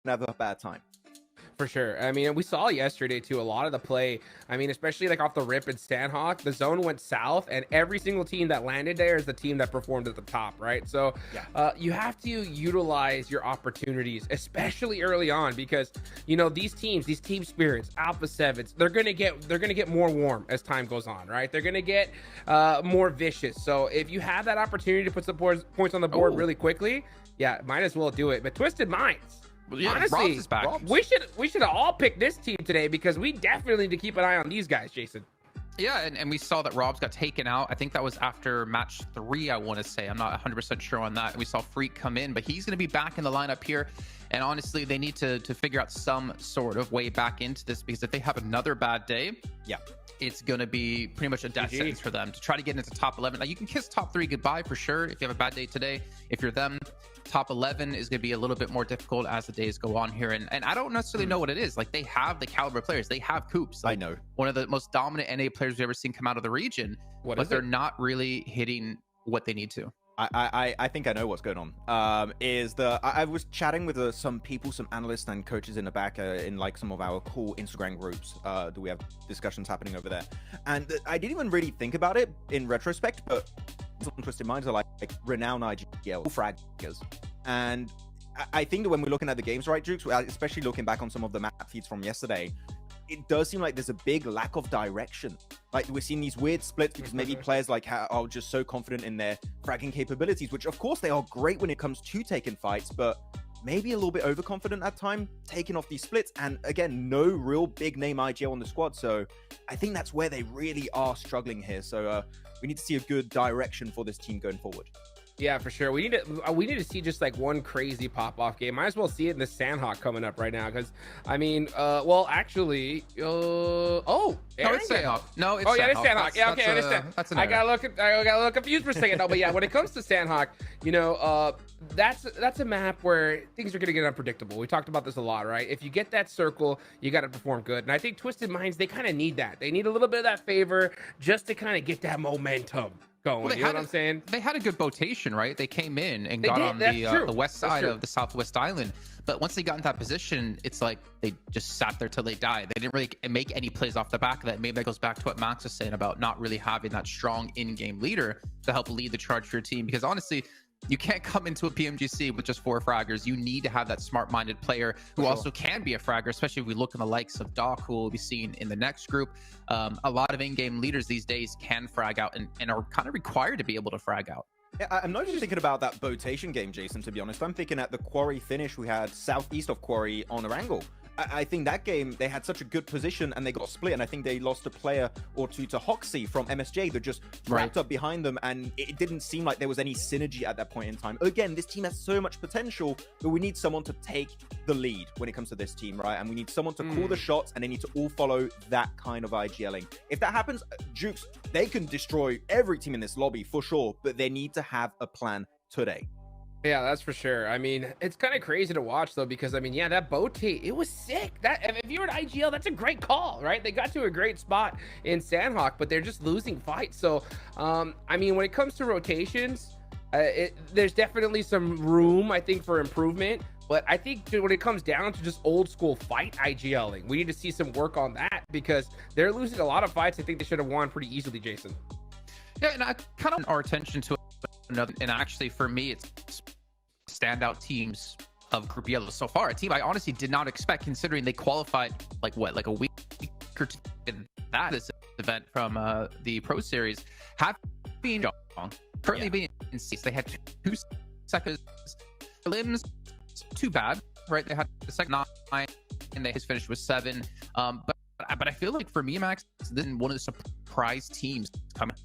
have a bad time. For sure. I mean, we saw yesterday too, a lot of the play. I mean, especially like off the rip in Sandhawk, the zone went south, and every single team that landed there is the team that performed at the top, right? So you have to utilize your opportunities, especially early on, because you know these teams, these team spirits, Alpha Sevens, they're gonna get more warm as time goes on, right? They're gonna get more vicious. So if you have that opportunity to put some points on the board really quickly, yeah, might as well do it. But Twisted Minds. Well, yeah, honestly, Robs is back. we should all pick this team today because we definitely need to keep an eye on these guys, Jason. Yeah, and we saw that Robs got taken out. I think that was after match 3, I want to say. I'm not 100% sure on that. We saw Freak come in, but he's going to be back in the lineup here. And honestly, they need to figure out some sort of way back into this, because if they have another bad day, it's going to be pretty much a death sentence for them to try to get into top 11. Now, you can kiss top 3 goodbye for sure if you have a bad day today. If you're them, top 11 is going to be a little bit more difficult as the days go on here. And I don't necessarily know what it is. Like, they have the caliber players. They have Coops. Like, I know. One of the most dominant NA players we've ever seen come out of the region. But they're not really hitting what they need to. I think I know what's going on. I was chatting with some people, some analysts and coaches in the back in like some of our cool Instagram groups that we have discussions happening over there, and I didn't even really think about it in retrospect, but some Twisted Minds are like renowned IGL fraggers, and I think that when we're looking at the games, right, Jukes, especially looking back on some of the map feeds from yesterday, it does seem like there's a big lack of direction. Like, we're seeing these weird splits because maybe players like are just so confident in their fragging capabilities, which of course they are great when it comes to taking fights, but maybe a little bit overconfident at time, taking off these splits. And again, no real big name IGL on the squad. So I think that's where they really are struggling here. So we need to see a good direction for this team going forward. Yeah, for sure. We need to see just like one crazy pop-off game. Might as well see it in the Sandhawk coming up right now, because I mean, well, actually, no, it's Sandhawk. No, it's yeah, Sandhawk. It's Sandhawk. Yeah, okay, I understand. That's I got a little confused for a second. No, but yeah, when it comes to Sandhawk, you know, that's a map where things are going to get unpredictable. We talked about this a lot, right? If you get that circle, you got to perform good. And I think Twisted Minds, they kind of need that. They need a little bit of that favor just to kind of get that momentum going. Well, you know what I'm saying? They had a good rotation, right? They came in and got on the west side of the Southwest Island. But once they got in that position, it's like they just sat there till they died. They didn't really make any plays off the back of that. Maybe that goes back to what Max was saying about not really having that strong in-game leader to help lead the charge for your team. Because honestly, you can't come into a PMGC with just 4 fraggers. You need to have that smart-minded player who also can be a fragger, especially if we look in the likes of Doc, who we'll be seeing in the next group. A lot of in-game leaders these days can frag out and are kind of required to be able to frag out. Yeah, I'm not even thinking about that botation game, Jason, to be honest. I'm thinking at the Quarry finish we had southeast of Quarry on Erangel. I think that game, they had such a good position and they got split, and I think they lost a player or two to Hoxie from MSJ that just wrapped up behind them, and it didn't seem like there was any synergy at that point in time. Again, this team has so much potential, but we need someone to take the lead when it comes to this team, right? And we need someone to call the shots, and they need to all follow that kind of IGLing. If that happens, Jukes, they can destroy every team in this lobby for sure, but they need to have a plan today. Yeah, that's for sure. I mean, it's kind of crazy to watch though, because I mean, yeah, that botate, it was sick. That if you're an IGL, that's a great call, right? They got to a great spot in Sandhawk, but they're just losing fights. So, I mean, when it comes to rotations, there's definitely some room, I think, for improvement. But I think when it comes down to just old school fight IGLing, we need to see some work on that, because they're losing a lot of fights I think they should have won pretty easily, Jason. Yeah, and I kind of our attention to another, and actually for me, it's standout teams of Group Yellow so far. A team I honestly did not expect, considering they qualified like a week or two in this event from the Pro Series, have been strong. Currently being in seats, they had 2 seconds. Limbs, too bad, right? They had the second 9, and his finish was 7. But I feel like for me, Max, this is one of the surprise teams coming.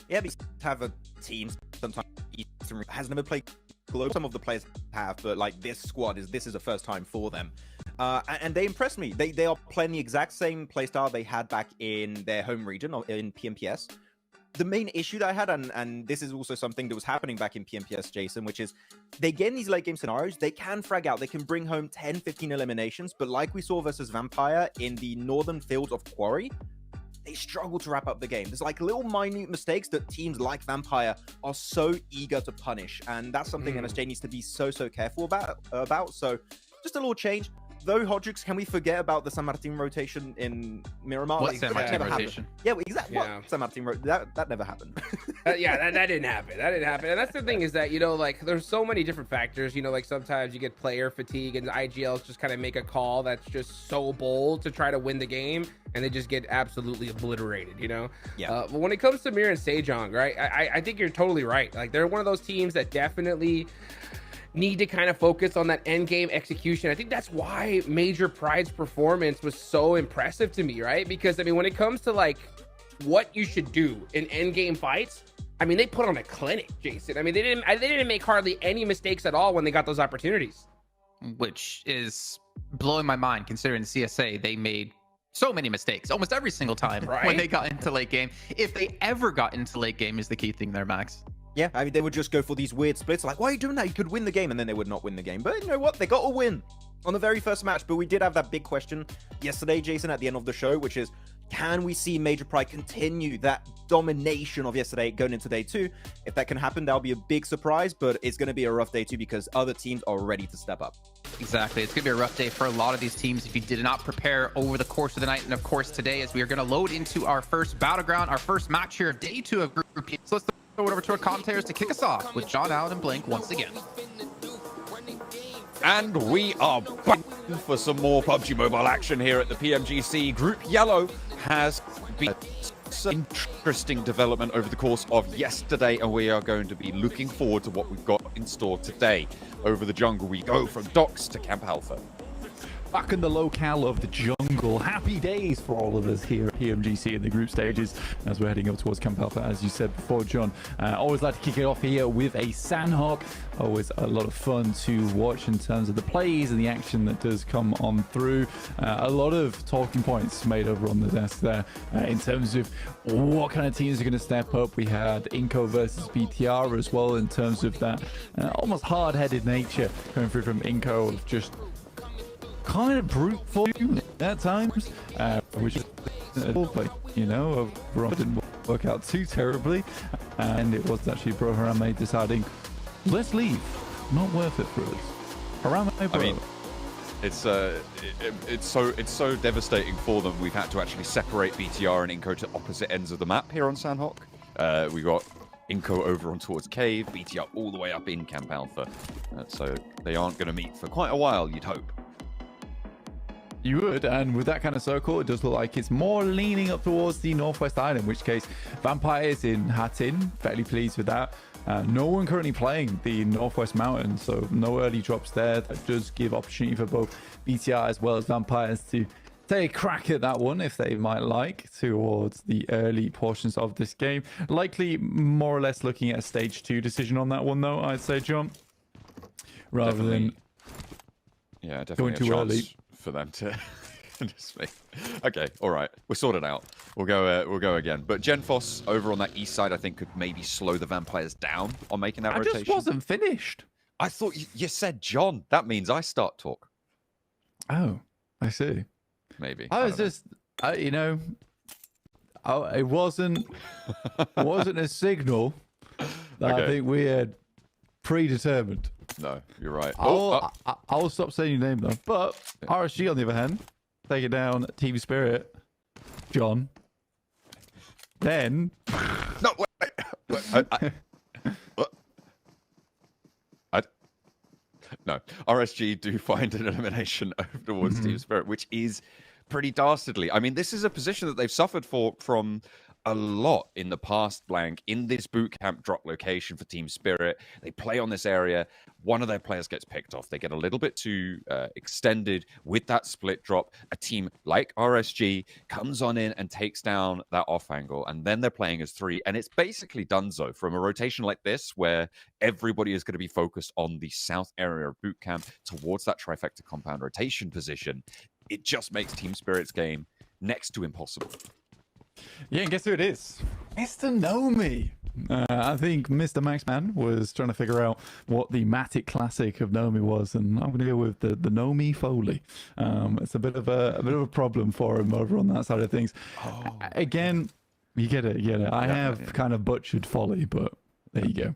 Yeah, because have a team sometimes has never played global. Some of the players have, but like this squad this is a first time for them, and they impressed me. They are playing the exact same playstyle they had back in their home region in PMPS. The main issue that I had, and this is also something that was happening back in PMPS, Jason, which is they get in these late game scenarios, they can frag out, they can bring home 10, 15 eliminations, but like we saw versus Vampire in the northern fields of Quarry, they struggle to wrap up the game. There's like little minute mistakes that teams like Vampire are so eager to punish, and that's something MSJ needs to be so careful about. So just a little change. Though, Hodrix, can we forget about the San Martin rotation in Miramar? What San Martin rotation? Yeah, exactly. Yeah. What San Martin that never happened. That didn't happen. That didn't happen. And that's the thing is that, like, there's so many different factors. Like, sometimes you get player fatigue and the IGLs just kind of make a call that's just so bold to try to win the game, and they just get absolutely obliterated, Yeah. But when it comes to Mir and Sejong, right, I think you're totally right. Like, they're one of those teams that definitely need to kind of focus on that end game execution. I think that's why Major Pride's performance was so impressive to me, right? Because when it comes to like what you should do in end game fights, they put on a clinic, Jason. They didn't make hardly any mistakes at all when they got those opportunities, which is blowing my mind considering the CSA they made so many mistakes almost every single time when they got into late game. If they ever got into late game is the key thing there, Max. Yeah, they would just go for these weird splits. Like, why are you doing that? You could win the game, and then they would not win the game. But you know what? They got a win on the very first match. But we did have that big question yesterday, Jason, at the end of the show, which is, can we see Major Pride continue that domination of yesterday going into day 2? If that can happen, that'll be a big surprise, but it's going to be a rough day 2 because other teams are ready to step up. Exactly. It's going to be a rough day for a lot of these teams if you did not prepare over the course of the night. And of course, today, as we are going to load into our first battleground, our first match here of day 2 of Group P. So let's throw it over to our commentators to kick us off with John, Allen, and Blink once again. And we are back for some more PUBG Mobile action here at the PMGC. Group Yellow has been some interesting development over the course of yesterday, and we are going to be looking forward to what we've got in store today. Over the jungle we go from Docks to Camp Alpha. Back in the locale of the jungle. Happy days for all of us here at PMGC in the group stages as we're heading up towards Camp Alpha, as you said before, John. Always like to kick it off here with a Sandhawk. Always a lot of fun to watch in terms of the plays and the action that does come on through. A lot of talking points made over on the desk there in terms of what kind of teams are going to step up. We had Inco versus BTR as well in terms of that almost hard-headed nature coming through from Inco of just kind of brute force at times, which is overall didn't work out too terribly, and it was actually Bro Harambe deciding, let's leave, not worth it for us. Harambe, bro. It's so devastating for them. We've had to actually separate BTR and Inco to opposite ends of the map here on Sandhawk. We got Inco over on towards Cave, BTR all the way up in Camp Alpha, so they aren't going to meet for quite a while, you'd hope. You would, and with that kind of circle, it does look like it's more leaning up towards the Northwest Island, in which case Vampires in Hatin, fairly pleased with that. No one currently playing the Northwest Mountain, so no early drops there. That does give opportunity for both BTR as well as Vampires to take a crack at that one if they might like towards the early portions of this game. Likely more or less looking at a stage 2 decision on that one, though, I'd say, John, rather than definitely going too early for them to okay, all right, we're sorted out. We'll go again. But Genfos over on that east side, I think, could maybe slow the Vampires down on making that rotation. I just wasn't finished. I thought you said John. That means I start talk. Oh, I see. Maybe I was just it wasn't a signal that I think we had predetermined. No, you're right. I'll stop saying your name though. But RSG, on the other hand, take it down Team Spirit, John. Then no, wait. No, RSG do find an elimination over towards Team Spirit, which is pretty dastardly. I mean, this is a position that they've suffered from a lot in the past, Blank, in this boot camp drop location for Team Spirit. They play on this area. One of their players gets picked off. They get a little bit too extended with that split drop. A team like RSG comes on in and takes down that off angle, and then they're playing as 3, and it's basically donezo from a rotation like this where everybody is going to be focused on the south area of boot camp towards that trifecta compound rotation position. It just makes Team Spirit's game next to impossible. Yeah, and guess who it is? Mr. Nomi. I think Mr. Maxman was trying to figure out what the Matic classic of Nomi was, and I'm going to go with the Nomi Foley. It's a bit of a problem for him over on that side of things. Again, you get it. I have kind of butchered Foley, but there you go.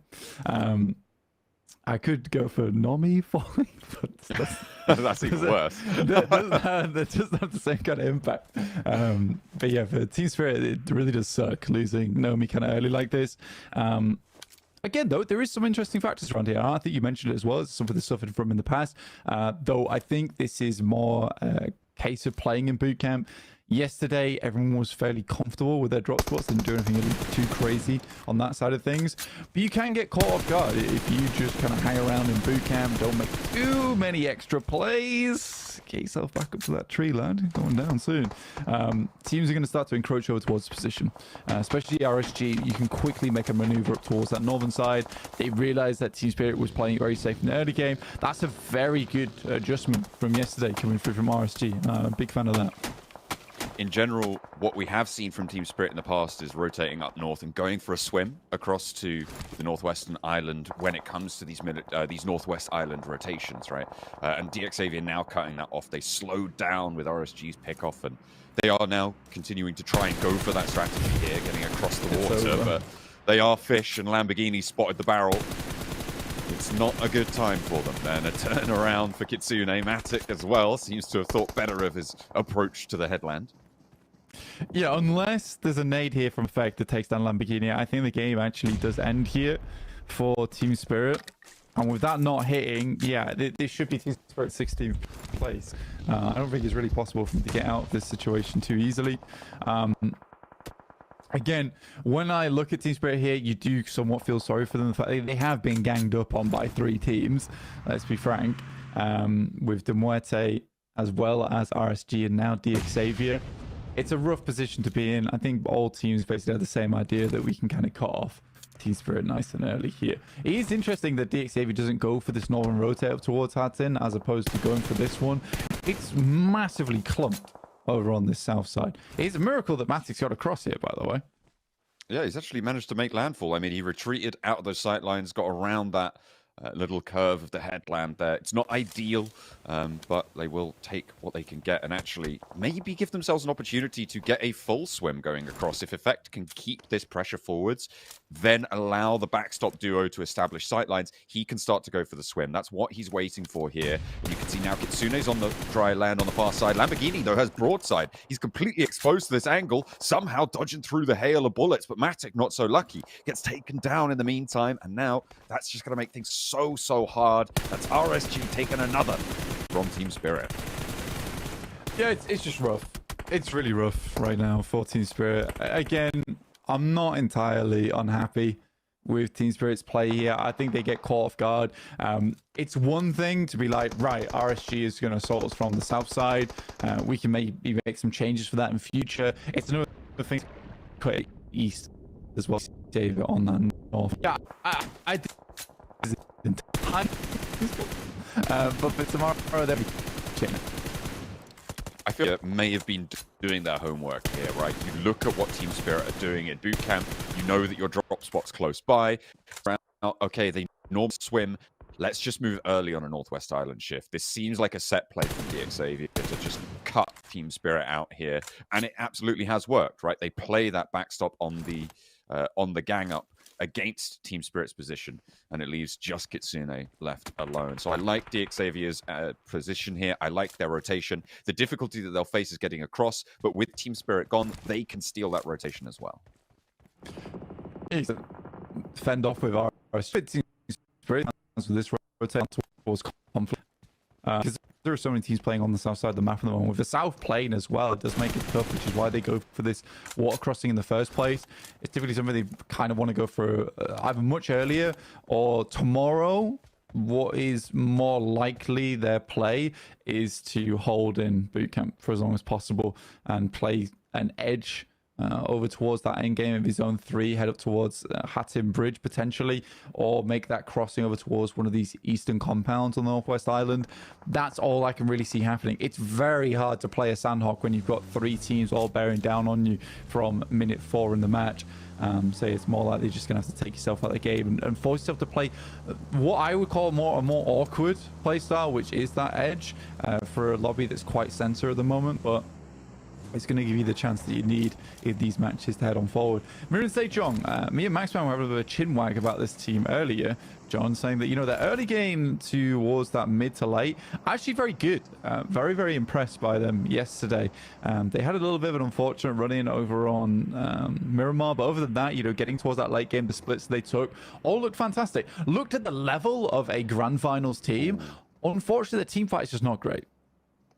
I could go for Nomi falling, but that's even worse. That doesn't have the same kind of impact. But yeah, for Team Spirit, it really does suck losing Nomi kind of early like this. Again, though, there is some interesting factors around here. I think you mentioned it as well. It's something they suffered from in the past. Though I think this is more a case of playing in boot camp. Yesterday, everyone was fairly comfortable with their drop spots, didn't do anything too crazy on that side of things. But you can get caught off guard if you just kind of hang around in boot camp, don't make too many extra plays. Get yourself back up to that tree, lad. Going down soon. Teams are going to start to encroach over towards the position, especially RSG. You can quickly make a maneuver up towards that northern side. They realized that Team Spirit was playing very safe in the early game. That's a very good adjustment from yesterday coming through from RSG. Big fan of that. In general, what we have seen from Team Spirit in the past is rotating up north and going for a swim across to the northwestern island when it comes to these northwest island rotations, right? And JuiXeee now cutting that off. They slowed down with RSG's pickoff, and they are now continuing to try and go for that strategy here, getting across the water. But they are fish, and Lamborghini spotted the barrel. It's not a good time for them. Then a turnaround for Kitsune. Matic as well seems to have thought better of his approach to the headland. Yeah, unless there's a nade here from Effect that takes down Lamborghini, I think the game actually does end here for Team Spirit. And with that not hitting, yeah, this should be Team Spirit 16th place. I don't think it's really possible for them to get out of this situation too easily. Again, when I look at Team Spirit here, you do somewhat feel sorry for them. The fact they have been ganged up on by 3 teams, let's be frank, with De Muerte as well as RSG and now JuiXeee. It's a rough position to be in. I think all teams basically have the same idea that we can kind of cut off Team Spirit nice and early here. It is interesting that JuiXeee doesn't go for this northern rotate up towards Hatton as opposed to going for this one. It's massively clumped over on this south side. It's a miracle that Matic's got across here, by the way. Yeah, he's actually managed to make landfall. I mean, he retreated out of those sight lines, got around that little curve of the headland there. It's not ideal, but they will take what they can get and actually maybe give themselves an opportunity to get a full swim going across. If Effect can keep this pressure forwards, then allow the backstop duo to establish sight lines, he can start to go for the swim. That's what he's waiting for here. And you can see now Kitsune's on the dry land on the far side. Lamborghini, though, has broadside. He's completely exposed to this angle, somehow dodging through the hail of bullets, but Matic, not so lucky, gets taken down in the meantime, and now that's just going to make things so hard. That's RSG taking another from Team Spirit. Yeah, it's just rough. It's really rough right now for Team Spirit. Again, I'm not entirely unhappy with Team Spirit's play here. I think they get caught off guard. It's one thing to be like, right, RSG is going to assault us from the south side. We can maybe make some changes for that in future. It's another thing to quit east as well. Save it on that north. Yeah, I think time. But for tomorrow, they'll be changing. I feel it may have been doing their homework here, right? You look at what Team Spirit are doing in boot camp. You know that your drop spot's close by. Okay, they normally swim. Let's just move early on a Northwest Island shift. This seems like a set play from JuiXeee to just cut Team Spirit out here, and it absolutely has worked, right? They play that backstop on the gang up against Team Spirit's position, and it leaves just Kitsune left alone. So I like JuiXee's position here. I like their rotation. The difficulty that they'll face is getting across, but with Team Spirit gone, they can steal that rotation as well. Fend off with our Team Spirit with this rotation towards conflict. Because there are so many teams playing on the south side of the map at the moment. With the south plane as well, it does make it tough, which is why they go for this water crossing in the first place. It's typically something they kind of want to go for either much earlier or tomorrow. What is more likely their play is to hold in bootcamp for as long as possible and play an edge over towards that end game of his own 3, head up towards Hatton Bridge potentially, or make that crossing over towards one of these eastern compounds on the Northwest Island. That's all I can really see happening. It's very hard to play a Sandhawk when you've got 3 teams all bearing down on you from minute 4 in the match. So it's more likely just going to have to take yourself out of the game and force yourself to play what I would call a more awkward play style, which is that edge for a lobby that's quite center at the moment. But It's going to give you the chance that you need in these matches to head on forward. Mirren Sejong, me and Maxman were having a bit of a chin wag about this team earlier. John saying that, you know, the early game towards that mid to late, actually very good. Very, very impressed by them yesterday. They had a little bit of an unfortunate run-in over on Miramar, but other than that, you know, getting towards that late game, the splits they took, all looked fantastic. Looked at the level of a Grand Finals team. Unfortunately, the team fight is just not great.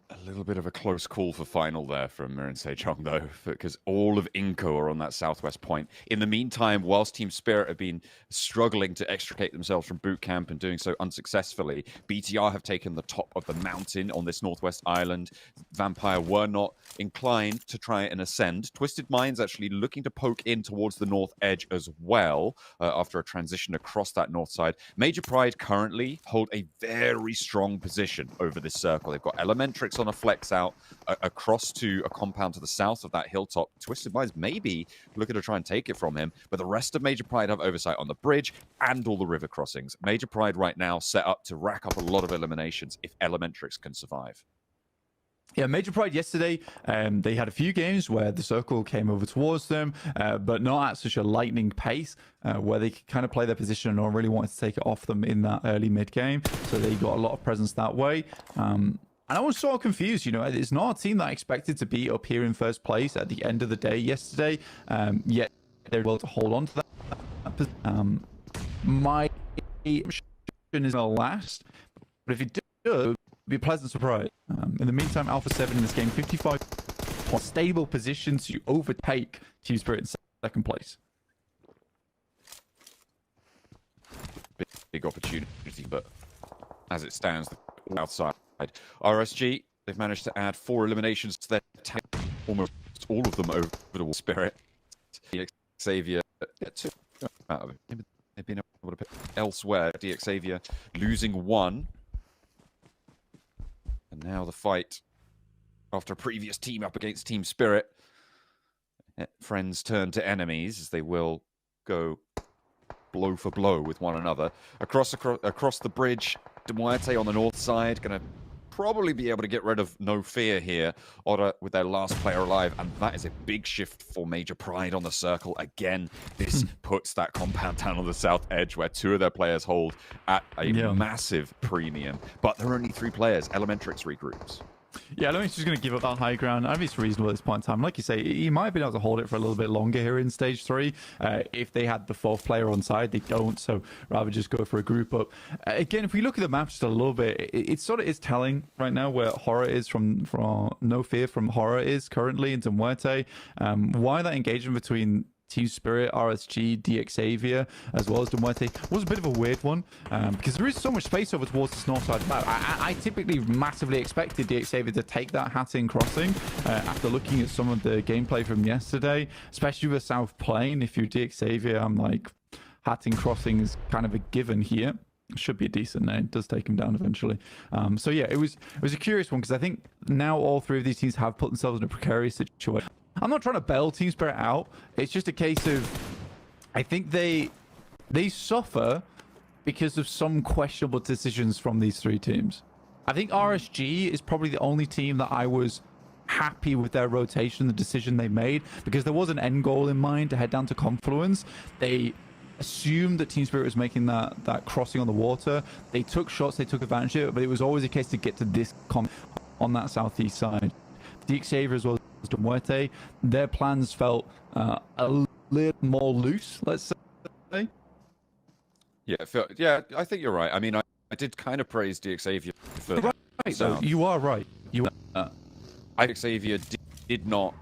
A little bit of a close call for final there from Mirren Sejong, though, because all of Inco are on that southwest point. In the meantime, whilst Team Spirit have been struggling to extricate themselves from boot camp and doing so unsuccessfully, BTR have taken the top of the mountain on this northwest island. Vampire were not inclined to try and ascend. Twisted Minds actually looking to poke in towards the north edge as well after a transition across that north side. Major Pride currently hold a very strong position over this circle. They've got Elementrix on a flex out across to a compound to the south of that hilltop. Twisted Minds maybe looking to try and take it from him, but the rest of Major Pride have oversight on the bridge and all the river crossings. Major Pride right now set up to rack up a lot of eliminations if Elementrix can survive. Yeah, Major Pride yesterday, they had a few games where the circle came over towards them, but not at such a lightning pace, where they could kind of play their position and not really wanted to take it off them in that early mid game. So they got a lot of presence that way. And I was sort of confused, you know, it's not a team that I expected to be up here in first place at the end of the day yesterday, yet they're able to hold on to that. My prediction is going to last, but if it does, it would be a pleasant surprise. In the meantime, Alpha 7 in this game, 55 stable position to overtake Team Spirit in second place. Big opportunity, but as it stands, outside. RSG, they've managed to add 4 eliminations to their tag, almost all of them over the Spirit. DXavier, they've been able to pick elsewhere. DXavier losing 1. And now the fight after a previous team up against Team Spirit. Friends turn to enemies as they will go blow for blow with one another. Across the bridge, Demuerte on the north side, going to probably be able to get rid of No Fear here, Oda with their last player alive, and that is a big shift for Major Pride on the circle. Again, this puts that compound down on the south edge where 2 of their players hold at a massive premium, but there are only 3 players. Elementrix regroups. Yeah, Elementrix is just going to give up that high ground. I think it's reasonable at this point in time. Like you say, he might have been able to hold it for a little bit longer here in stage 3. If they had the 4th player on side, they don't, so rather just go for a group up. Again, if we look at the map just a little bit, it sort of is telling right now where Horror is from No Fear from Horror is currently into Muerte. Why that engagement between Team Spirit, RSG, DXavier, as well as Demuerte was a bit of a weird one, because there is so much space over towards this north side of the map. I typically massively expected DXavier to take that Hattin crossing after looking at some of the gameplay from yesterday, especially with South Plane. If you're DXavier, I'm like, Hattin crossing is kind of a given here. Should be a decent name. It does take him down eventually. So yeah, it was a curious one, because I think now all 3 of these teams have put themselves in a precarious situation. I'm not trying to bail Team Spirit out. It's just a case of, I think they suffer because of some questionable decisions from these 3 teams. I think RSG is probably the only team that I was happy with their rotation, the decision they made, because there was an end goal in mind to head down to Confluence. They assumed that Team Spirit was making that crossing on the water. They took shots, they took advantage of it, but it was always a case to get to this on that southeast side. DXavier as well as Demuerte, their plans felt a little more loose, let's say. Yeah, I think you're right. I mean, I did kind of praise DXavier for right. So you are right. DXavier did not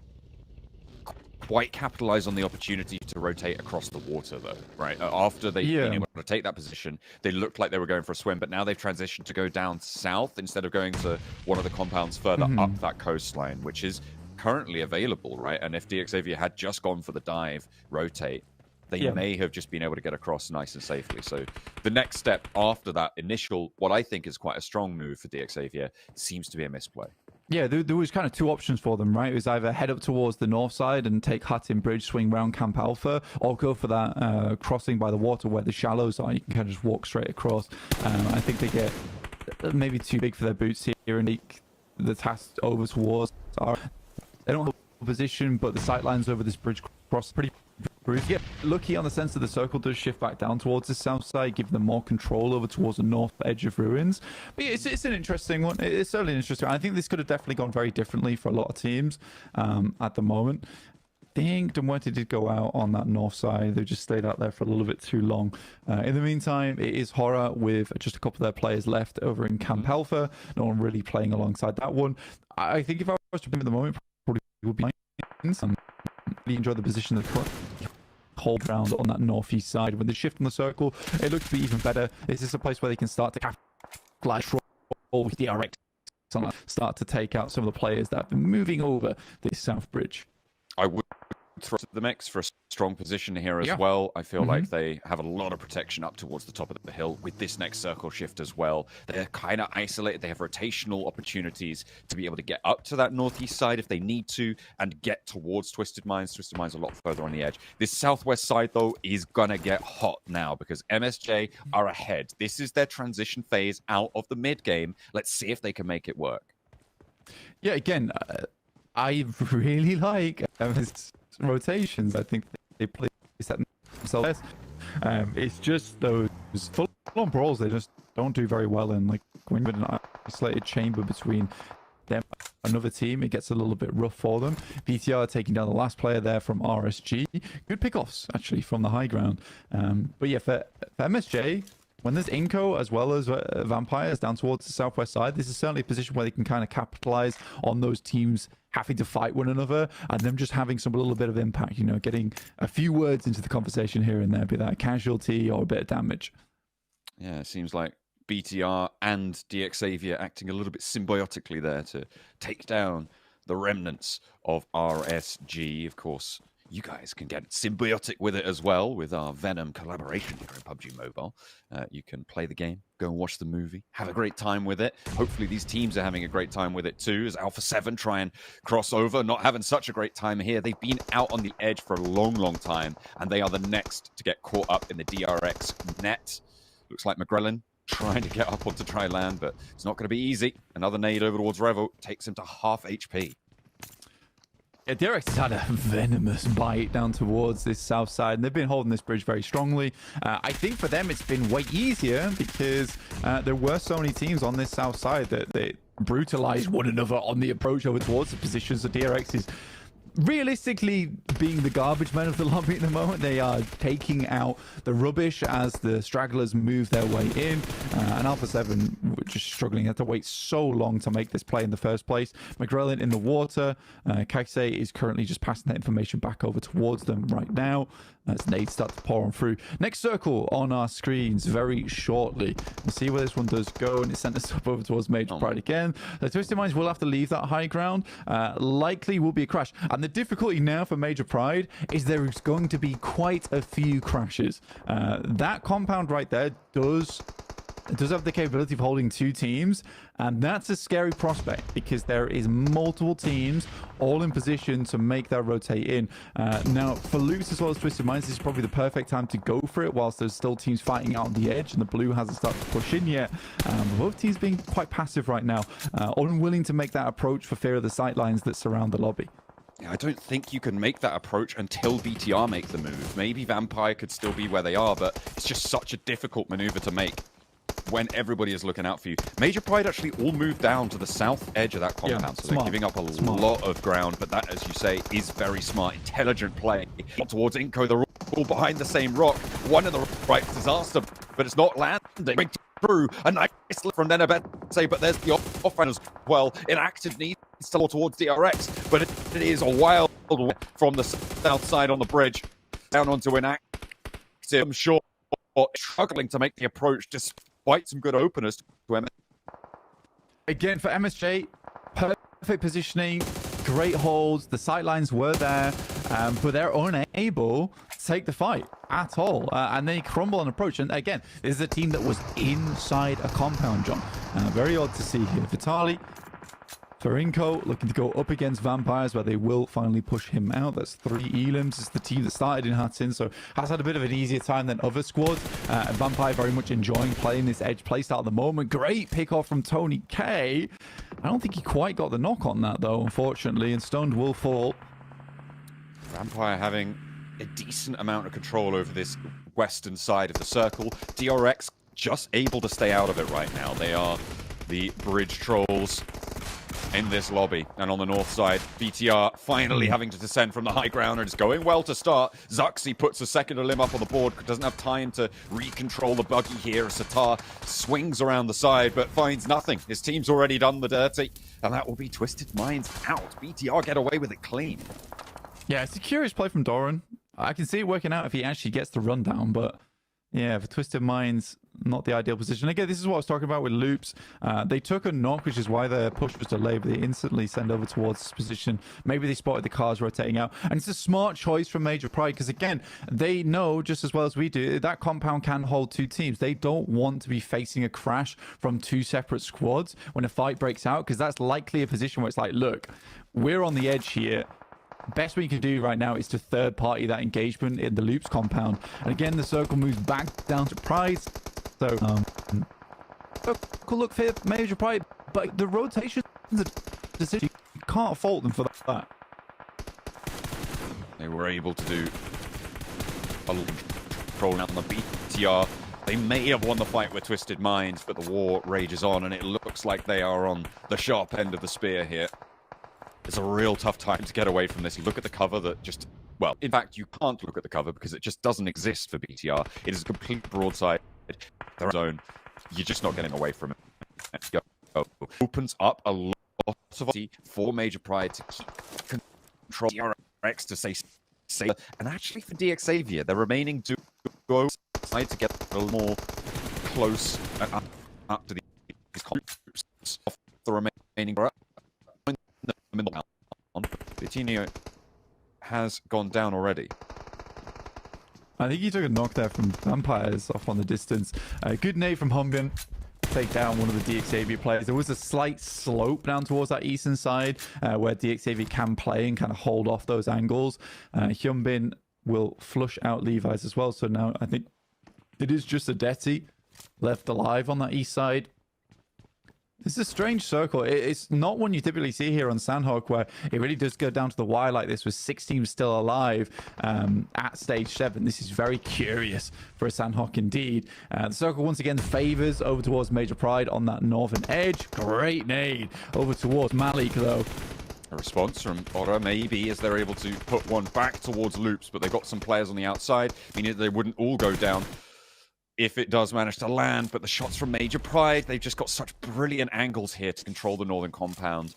quite capitalize on the opportunity to rotate across the water, though, right? After they been able to take that position, they looked like they were going for a swim, but now they've transitioned to go down south instead of going to one of the compounds further up that coastline, which is currently available, right? And if DXavier had just gone for the dive, rotate, they may have just been able to get across nice and safely. So the next step after that initial, what I think is quite a strong move for DXavier, seems to be a misplay. Yeah, there was kind of 2 options for them, right? It was either head up towards the north side and take Hattin Bridge, swing round Camp Alpha, or go for that crossing by the water where the shallows are. You can kind of just walk straight across. I think they get maybe too big for their boots here and take the task over towards. They don't have position, but the sightlines over this bridge cross pretty bruised. Get lucky on the sense that the circle does shift back down towards the south side, giving them more control over towards the north edge of ruins. But yeah, it's an interesting one. It's certainly an interesting one. I think this could have definitely gone very differently for a lot of teams at the moment. I think Demwete did go out on that north side. They just stayed out there for a little bit too long. In the meantime, it is Horror with just a couple of their players left over in Camp Alpha. No one really playing alongside that one. I think if I was to play at the moment, probably would be really enjoy the position of the hold ground on that northeast side. With the shift in the circle, it looks to be even better. This is a place where they can start to capitalize with the RX, start to take out some of the players that have been moving over this south bridge. I would throw the mix for a strong position here as well. I feel like they have a lot of protection up towards the top of the hill with this next circle shift as well. They're kind of isolated. They have rotational opportunities to be able to get up to that northeast side if they need to and get towards Twisted Minds. Twisted Minds a lot further on the edge. This southwest side, though, is going to get hot now because MSJ are ahead. This is their transition phase out of the mid game. Let's see if they can make it work. Yeah, again, I really like rotations. I think they play that themselves. It's just those full-on brawls they just don't do very well in. Like when you're in an isolated chamber between them and another team, it gets a little bit rough for them. VTR taking down the last player there from RSG. Good pickoffs actually from the high ground. But yeah, for MSJ, when there's Inco as well as Vampires down towards the southwest side, this is certainly a position where they can kind of capitalize on those teams having to fight one another and them just having some little bit of impact, you know, getting a few words into the conversation here and there, be that a casualty or a bit of damage. Yeah, it seems like BTR and DXavier acting a little bit symbiotically there to take down the remnants of RSG. Of course, you guys can get symbiotic with it as well with our Venom collaboration here in PUBG Mobile. You can play the game, go and watch the movie, have a great time with it. Hopefully these teams are having a great time with it too, as Alpha 7 try and cross over, not having such a great time here. They've been out on the edge for a long, long time, and they are the next to get caught up in the DRX net. Looks like McGrellin trying to get up onto try land, but it's not going to be easy. Another nade over towards Revo takes him to half HP. Yeah, DRX has had a venomous bite down towards this south side, and they've been holding this bridge very strongly. I think for them it's been way easier because there were so many teams on this south side that they brutalized one another on the approach over towards the position. So DRX is realistically being the garbage men of the lobby at the moment. They are taking out the rubbish as the stragglers move their way in, and Alpha 7 just struggling. They had to wait so long to make this play in the first place. McGrellin in the water. Kaise is currently just passing that information back over towards them right now as nades start to pour on through. Next circle on our screens very shortly. We'll see where this one does go, and it sent us up over towards Major Pride again. The Twisted Minds will have to leave that high ground. Likely will be a crash. And the difficulty now for Major Pride is there is going to be quite a few crashes. That compound right there does have the capability of holding two teams, and that's a scary prospect because there is multiple teams all in position to make that rotate in. Now, for Luke's as well as Twisted Minds, this is probably the perfect time to go for it whilst there's still teams fighting out on the edge and the blue hasn't started to push in yet. Both teams being quite passive right now, unwilling to make that approach for fear of the sightlines that surround the lobby. Yeah, I don't think you can make that approach until BTR make the move. Maybe Vampire could still be where they are, but it's just such a difficult maneuver to make when everybody is looking out for you. Major Pride actually all moved down to the south edge of that compound, so they're giving up a lot of ground, but that, as you say, is very smart, intelligent play. Not towards Inco, they're all behind the same rock. One of the right disaster, but it's not landing. Through a nice slip from Nenabetse, but there's the offhand as well. Inactive needs still towards DRX, but it is a wild from the south side on the bridge down onto inactive. I'm sure struggling to make the approach despite some good openers to MS. Again, for MSJ, perfect positioning, great holds. The sightlines were there, but they're unable to take the fight at all. And they crumble on approach. And again, this is a team that was inside a compound, John. Very odd to see here. Vitali, Farinko looking to go up against Vampires, where they will finally push him out. That's 3 Elims. It's the team that started in Hattin, so has had a bit of an easier time than other squads. Vampire very much enjoying playing this edge playstyle at the moment. Great pick off from Tony K. I don't think he quite got the knock on that, though, unfortunately, and Stoned will fall Vampire having a decent amount of control over this western side of the circle. DRX just able to stay out of it right now. They are the bridge trolls in this lobby. And on the north side, BTR finally having to descend from the high ground, and it's going well to start. JuiXe puts a second limb up on the board, doesn't have time to recontrol the buggy here. Satar swings around the side, but finds nothing. His team's already done the dirty, and that will be Twisted Minds out. BTR get away with it clean. Yeah, it's a curious play from Doran. I can see it working out if he actually gets the rundown, but yeah, for Twisted Minds, not the ideal position. Again, this is what I was talking about with loops. They took a knock, which is why their push was delayed, but they instantly send over towards this position. Maybe they spotted the cars rotating out. And it's a smart choice from Major Pride, because again, they know just as well as we do, that compound can hold two teams. They don't want to be facing a crash from two separate squads when a fight breaks out, because that's likely a position where it's like, look, we're on the edge here. Best we can do right now is to third party that engagement in the loops compound. And again, the circle moves back down to Pride. So look for Major Pride, but the rotation is a decision. You can't fault them for that. They were able to do a little control out on the BTR. They may have won the fight with Twisted Minds, but the war rages on, and it looks like they are on the sharp end of the spear here. It's a real tough time to get away from this. You look at the cover that just... Well, in fact, you can't look at the cover because it just doesn't exist for BTR. It is a complete broadside zone. You're just not getting away from it. Opens up a lot of opportunity for Major Pride to keep control DRX to stay safe. And actually for DXavier, the remaining duos decide to get a little more close up to these groups of the remaining... Vitinho has gone down already. I think he took a knock there from Vampires off on the distance. Good nade from Humbin. Take down one of the DXavier players. There was a slight slope down towards that eastern side where DXavier can play and kind of hold off those angles. Hyunbin will flush out Levi's as well. So now I think it is just a Detty left alive on that east side. This is a strange circle. It's not one you typically see here on Sandhawk, where it really does go down to the wire like this with 6 teams still alive at stage 7. This is very curious for a Sandhawk indeed. The circle once again favors over towards Major Pride on that northern edge. Great nade over towards Malik, though. A response from Ora, maybe, as they're able to put one back towards Loops, but they've got some players on the outside, meaning they wouldn't all go down if it does manage to land. But the shots from Major Pride, they've just got such brilliant angles here to control the northern compound.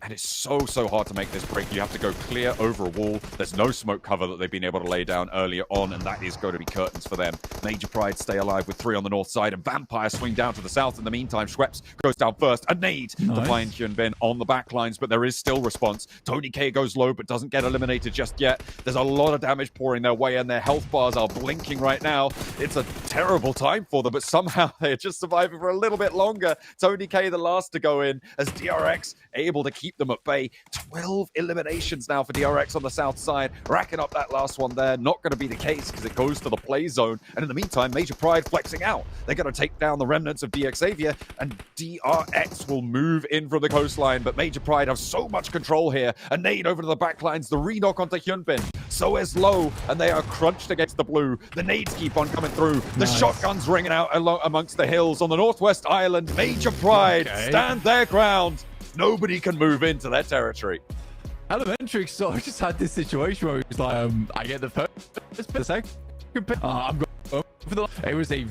And it's so hard to make this break. You have to go clear over a wall. There's no smoke cover that they've been able to lay down earlier on, and that is going to be curtains for them. Major Pride stay alive with 3 on the north side, and Vampire swing down to the south. In the meantime, Schweppes goes down first. A nade to find Hyunbin on the back lines, but there is still response. Tony K goes low, but doesn't get eliminated just yet. There's a lot of damage pouring their way, and their health bars are blinking right now. It's a terrible time for them, but somehow they're just surviving for a little bit longer. Tony K the last to go in, as DRX able to keep them at bay. 12 eliminations now for DRX on the south side, racking up that last one there. Not going to be the case because it goes to the play zone, and in the meantime, Major Pride flexing out. They're going to take down the remnants of DXavier, and DRX will move in from the coastline, but Major Pride have so much control here. A nade over to the backlines, the re-knock onto Hyunbin. So is low, and they are crunched against the blue. The nades keep on coming through. The shotguns ringing out amongst the hills on the northwest island. Major Pride stand their ground. Nobody can move into their territory. Elementary sort of just had this situation where he was like, I get the first pick, the second pick. I'm going for the... It was a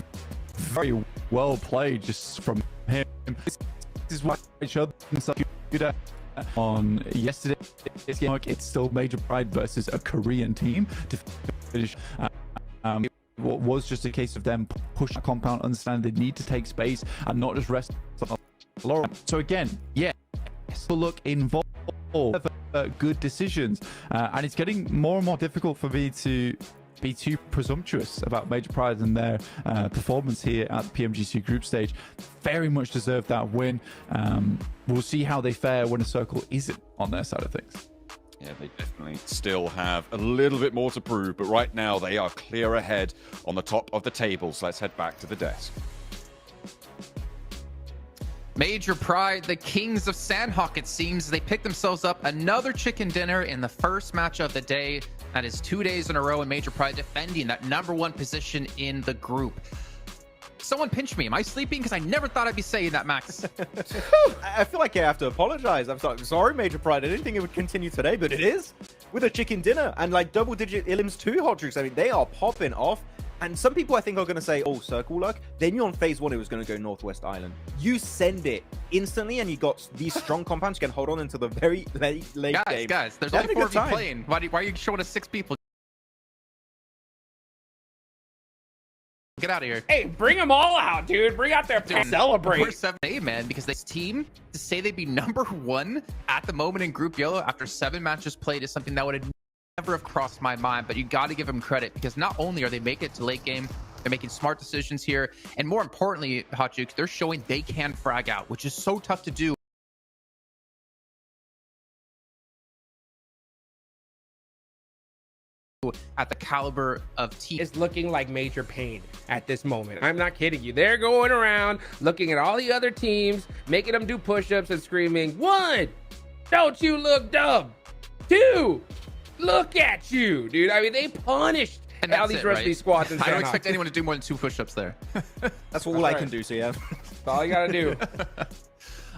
very well played just from him. This is what I showed himself on yesterday. It's still Major Pride versus a Korean team to finish. What was just a case of them push the compound, understand they need to take space and not just rest on Laura. So again, look involved, good decisions, and it's getting more and more difficult for me to be too presumptuous about Major Pride and their performance here at the PMGC group stage. Very much deserved that win. We'll see how they fare when a circle isn't on their side of things. Yeah, they definitely still have a little bit more to prove, but right now they are clear ahead on the top of the tables. Let's head back to the desk. Major Pride, the kings of Sandhawk, it seems. They picked themselves up another chicken dinner in the first match of the day. That is 2 days in a row, and Major Pride defending that #1 position in the group. Someone pinch me. Am I sleeping? Because I never thought I'd be saying that, Max. I feel like I have to apologize. I'm sorry, Major Pride. I didn't think it would continue today, but it is. With a chicken dinner and like double-digit Illims 2 hot tricks. I mean, they are popping off. And some people I think are going to say, oh, circle luck. They knew on phase 1 it was going to go Northwest Island. You send it instantly, and you got these strong compounds. You can hold on into the very late game. Guys, there's only 4 of you playing. Why are you showing us 6 people? Get out of here. Hey, bring them all out, dude. Bring out their celebrate. We're 7-8, man, because this team, to say they'd be #1 at the moment in Group Yellow after 7 matches played is something that would have never have crossed my mind. But you got to give them credit, because not only are they making it to late game, they're making smart decisions here, and more importantly, Hot Jukes, they're showing they can frag out, which is so tough to do at the caliber of team. Is looking like major pain at this moment. I'm not kidding you. They're going around looking at all the other teams, making them do push-ups and screaming, 1, don't you look dumb. 2, look at you, dude. I mean, they punished all these rest of these squads. I don't expect anyone to do more than 2 push-ups there. That's all I can do, so yeah. That's all you gotta do.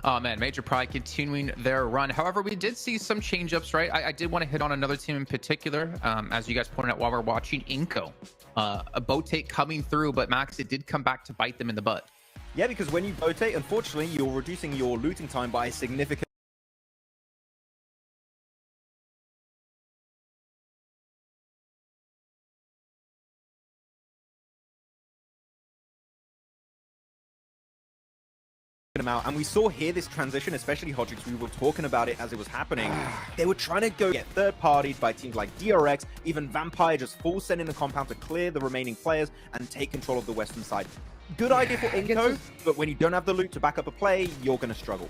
Oh man, Major Pride continuing their run. However, we did see some change-ups, right? I did want to hit on another team in particular, as you guys pointed out while we're watching, Inco. A Botate coming through, but Max, it did come back to bite them in the butt. Yeah, because when you Botate, unfortunately, you're reducing your looting time by a significant amount. And we saw here this transition, especially Hodgix, we were talking about it as it was happening. They were trying to go get third parties by teams like DRX, even Vampire just full send in the compound to clear the remaining players and take control of the western side. Good idea for Inco, but when you don't have the loot to back up a play, you're going to struggle.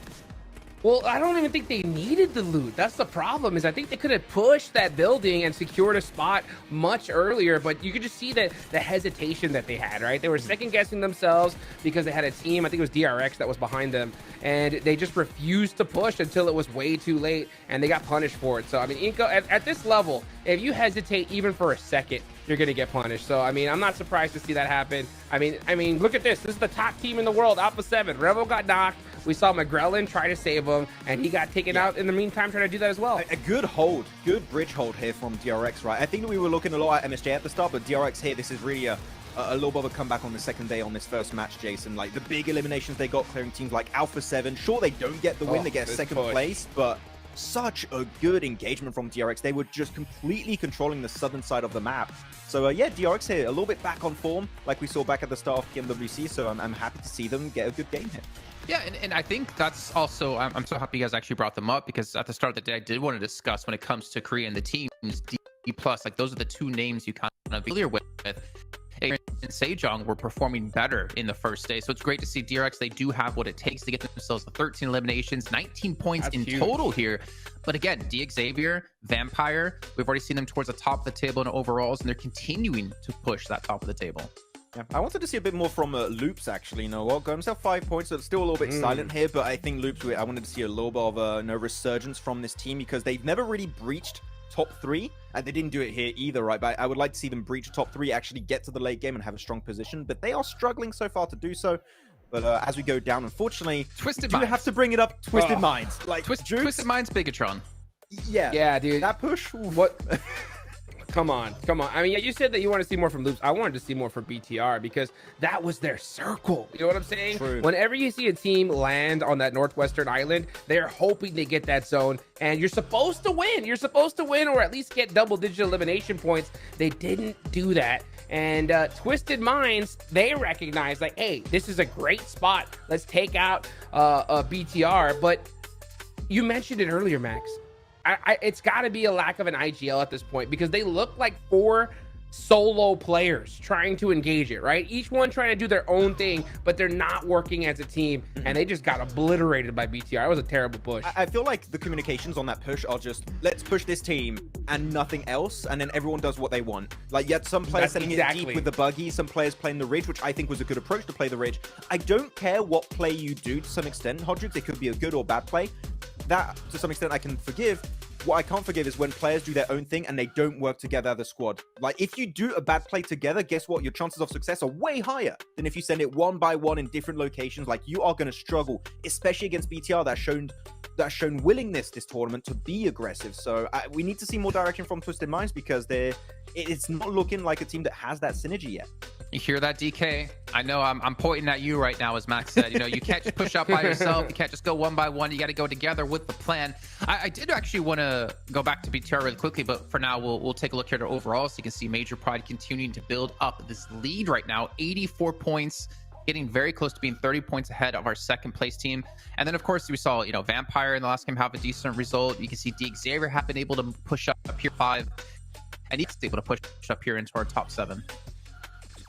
Well, I don't even think they needed the loot. That's the problem, is I think they could have pushed that building and secured a spot much earlier, but you could just see the hesitation that they had, right? They were second guessing themselves because they had a team, I think it was DRX, that was behind them, and they just refused to push until it was way too late, and they got punished for it. So, I mean, Inco, at this level, if you hesitate even for a second, you're going to get punished. So, I mean, I'm not surprised to see that happen. I mean, look at this. This is the top team in the world, Alpha 7. Rebel got knocked. We saw McGrellin try to save him, and he got taken out in the meantime trying to do that as well. A good hold, good bridge hold here from DRX, right? I think that we were looking a lot at MSJ at the start, but DRX here, this is really a little bit of a comeback on the second day on this first match, Jason. Like, the big eliminations they got clearing teams like Alpha 7. Sure, they don't get the win, they get second place, but such a good engagement from DRX. They were just completely controlling the southern side of the map. So yeah, DRX here, a little bit back on form, like we saw back at the start of PMWC, so I'm happy to see them get a good game here. Yeah, and I think that's also, I'm so happy you guys actually brought them up, because at the start of the day, I did want to discuss when it comes to Korea and the teams, D+, like those are the 2 names you kind of familiar with. And Sejong were performing better in the first day. So it's great to see DRX. They do have what it takes to get themselves to 13 eliminations, 19 points That's in huge. Total here. But again, Xavier, Vampire, we've already seen them towards the top of the table in overalls, and they're continuing to push that top of the table. Yeah, I wanted to see a bit more from Loops, actually. You know what? Got himself 5 points, so it's still a little bit silent here, but I think Loops, I wanted to see a little bit of resurgence from this team, because they've never really breached top 3, and they didn't do it here either, right? But I would like to see them breach top 3, actually get to the late game and have a strong position, but they are struggling so far to do so. But as we go down, unfortunately, Twisted Minds. Have to bring it up. Twisted Minds, like Twisted Minds, Bigatron. Yeah, dude. That push. What? Come on. I mean, you said that you want to see more from Loops. I wanted to see more from BTR, because that was their circle. You know what I'm saying? True. Whenever you see a team land on that northwestern island, they're hoping they get that zone, and you're supposed to win. You're supposed to win, or at least get double-digit elimination points. They didn't do that. And Twisted Minds, they recognize, like, hey, this is a great spot. Let's take out BTR. But you mentioned it earlier, Max. It's got to be a lack of an IGL at this point, because they look like 4 solo players trying to engage it, right? Each one trying to do their own thing, but they're not working as a team, and they just got obliterated by BTR. It was a terrible push. I feel like the communications on that push are just, let's push this team and nothing else, and then everyone does what they want. Like, yet some players sending it deep with the buggy, some players playing the Ridge, which I think was a good approach to play the Ridge. I don't care what play you do to some extent, Hodrix. It could be a good or bad play. That, to some extent, I can forgive. What I can't forgive is when players do their own thing and they don't work together as a squad. Like, if you do a bad play together, guess what? Your chances of success are way higher than if you send it one by one in different locations. Like, you are going to struggle, especially against BTR that's shown willingness this tournament to be aggressive. So we need to see more direction from Twisted Minds because it's not looking like a team that has that synergy yet. You hear that, DK? I know I'm pointing at you right now, as Max said. You know, you can't just push up by yourself. You can't just go one by one. You got to go together with the plan. I did actually want to go back to BTR really quickly, but for now, we'll take a look here at overall so you can see Major Pride continuing to build up this lead right now. 84 points, getting very close to being 30 points ahead of our second place team. And then, of course, we saw, Vampire in the last game have a decent result. You can see JuiXeee have been able to push up here 5, and he's able to push up here into our top 7.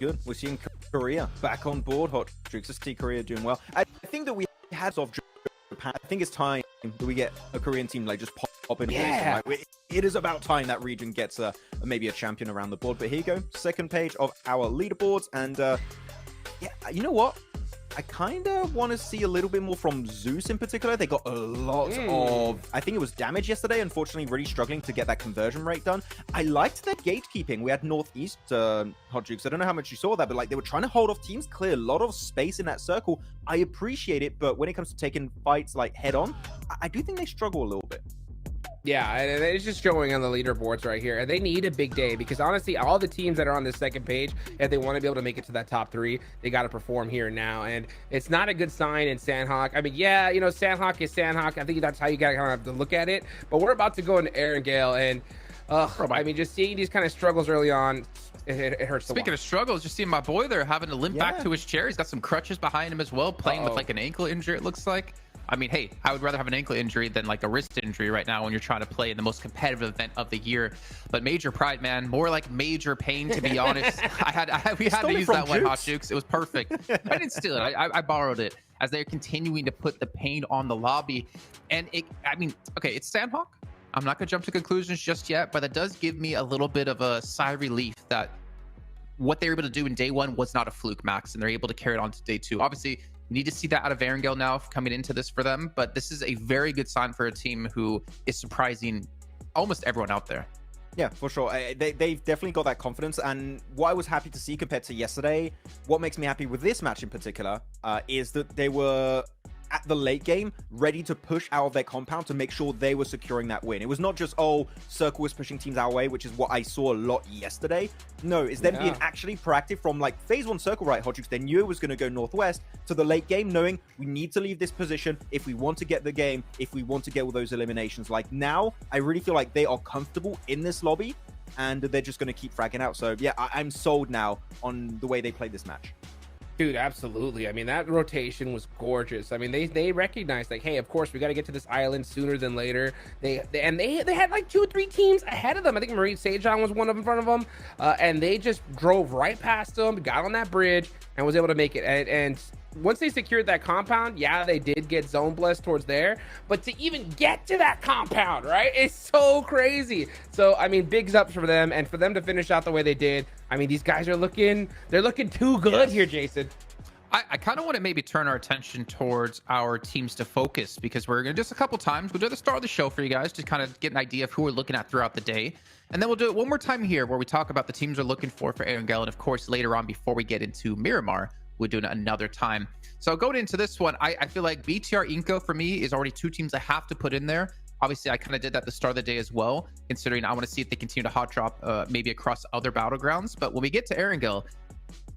Good. We're seeing Korea back on board. Hot JuiXeee Korea doing well. I think that we had off Japan. I think it's time that we get a Korean team like just pop in. Yeah. Like, it is about time that region gets maybe a champion around the board. But here you go, second page of our leaderboards, and yeah, you know what? I kind of want to see a little bit more from Zeus in particular. They got a lot of, I think it was damage yesterday. Unfortunately, really struggling to get that conversion rate done. I liked their gatekeeping. We had Northeast Hot Jukes. I don't know how much you saw that, but like they were trying to hold off teams, clear a lot of space in that circle. I appreciate it, but when it comes to taking fights like head on, I do think they struggle a little bit. Yeah, and it's just showing on the leaderboards right here. They need a big day because honestly, all the teams that are on this second page, if they want to be able to make it to that top 3, they got to perform here now. And it's not a good sign in Sandhawk. I mean, yeah, Sandhawk is Sandhawk. I think that's how you got to kind of have to look at it. But we're about to go into Erangel, and I mean, just seeing these kind of struggles early on, it hurts. Speaking of struggles, just seeing my boy there having to limp back to his chair. He's got some crutches behind him as well, playing with like an ankle injury, it looks like. I mean, hey, I would rather have an ankle injury than like a wrist injury right now when you're trying to play in the most competitive event of the year. But Major Pride, man, more like major pain, to be honest. We had to use that one, Hot Jukes. It was perfect. I didn't steal it. I borrowed it as they're continuing to put the pain on the lobby. And it's Sandhawk. I'm not going to jump to conclusions just yet, but it does give me a little bit of a sigh of relief that what they were able to do in day 1 was not a fluke, Max, and they're able to carry it on to day 2. Obviously, you need to see that out of Erangel now coming into this for them, but this is a very good sign for a team who is surprising almost everyone out there. Yeah, for sure. They've definitely got that confidence, and what I was happy to see compared to yesterday, what makes me happy with this match in particular, is that they were at the late game ready to push out of their compound to make sure they were securing that win. It was not just, Circle was pushing teams our way, which is what I saw a lot yesterday. No, it's them being actually proactive from like phase 1 Circle, right, Hodrix? They knew it was going to go northwest to the late game, knowing we need to leave this position if we want to get the game, if we want to get all those eliminations. Like now, I really feel like they are comfortable in this lobby and they're just going to keep fragging out. So yeah, I'm sold now on the way they played this match. Dude, absolutely. I mean, that rotation was gorgeous. I mean, they recognized like, hey, of course we got to get to this island sooner than later. They had like 2-3 teams ahead of them. I think Marie Sejan was one of them in front of them, and they just drove right past them, got on that bridge, and was able to make it. And once they secured that compound, yeah, they did get zone blessed towards there, but to even get to that compound, right, it's so crazy. So I mean, bigs ups for them, and for them to finish out the way they did. I mean, these guys are looking too good here, Jason. I kind of want to maybe turn our attention towards our teams to focus, because we're going to just a couple times. We'll do the start of the show for you guys to kind of get an idea of who we're looking at throughout the day. And then we'll do it one more time here where we talk about the teams we're looking for Erangel. And of course, later on, before we get into Miramar, we'll do it another time. So going into this one, I feel like BTR Inco for me is already 2 teams I have to put in there. Obviously, I kind of did that at the start of the day as well, considering I want to see if they continue to hot drop maybe across other battlegrounds. But when we get to Erangel,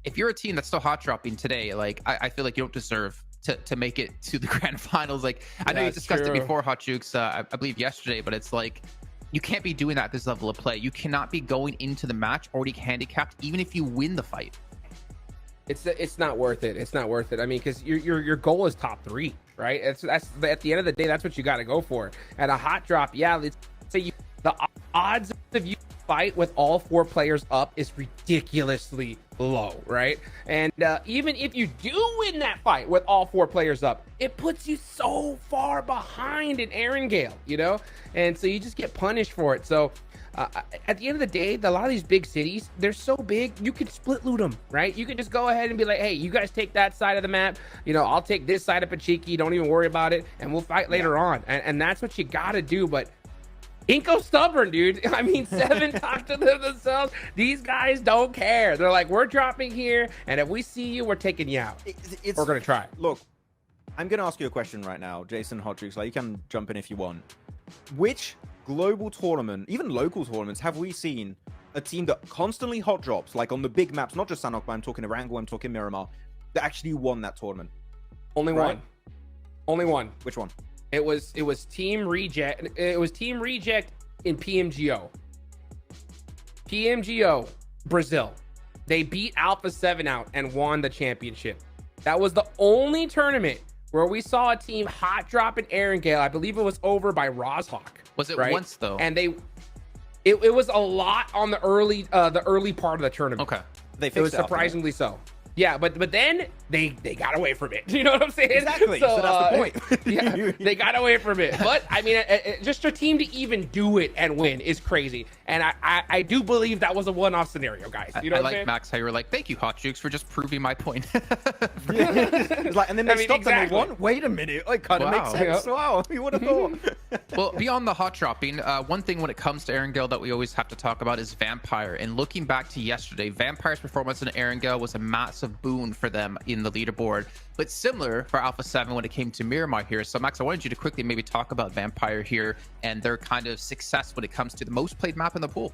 if you're a team that's still hot dropping today, like I feel like you don't deserve to make it to the grand finals. Like I know you discussed it before, Hot Jukes, I believe yesterday, but it's like you can't be doing that at this level of play. You cannot be going into the match already handicapped, even if you win the fight. It's not worth it. It's not worth it. I mean, because your goal is top 3, right? That's at the end of the day, that's what you got to go for. At a hot drop, yeah, let's say the odds of you fight with all 4 players up is ridiculously low, right? And even if you do win that fight with all 4 players up, it puts you so far behind in Erangel, you know? And so you just get punished for it. So at the end of the day, a lot of these big cities, they're so big, you could split loot them, right? You can just go ahead and be like, hey, you guys take that side of the map, you know, I'll take this side of Pachiki, don't even worry about it, and we'll fight later on. And that's what you gotta do. But Inko's stubborn, dude. I mean, 7 talk to them themselves. These guys don't care. They're like, we're dropping here, and if we see you, we're taking you out. We're gonna try. Look, I'm gonna ask you a question right now, Jason Hot JuiXe. You can jump in if you want. Which global tournament, even local tournaments, have we seen a team that constantly hot drops, like on the big maps, not just Sanhok, but I'm talking Erangel, I'm talking Miramar, that actually won that tournament? Only one. Only one. Which one? It was Team Reject. It was Team Reject in PMGO. PMGO, Brazil. They beat Alpha 7 out and won the championship. That was the only tournament where we saw a team hot drop in Erangel. I believe it was over by Rozhawk. Was it right? once though? And it was a lot on the early part of the tournament. Okay. It was surprisingly so. Yeah, but then they got away from it. You know what I'm saying? Exactly. So that's the point. Yeah, they got away from it. But I mean, just a team to even do it and win is crazy. And I do believe that was a one-off scenario, guys. You know what I'm saying? Max, how you were like, thank you, Hot Jukes, for just proving my point. It's like, and then they stopped and they won. Wait a minute, it kind of makes sense. Yep. Wow, you would have thought. Well, beyond the hot dropping, one thing when it comes to Erangel that we always have to talk about is Vampire. And looking back to yesterday, Vampire's performance in Erangel was a massive boon for them in the leaderboard, but similar for Alpha 7 when it came to Miramar here. So Max, I wanted you to quickly maybe talk about Vampire here and their kind of success when it comes to the most played map in the pool.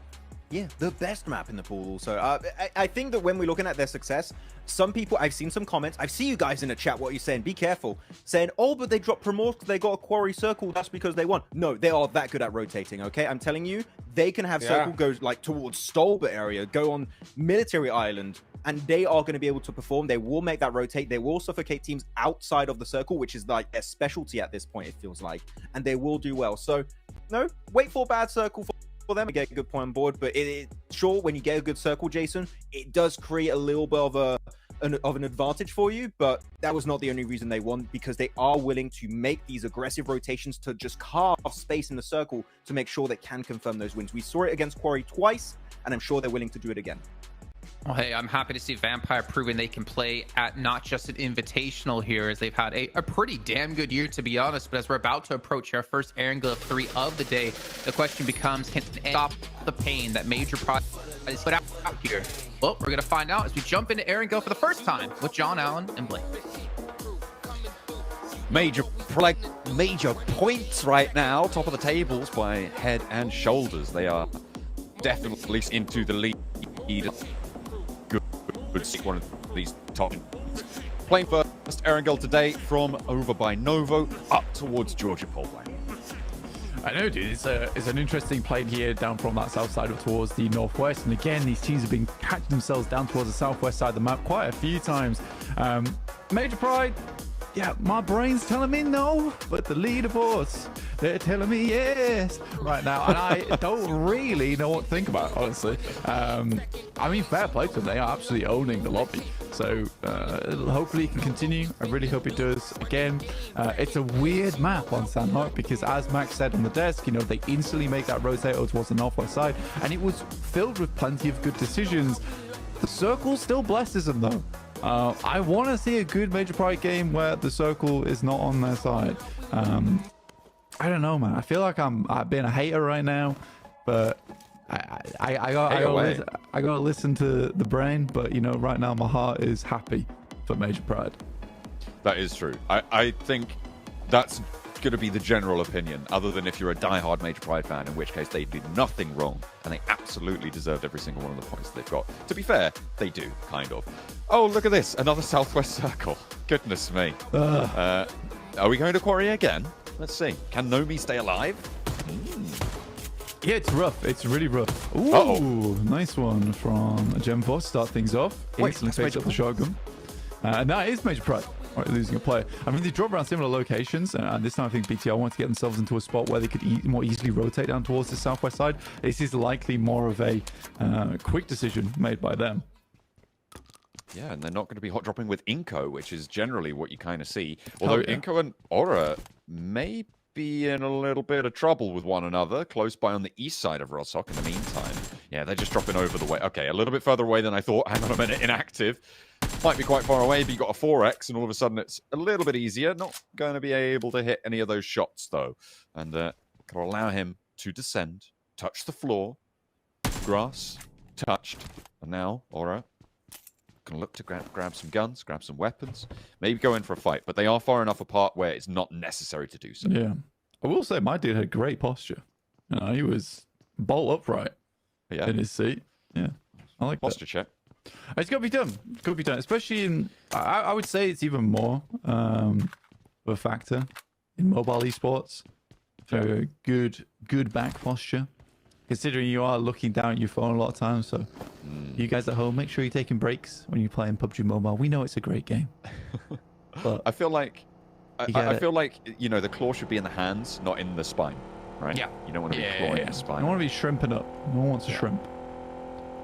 Yeah, the best map in the pool also. I think that when we're looking at their success, some people, I've seen some comments, I see you guys in the chat, what you're saying, be careful, saying, oh, but they dropped Primorsk, they got a quarry circle, that's because they won. No, they are that good at rotating, okay? I'm telling you, they can have circle go like towards Stolber area, go on Military Island, and they are going to be able to perform. They will make that rotate. They will suffocate teams outside of the circle, which is like their specialty at this point, it feels like, and they will do well. So, no, wait for bad circle for them to get a good point on board, but sure, when you get a good circle, Jason, it does create a little bit of an advantage for you, but that was not the only reason they won, because they are willing to make these aggressive rotations to just carve space in the circle to make sure they can confirm those wins. We saw it against Quarry twice, and I'm sure they're willing to do it again. Well, hey, I'm happy to see Vampire proving they can play at not just an invitational here, as they've had a pretty damn good year, to be honest. But as we're about to approach our first Erangel 3 of the day, the question becomes, can they stop the pain that Major Pride is put out here? Well, we're going to find out as we jump into Erangel for the first time with John Allen and Blake. Major points right now, top of the tables by head and shoulders. They are definitely into the lead. Good one of these top. Playing first, Erangel today from over by Novo up towards Georgia pole line. I know, dude. It's an interesting plane here down from that south side towards the northwest. And again, these teams have been catching themselves down towards the southwest side of the map quite a few times. Major Pride, yeah, my brain's telling me no, but the leaderboards, they're telling me yes right now. And I don't really know what to think about, honestly. I mean, fair play to them. They are absolutely owning the lobby. So hopefully it can continue. I really hope it does. Again, it's a weird map on Sanhok because, as Max said on the desk, you know, they instantly make that rotate towards the northwest side, and it was filled with plenty of good decisions. The circle still blesses them, though. I want to see a good Major Pride game where the circle is not on their side. I don't know, man. I feel like I'm being a hater right now, but I gotta listen to the brain. But you know, right now my heart is happy for Major Pride. That is true. I think that's going to be the general opinion, other than if you're a diehard Major Pride fan, in which case they did nothing wrong and they absolutely deserved every single one of the points they've got. To be fair, they do, kind of. Oh, look at this, another Southwest Circle. Goodness me. Are we going to Quarry again? Let's see. Can Nomi stay alive? Yeah, it's rough. It's really rough. Ooh, nice one from Gem Boss. Start things off. Wait, instantly picks up the Chugrim. And that is Major Pride. right, losing a player. I mean, they drove around similar locations, and this time I think BTR want to get themselves into a spot where they could more easily rotate down towards the southwest side. This is likely more of a quick decision made by them. Yeah, and they're not going to be hot dropping with Inko, which is generally what you kind of see. Although Inko and Aura may be in a little bit of trouble with one another, close by on the east side of Rosok in the meantime. Yeah, they're just dropping over the way. Okay, a little bit further away than I thought. Hang on a minute, inactive. Might be quite far away, but you got a 4x, and all of a sudden it's a little bit easier. Not going to be able to hit any of those shots, though. And going to allow him to descend, touch the floor. Grass, touched. And now, Aura going to look to grab some guns, grab some weapons, maybe go in for a fight. But they are far enough apart where it's not necessary to do so. Yeah. I will say my dude had great posture. You know, he was bolt upright in his seat. Yeah. I like posture check. It's got to be done. It's got to be done. Especially in, I would say it's even more of a factor in mobile esports for good back posture. Considering you are looking down at your phone a lot of times, so you guys at home, make sure you're taking breaks when you're playing PUBG Mobile. We know it's a great game. But I feel like, you know, the claw should be in the hands, not in the spine, right? Yeah. You don't want to be clawing the spine. You don't want to be shrimping up. No one wants to shrimp.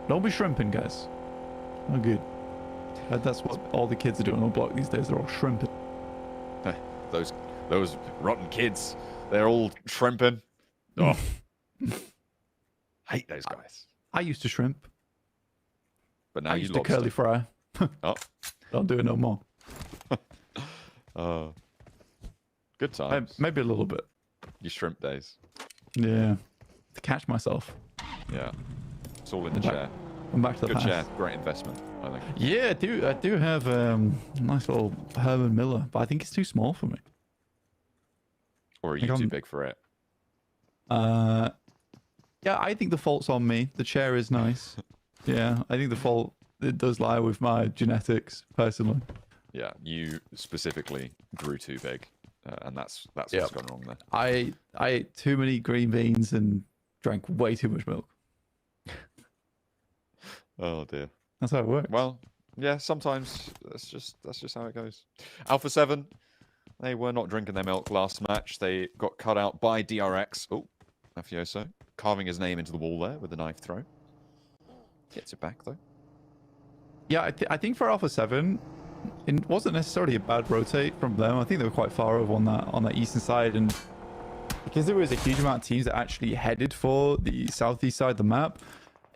Don't be shrimping, guys. Not good. That's what all the kids are doing on the block these days. They're all shrimping. Those rotten kids, they're all shrimping. Oh. Hate those guys. I used to shrimp. But now I you used to curly fry. Oh. Don't do it no more. Good times. Maybe a little bit. Your shrimp days. Yeah. To catch myself. Yeah. It's all in the chair. I'm back to the Good past. chair. Great investment, I think. Yeah, I do have a nice little Herman Miller, but I think it's too small for me. Or are you too big for it? Yeah, I think the fault's on me. The chair is nice. Yeah, I think the fault it does lie with my genetics, personally. Yeah, you specifically grew too big, and that's what's gone wrong there. I ate too many green beans and drank way too much milk. Oh dear. That's how it works. Well, yeah, sometimes that's just how it goes. Alpha 7, they were not drinking their milk last match. They got cut out by DRX. Oh, Mafioso carving his name into the wall there with a knife throw. Gets it back though. Yeah, I think for Alpha 7, it wasn't necessarily a bad rotate from them. I think they were quite far over on that eastern side, and because there was a huge amount of teams that actually headed for the southeast side of the map,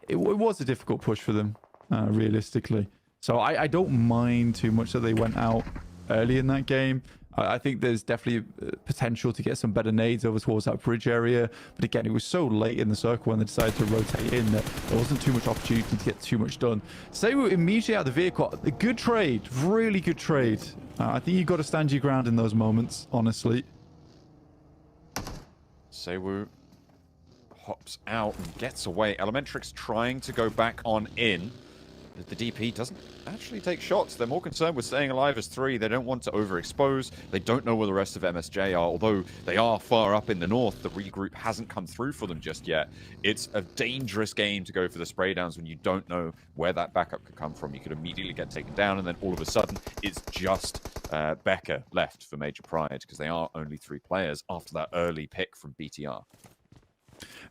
it was a difficult push for them, realistically. So I don't mind too much that they went out early in that game. I think there's definitely potential to get some better nades over towards that bridge area. But again, it was so late in the circle when they decided to rotate in that there wasn't too much opportunity to get too much done. Seiwu immediately out of the vehicle. A good trade. Really good trade. I think you've got to stand your ground in those moments, honestly. Seiwu hops out and gets away. Elementrix trying to go back on in. The DP doesn't actually take shots. They're more concerned with staying alive as 3. They don't want to overexpose. They don't know where the rest of MSJ are. Although they are far up in the north, the regroup hasn't come through for them just yet. It's a dangerous game to go for the spray downs when you don't know where that backup could come from. You could immediately get taken down, and then all of a sudden, it's just Becca left for Major Pride, because they are only 3 players after that early pick from BTR.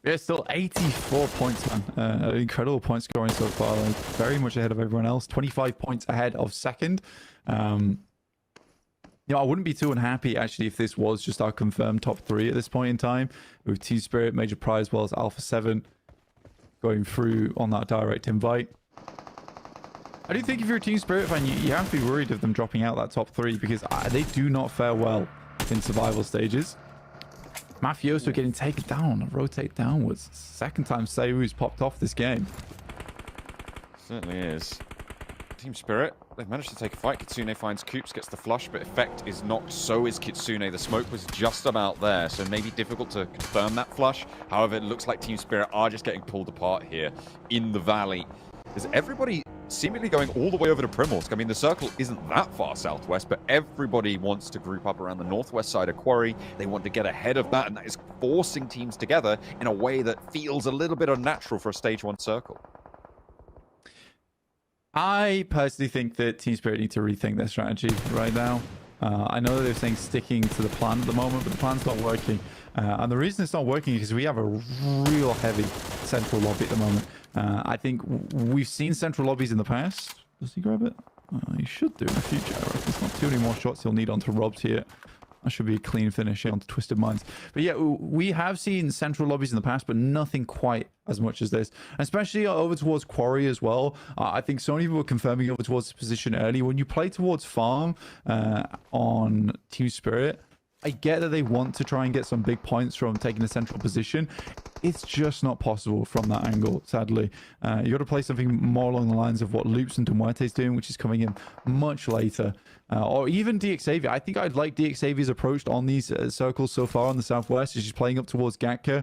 Yeah, still 84 points, man. Incredible point scoring so far. Like, very much ahead of everyone else. 25 points ahead of second. You know, I wouldn't be too unhappy, actually, if this was just our confirmed top 3 at this point in time. With Team Spirit, Major Prize, as well as Alpha 7 going through on that direct invite. I do think if you're a Team Spirit fan, you have to be worried of them dropping out that top 3, because they do not fare well in survival stages. Mafioso getting taken down and rotate downwards. Second time Seiwu's popped off this game. Certainly is. Team Spirit, they've managed to take a fight. Kitsune finds Coops, gets the flush, but effect is not. So is Kitsune. The smoke was just about there, so maybe difficult to confirm that flush. However, it looks like Team Spirit are just getting pulled apart here in the valley. Is everybody seemingly going all the way over to Primorsk? I mean, the circle isn't that far southwest, but everybody wants to group up around the northwest side of Quarry. They want to get ahead of that, and that is forcing teams together in a way that feels a little bit unnatural for a stage 1 circle. I personally think that Team Spirit need to rethink their strategy right now. I know that they're saying sticking to the plan at the moment, but the plan's not working. And the reason it's not working is because we have a real heavy central lobby at the moment. I think we've seen central lobbies in the past. Does he grab it? He should do in the future. I reckon it's not too many more shots he'll need onto Robs here. That should be a clean finish onto Twisted Minds. But yeah, we have seen central lobbies in the past, but nothing quite as much as this. Especially over towards Quarry as well. I think so many people were confirming over towards the position early. When you play towards Farm on Team Spirit, I get that they want to try and get some big points from taking a central position. It's just not possible from that angle, sadly. You got to play something more along the lines of what Loops and Demuerte's doing, which is coming in much later. Or even JuiXeee. I think I'd like JuiXee's approach on these circles so far on the southwest. Is she's playing up towards Gatka,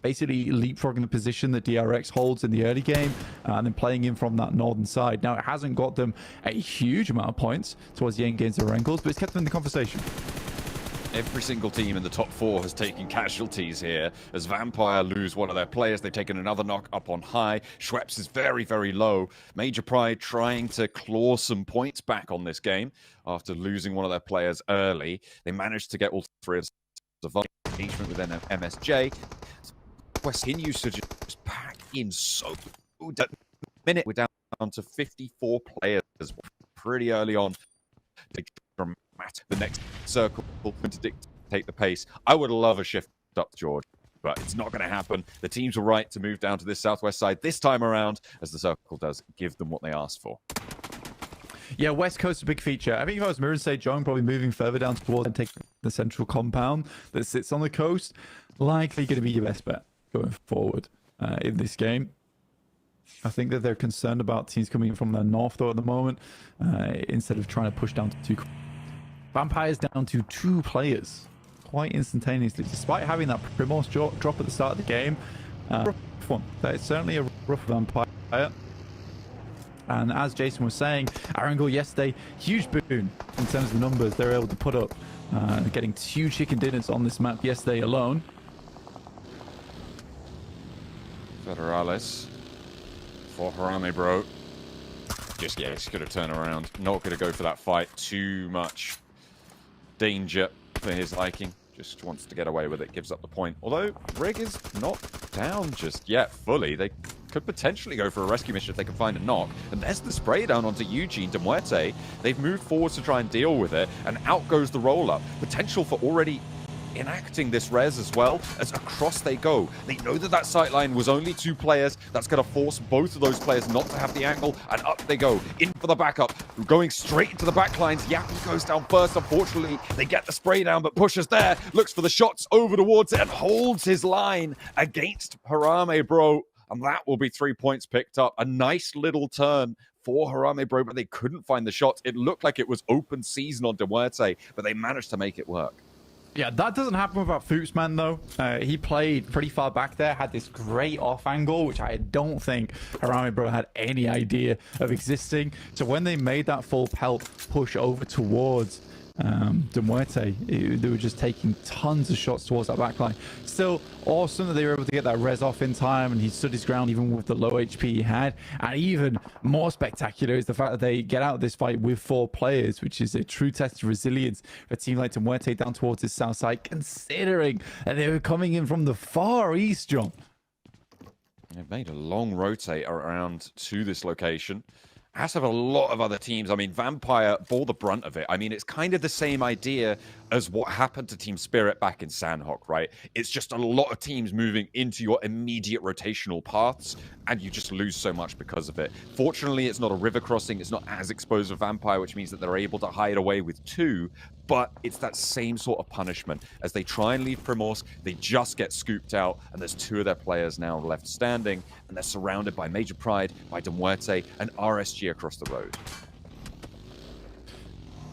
basically leapfrogging the position that DRX holds in the early game, and then playing in from that northern side. Now, it hasn't got them a huge amount of points towards the end games of Wrangles, but it's kept them in the conversation. Every single team in the top 4 has taken casualties here. As Vampire lose one of their players, they've taken another knock up on high. Schweppes is very, very low. Major Pride trying to claw some points back on this game after losing one of their players early. They managed to get all 3 of the engagement with MSJ. West continues to just pack in so that minute. We're down to 54 players pretty early on. The next circle to dictate the pace. I would love a shift up, George, but it's not going to happen. The teams were right to move down to this southwest side this time around, as the circle does give them what they asked for. Yeah, West Coast is a big feature. I think if I was Mirror, say John, probably moving further down towards and take the central compound that sits on the coast, likely going to be your best bet going forward in this game. I think that they're concerned about teams coming in from the north, though, at the moment, instead of trying to push down to 2. Vampire's down to 2 players quite instantaneously, despite having that Primos drop at the start of the game. Rough one. That is certainly a rough Vampire. And as Jason was saying, Arangel yesterday, huge boon in terms of the numbers they're able to put up. Getting 2 chicken dinners on this map yesterday alone. Federales for Harame, bro. Just going to turn around. Not going to go for that fight. Too much danger for his liking. Just wants to get away with it. Gives up the point. Although Rig is not down just yet fully. They could potentially go for a rescue mission if they can find a knock. And there's the spray down onto Eugene Demuerte. They've moved forwards to try and deal with it. And out goes the roll-up. Potential for already enacting this res as well, as across they go. They know that that sightline was only 2 players. That's going to force both of those players not to have the angle, and up they go. In for the backup, going straight into the backlines. Yappy goes down first. Unfortunately, they get the spray down, but Pusher's there, looks for the shots over towards it, and holds his line against Harame, bro. And that will be 3 points picked up. A nice little turn for Harame, bro, but they couldn't find the shots. It looked like it was open season on Demuerte, but they managed to make it work. Yeah, that doesn't happen without Fuchs, man, though. He played pretty far back there, had this great off angle, which I don't think Harame Bro had any idea of existing. So when they made that full pelt push over towards Demuerte, they were just taking tons of shots towards that backline. Still awesome that they were able to get that res off in time, and he stood his ground even with the low HP he had. And even more spectacular is the fact that they get out of this fight with 4 players, which is a true test of resilience for a team like Demuerte down towards his south side, considering that they were coming in from the far east, John. They've made a long rotate around to this location. Has to have a lot of other teams. I mean, Vampire bore the brunt of it. I mean, it's kind of the same idea as what happened to Team Spirit back in Sandhawk, right? It's just a lot of teams moving into your immediate rotational paths, and you just lose so much because of it. Fortunately, it's not a river crossing. It's not as exposed as Vampire, which means that they're able to hide away with 2, but it's that same sort of punishment. As they try and leave Primorsk, they just get scooped out, and there's 2 of their players now left standing, and they're surrounded by Major Pride, by Demuerte, and RSG across the road.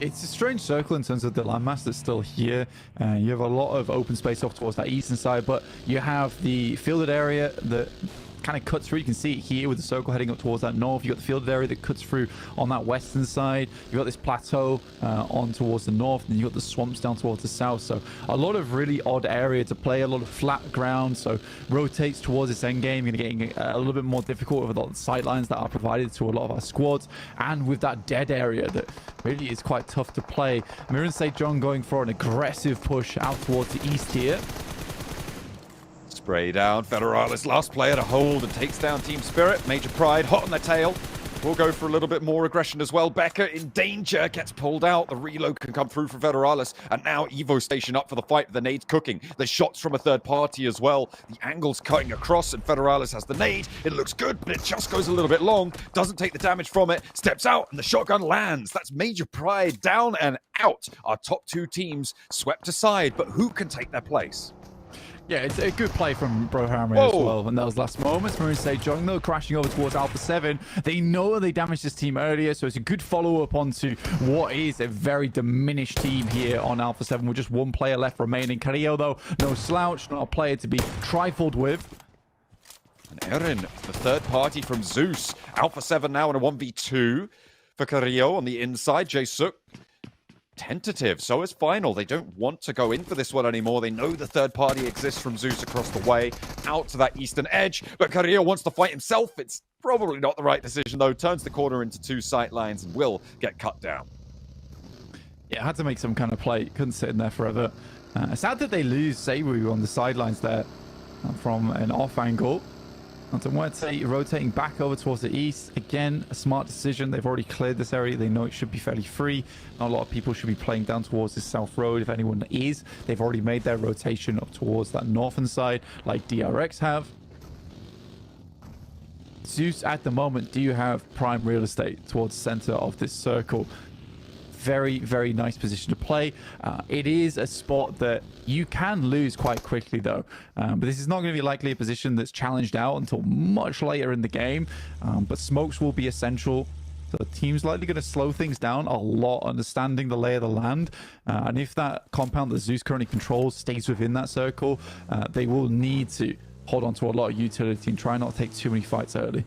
It's a strange circle in terms of the landmass that's still here. You have a lot of open space off towards that eastern side, but you have the fielded area that kind of cuts through. You can see it here with the circle heading up towards that north. You've got the fielded area that cuts through on that western side. You've got this plateau on towards the north, and you've got the swamps down towards the south. So a lot of really odd area to play, a lot of flat ground. So rotates towards this end game. You're getting a little bit more difficult with a lot of sight lines that are provided to a lot of our squads, and with that dead area that really is quite tough to play. Mirren St. John going for an aggressive push out towards the east here. Spray down. Federalis, last player to hold, and takes down Team Spirit. Major Pride hot on their tail. We'll go for a little bit more aggression as well. Becker in danger, gets pulled out. The reload can come through for Federalis. And now Evo Station up for the fight. The nade's cooking. There's shots from a third party as well. The angle's cutting across, and Federalis has the nade. It looks good, but it just goes a little bit long. Doesn't take the damage from it. Steps out, and the shotgun lands. That's Major Pride down and out. Our top two teams swept aside, but who can take their place? Yeah, it's a good play from Brohammer as well in those last moments. Mirren St. John, though, crashing over towards Alpha 7. They know they damaged this team earlier, so it's a good follow-up onto what is a very diminished team here on Alpha 7 with just one player left remaining. Carrillo, though, no slouch, not a player to be trifled with. And Erin, the third party from Zeus. Alpha 7 now in a 1v2 for Carrillo on the inside. JuiXe tentative, so it's final. They don't want to go in for this one anymore. They know the third party exists from Zeus across the way, out to that eastern edge, but Carrillo wants to fight himself. It's probably not the right decision, though. Turns the corner into two sight lines and will get cut down. Yeah, had to make some kind of play. Couldn't sit in there forever. Sad that they lose Sabu on the sidelines there from an off angle. Delpiero rotating back over towards the east. Again, a smart decision. They've already cleared this area. They know it should be fairly free. Not a lot of people should be playing down towards this south road. If anyone is, they've already made their rotation up towards that northern side, like DRX have. Zeus, at the moment, do you have prime real estate towards the center of this circle? Very, very nice position to play. It is a spot that you can lose quite quickly, though. But this is not going to be likely a position that's challenged out until much later in the game. But smokes will be essential. So the team's likely going to slow things down a lot, understanding the lay of the land. And if that compound that Zeus currently controls stays within that circle, they will need to hold on to a lot of utility and try not to take too many fights early.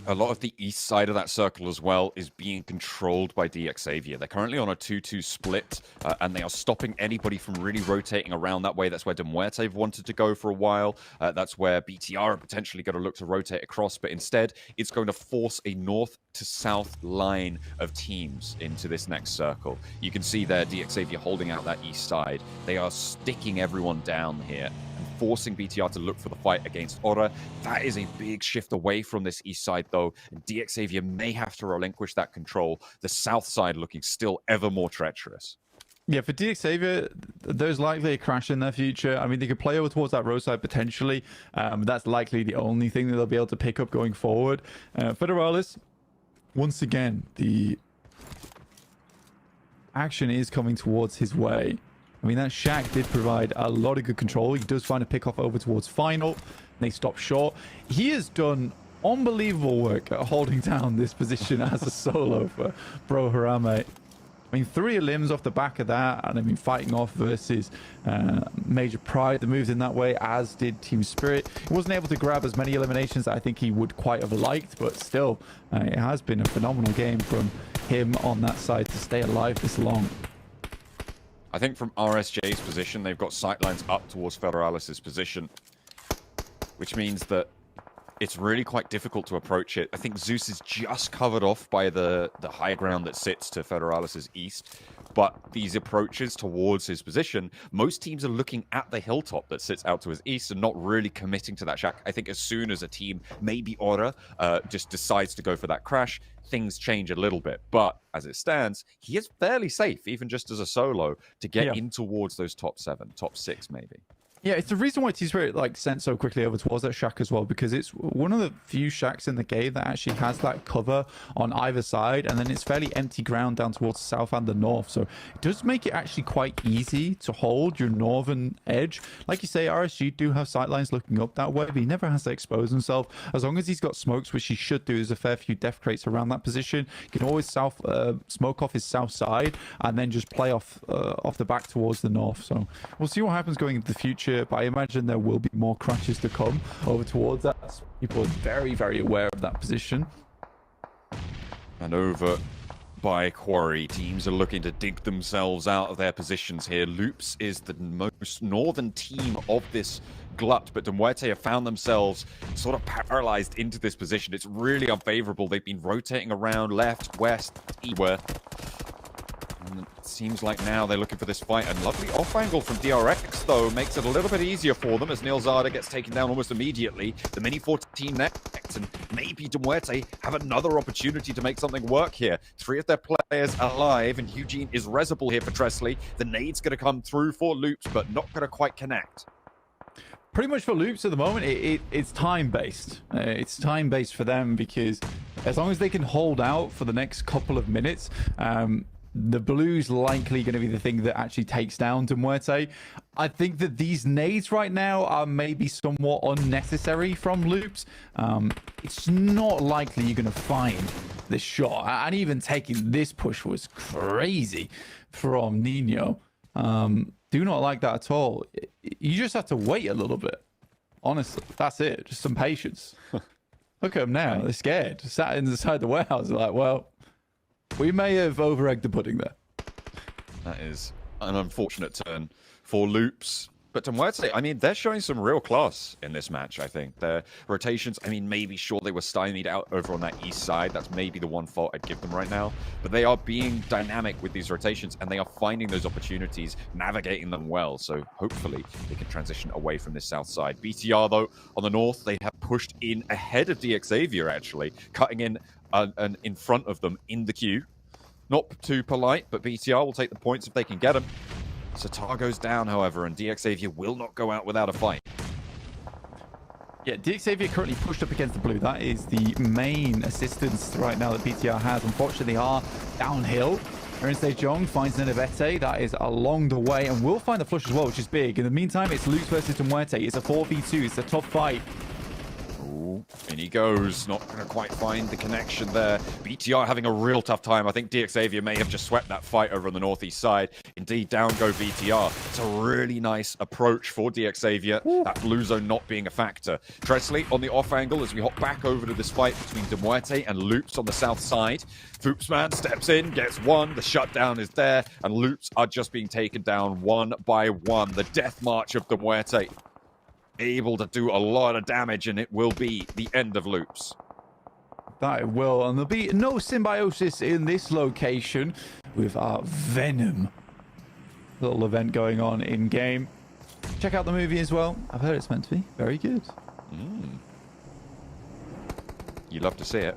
A lot of the east side of that circle as well is being controlled by JuiXe. They're currently on a 2-2 split, and they are stopping anybody from really rotating around that way. That's where Delpiero wanted to go for a while. That's where BTR are potentially going to look to rotate across, but instead, it's going to force a north to south line of teams into this next circle. You can see there JuiXe holding out that east side. They are sticking everyone down here, forcing BTR to look for the fight against Aura. That is a big shift away from this east side, though. And JuiXe may have to relinquish that control. The south side looking still ever more treacherous. Yeah, for JuiXe, there's likely a crash in their future. I mean, they could play over towards that roadside potentially. That's likely the only thing that they'll be able to pick up going forward. Federalis, once again, the action is coming towards his way. I mean, that shack did provide a lot of good control. He does find a pick off over towards final. And they stop short. He has done unbelievable work at holding down this position as a solo for Brohammer. I mean, 3 limbs off the back of that, and I mean, fighting off versus Major Pride that moves in that way, as did Team Spirit. He wasn't able to grab as many eliminations that I think he would quite have liked, but still, it has been a phenomenal game from him on that side to stay alive this long. I think from RSJ's position, they've got sightlines up towards Federalis's position, which means that it's really quite difficult to approach it. I think Zeus is just covered off by the high ground that sits to Federalis's east, but these approaches towards his position, most teams are looking at the hilltop that sits out to his east and not really committing to that shack. I think as soon as a team, maybe Aura, just decides to go for that crash, things change a little bit. But as it stands, he is fairly safe, even just as a solo, to get in towards those top 7, top 6 maybe. Yeah, it's the reason why Team Spirit sent so quickly over towards that shack as well, because it's one of the few shacks in the game that actually has that cover on either side, and then it's fairly empty ground down towards the south and the north. So it does make it actually quite easy to hold your northern edge. Like you say, RSG do have sightlines looking up that way, but he never has to expose himself. As long as he's got smokes, which he should do, there's a fair few death crates around that position. He can always smoke off his south side and then just play off the back towards the north. So we'll see what happens going into the future. But I imagine there will be more crashes to come over towards that People are very, very aware of that position. And over by Quarry, teams are looking to dig themselves out of their positions here. Loops is the most northern team of this glut, but Demuerte have found themselves sort of paralyzed into this position. It's really unfavorable. They've been rotating around left, west, eastward. And it seems like now they're looking for this fight. And lovely off angle from DRX, though, makes it a little bit easier for them as Nilzada gets taken down almost immediately. The Mini 14 next, and maybe Demuerte have another opportunity to make something work here. 3 of their players alive, and Eugene is resable here for Tresley. The nade's going to come through for Loops, but not going to quite connect. Pretty much for Loops at the moment, it's time-based. It's time-based for them because as long as they can hold out for the next couple of minutes, the blue's likely going to be the thing that actually takes down Demuerte. I think that these nades right now are maybe somewhat unnecessary from Loops. It's not likely you're going to find this shot. And even taking this push was crazy from Nino. Do not like that at all. You just have to wait a little bit. Honestly, that's it. Just some patience. Look at them now. They're scared. Sat inside the warehouse. They're like, well, we may have over-egged the pudding there. That is an unfortunate turn for Loops. But Demuerte, I mean, they're showing some real class in this match, I think. Their rotations, I mean, maybe sure they were stymied out over on that east side. That's maybe the one fault I'd give them right now. But they are being dynamic with these rotations, and they are finding those opportunities, navigating them well. So hopefully they can transition away from this south side. BTR, though, on the north, they have pushed in ahead of JuiXeee, actually, cutting in front of them in the queue. Not too polite, but BTR will take the points if they can get them. Satar goes down, however, and JuiXeee will not go out without a fight. Yeah, JuiXeee currently pushed up against the blue. That is the main assistance right now that BTR has. Unfortunately, they are downhill. Erinse Jong finds Nenevete. That is along the way, and will find the flush as well, which is big. In the meantime, it's Loops versus Demuerte. It's a 4v2. It's a tough fight. Ooh, in he goes. Not going to quite find the connection there. BTR having a real tough time. I think JuiXeee may have just swept that fight over on the northeast side. Indeed, down go BTR. It's a really nice approach for JuiXeee. That blue zone not being a factor. Tresley on the off angle as we hop back over to this fight between Demuerte and Loops on the south side. Foopsman steps in, gets one. The shutdown is there, and Loops are just being taken down one by one. The death march of Demuerte. Able to do a lot of damage, and it will be the end of Loops. That it will, and there'll be no symbiosis in this location with our Venom little event going on in game. Check out the movie as well. I've heard it's meant to be very good. You love to see it,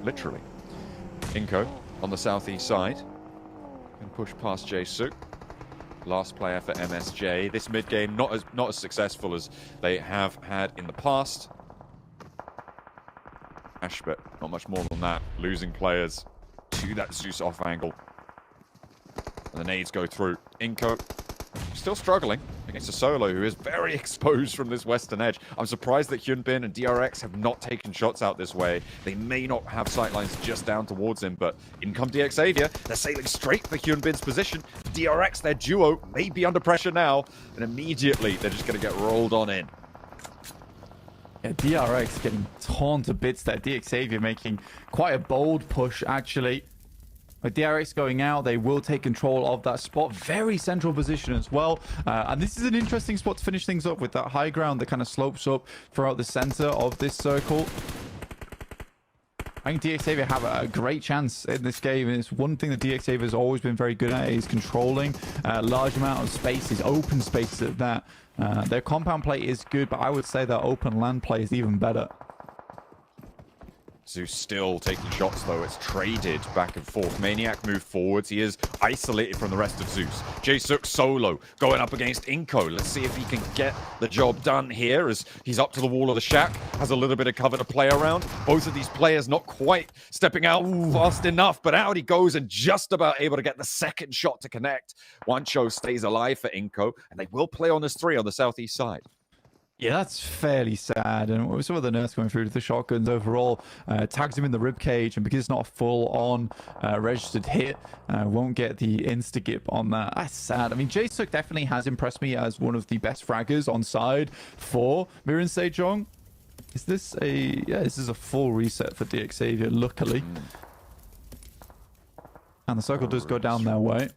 literally. Inko on the southeast side can push past JuiXeee. Last player for MSJ. This mid game not as successful as they have had in the past. But not much more than that. Losing players to that Zeus off angle. And the nades go through. Inko still struggling against a solo who is very exposed from this western edge. I'm surprised that Hyunbin and DRX have not taken shots out this way. They may not have sightlines just down towards him, but in come JuiXeee. They're sailing straight for Hyunbin's position. DRX, their duo, may be under pressure now, and immediately they're just going to get rolled on in. Yeah, DRX getting torn to bits there. JuiXeee making quite a bold push, actually. With DRX going out, they will take control of that spot. Very central position as well. And this is an interesting spot to finish things up with that high ground that kind of slopes up throughout the center of this circle. I think JuiXeee have a great chance in this game, and it's one thing that JuiXeee has always been very good at is controlling a large amount of spaces, open spaces at that. Their compound play is good, but I would say their open land play is even better. Zeus still taking shots, though. It's traded back and forth. Maniac moved forwards. He is isolated from the rest of Zeus. JuiXeee solo going up against Inko. Let's see if he can get the job done here as he's up to the wall of the shack. Has a little bit of cover to play around. Both of these players not quite stepping out fast enough, but out he goes and just about able to get the second shot to connect. Wancho stays alive for Inko, and they will play on this 3 on the southeast side. Yeah, that's fairly sad. And some of the nerfs going through to the shotguns overall tags him in the ribcage, and because it's not a full-on registered hit, won't get the insta-gip on that. That's sad. I mean, JuiXeee definitely has impressed me as one of the best fraggers on side for Mirin Sejong. Is this a... Yeah, this is a full reset for JuiXeee, luckily. And the circle does go down their way.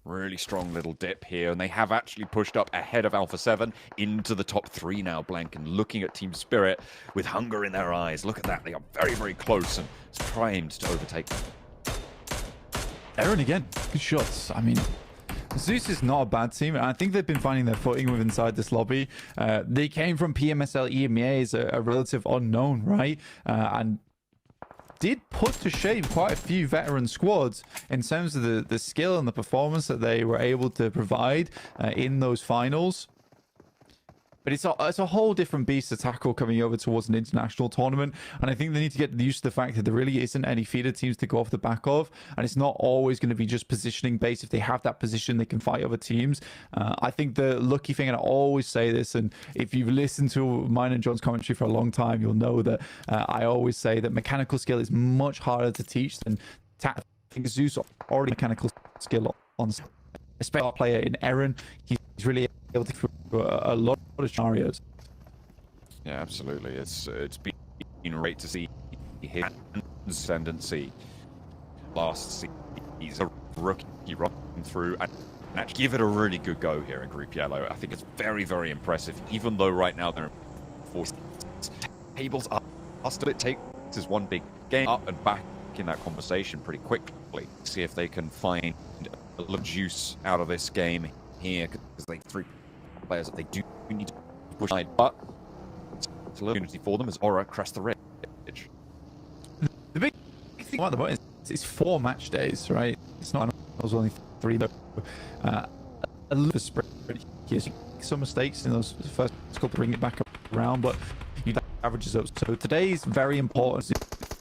Really strong little dip here, and they have actually pushed up ahead of Alpha 7 into the top 3 now, Blank, and looking at Team Spirit with hunger in their eyes. Look at that. They are very, very close and it's primed to overtake them. Aaron again. Good shots. I mean, Zeus is not a bad team. I think they've been finding their footing with inside this lobby. They came from PMSL EMEA as a relative unknown, right? And did put to shame quite a few veteran squads in terms of the skill and the performance that they were able to provide in those finals. But it's a whole different beast to tackle coming over towards an international tournament. And I think they need to get used to the fact that there really isn't any feeder teams to go off the back of. And it's not always going to be just positioning based. If they have that position, they can fight other teams. I think the lucky thing, and I always say this, and if you've listened to mine and John's commentary for a long time, you'll know that I always say that mechanical skill is much harder to teach than tactical. I think Zeus already mechanical skill on a spare player in Eren. He's really able to through a lot of scenarios. Yeah, absolutely. It's been great to see his ascendancy. Last season, he's a rookie running through and actually give it a really good go here in Group Yellow. I think it's very, very impressive, even though right now they're forced. Tables are still, it takes is one big game up and back in that conversation pretty quickly. See if they can find a little juice out of this game here, because they 3 players that they do need to push aside, but it's a little opportunity for them as Aura crest the ridge. The big thing about the moment is it's 4 match days, right? It's not, it was only 3 though. A little spread here. Some mistakes in those first couple to bring it back around, but you averages up. So today is very important.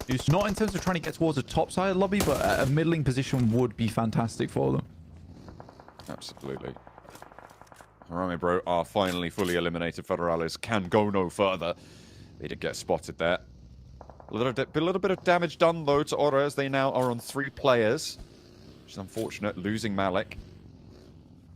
It's not in terms of trying to get towards the top side of the lobby, but a middling position would be fantastic for them. Absolutely. Rongma bro are finally fully eliminated. Federales can go no further. They did get spotted there. A little bit of damage done though to Aura as they now are on 3 players, which is unfortunate, losing Marak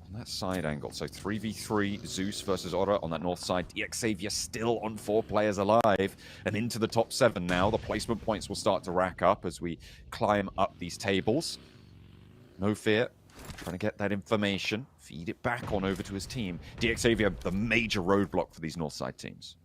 on that side angle. So 3v3 Zeus versus Aura on that north side. JuiXeee still on 4 players alive and into the top 7 now. The placement points will start to rack up as we climb up these tables. No fear. Trying to get that information, feed it back on over to his team. JuiXeee, the major roadblock for these Northside teams.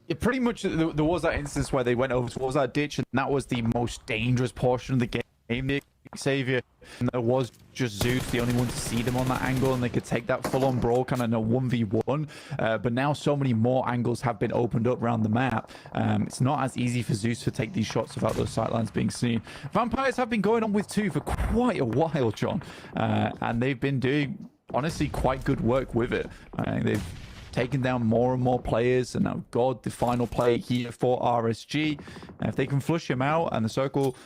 Yeah, pretty much there was that instance where they went over towards that ditch, and that was the most dangerous portion of the game. JuiXeee, and there was just Zeus, the only one to see them on that angle, and they could take that full-on brawl, kind of in a 1v1. But now so many more angles have been opened up around the map. It's not as easy for Zeus to take these shots without those sightlines being seen. Vampires have been going on with 2 for quite a while, John, and they've been doing, honestly, quite good work with it. They've taking down more and more players, and now God, the final play here for RSG. If they can flush him out and the circle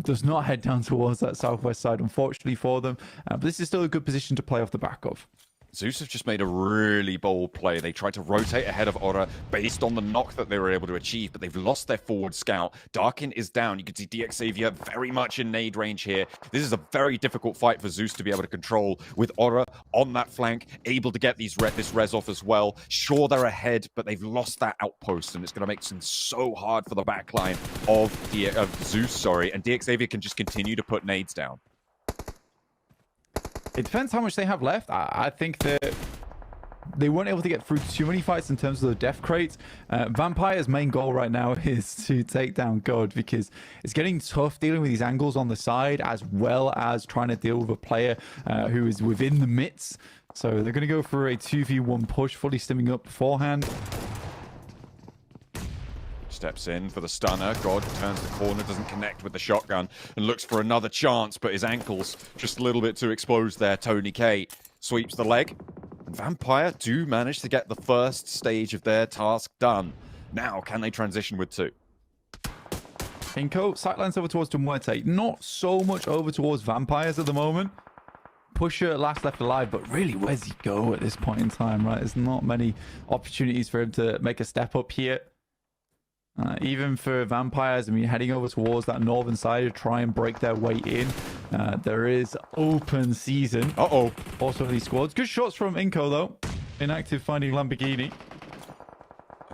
does not head down towards that southwest side, unfortunately for them, but this is still a good position to play off the back of. Zeus have just made a really bold play. They tried to rotate ahead of Aura based on the knock that they were able to achieve, but they've lost their forward scout. Darkin is down. You can see JuiXeee very much in nade range here. This is a very difficult fight for Zeus to be able to control, with Aura on that flank, able to get this res off as well. Sure, they're ahead, but they've lost that outpost, and it's going to make things so hard for the backline of Zeus, and JuiXeee can just continue to put nades down. It depends how much they have left. I think that they weren't able to get through too many fights in terms of the death crates. Vampire's main goal right now is to take down God, because it's getting tough dealing with these angles on the side, as well as trying to deal with a player who is within the midst. So they're going to go for a 2v1 push, fully stimming up beforehand. Steps in for the stunner. God turns the corner, doesn't connect with the shotgun, and looks for another chance, but his ankle's just a little bit too exposed there. Tony K sweeps the leg, and Vampire do manage to get the first stage of their task done. Now, can they transition with 2? Inko, sightlines over towards Muerte. Not so much over towards Vampires at the moment. Pusher last left alive, but really, where's he go at this point in time, right? There's not many opportunities for him to make a step up here. Even for Vampires, I mean, heading over towards that northern side to try and break their way in. There is open season. Also for these squads. Good shots from Inko, though. Inactive finding Lamborghini.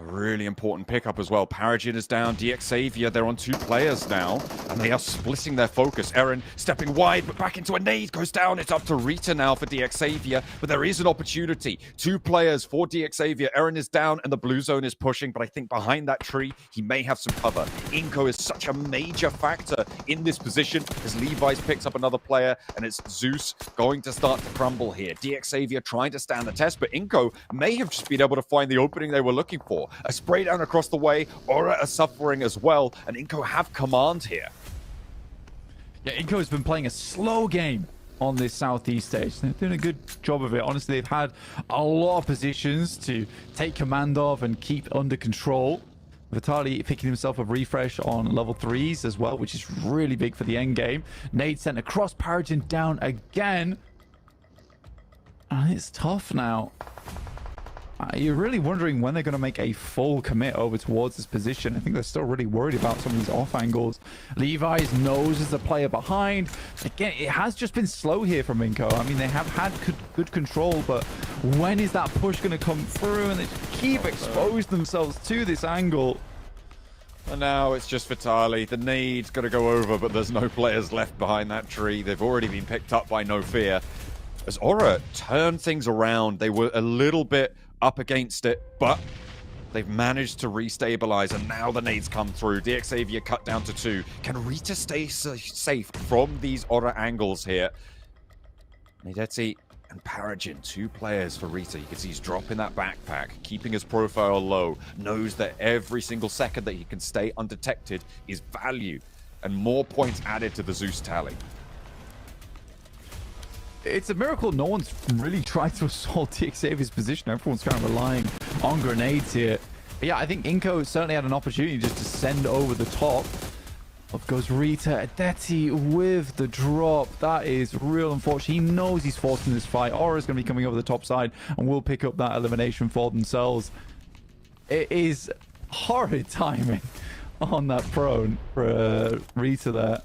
A really important pickup as well. Paragin is down. JuiXeee, they're on 2 players now, and they are splitting their focus. Eren stepping wide, but back into a nade, goes down. It's up to Rita now for JuiXeee, but there is an opportunity. 2 players for JuiXeee. Eren is down, and the blue zone is pushing, but I think behind that tree, he may have some cover. Inko is such a major factor in this position, as Levi's picks up another player, and it's Zeus going to start to crumble here. JuiXeee trying to stand the test, but Inko may have just been able to find the opening they were looking for. A spray down across the way. Aura are suffering as well, and Inko have command here. Yeah, Inko has been playing a slow game on this southeast stage. They're doing a good job of it. Honestly, they've had a lot of positions to take command of and keep under control. Vitali picking himself a refresh on level 3s as well, which is really big for the end game. Nade sent across, Paragin down again. And it's tough now. You're really wondering when they're going to make a full commit over towards this position. I think they're still really worried about some of these off angles. Levi's nose is the player behind. Again, it has just been slow here from Inko. I mean, they have had good control, but when is that push going to come through? And they keep exposing themselves to this angle. And now it's just Vitali. The nade's got to go over, but there's no players left behind that tree. They've already been picked up by No Fear. As Aura turned things around, they were a little bit up against it, but they've managed to restabilize, and now the nades come through. JuiXeee cut down to 2. Can Rita stay safe from these Aura angles here? Nadeti and Paragin, 2 players for Rita. You can see he's dropping that backpack, keeping his profile low, knows that every single second that he can stay undetected is value, and more points added to the Zeus tally. It's a miracle no one's really tried to assault JuiXee's position. Everyone's kind of relying on grenades here. But yeah, I think Inko certainly had an opportunity just to send over the top. Up goes Rita. Adeti with the drop. That is real unfortunate. He knows he's forced in this fight. Aura's going to be coming over the top side and will pick up that elimination for themselves. It is horrid timing on that prone for Rita there.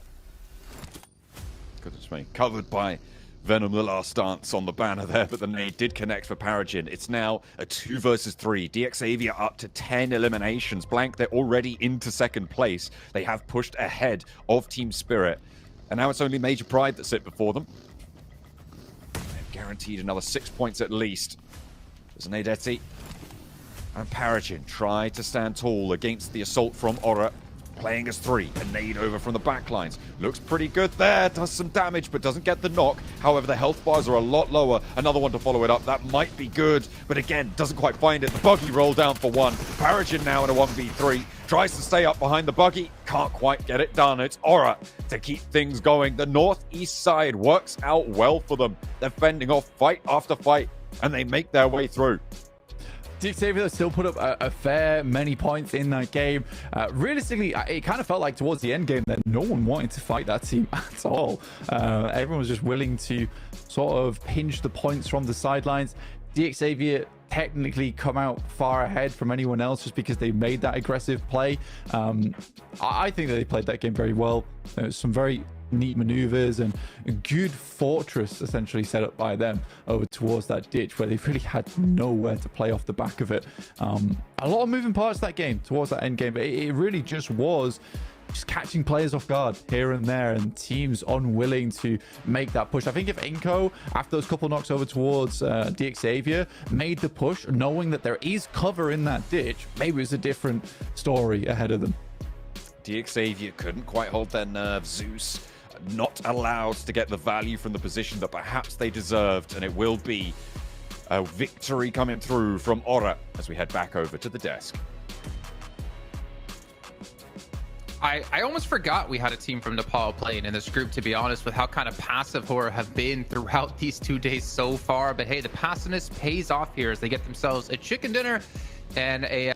Goodness me. Covered by Venom, the last dance on the banner there, but the nade did connect for Paragin. It's now a 2 versus 3. JuiXeee up to 10 eliminations. Blank, they're already into second place. They have pushed ahead of Team Spirit. And now it's only Major Pride that sit before them. They've guaranteed another 6 points at least. There's Nadeti. And Paragin try to stand tall against the assault from Aura. Playing as 3, a nade over from the backlines. Looks pretty good there, does some damage, but doesn't get the knock. However, the health bars are a lot lower. Another one to follow it up, that might be good, but again, doesn't quite find it. The buggy roll down for 1. Paragin now in a 1v3. Tries to stay up behind the buggy, can't quite get it done. It's Aura to keep things going. The northeast side works out well for them. They're fending off fight after fight, and they make their way through. JuiXeee still put up a fair many points in that game. Realistically, it kind of felt like towards the end game that no one wanted to fight that team at all. Everyone was just willing to sort of pinch the points from the sidelines. JuiXeee technically come out far ahead from anyone else just because they made that aggressive play. I think that they played that game very well. There was some very neat maneuvers and a good fortress essentially set up by them over towards that ditch where they really had nowhere to play off the back of it. A lot of moving parts that game towards that end game, but it really just was just catching players off guard here and there and teams unwilling to make that push. I think if Inko, after those couple knocks over towards JuiXeee, made the push knowing that there is cover in that ditch, maybe it's a different story ahead of them. JuiXeee couldn't quite hold their nerve. Zeus not allowed to get the value from the position that perhaps they deserved, and it will be a victory coming through from Aura as we head back over to the desk. I almost forgot we had a team from Nepal playing in this group, to be honest, with how kind of passive Aura have been throughout these 2 days so far. But hey, the passiveness pays off here as they get themselves a chicken dinner and a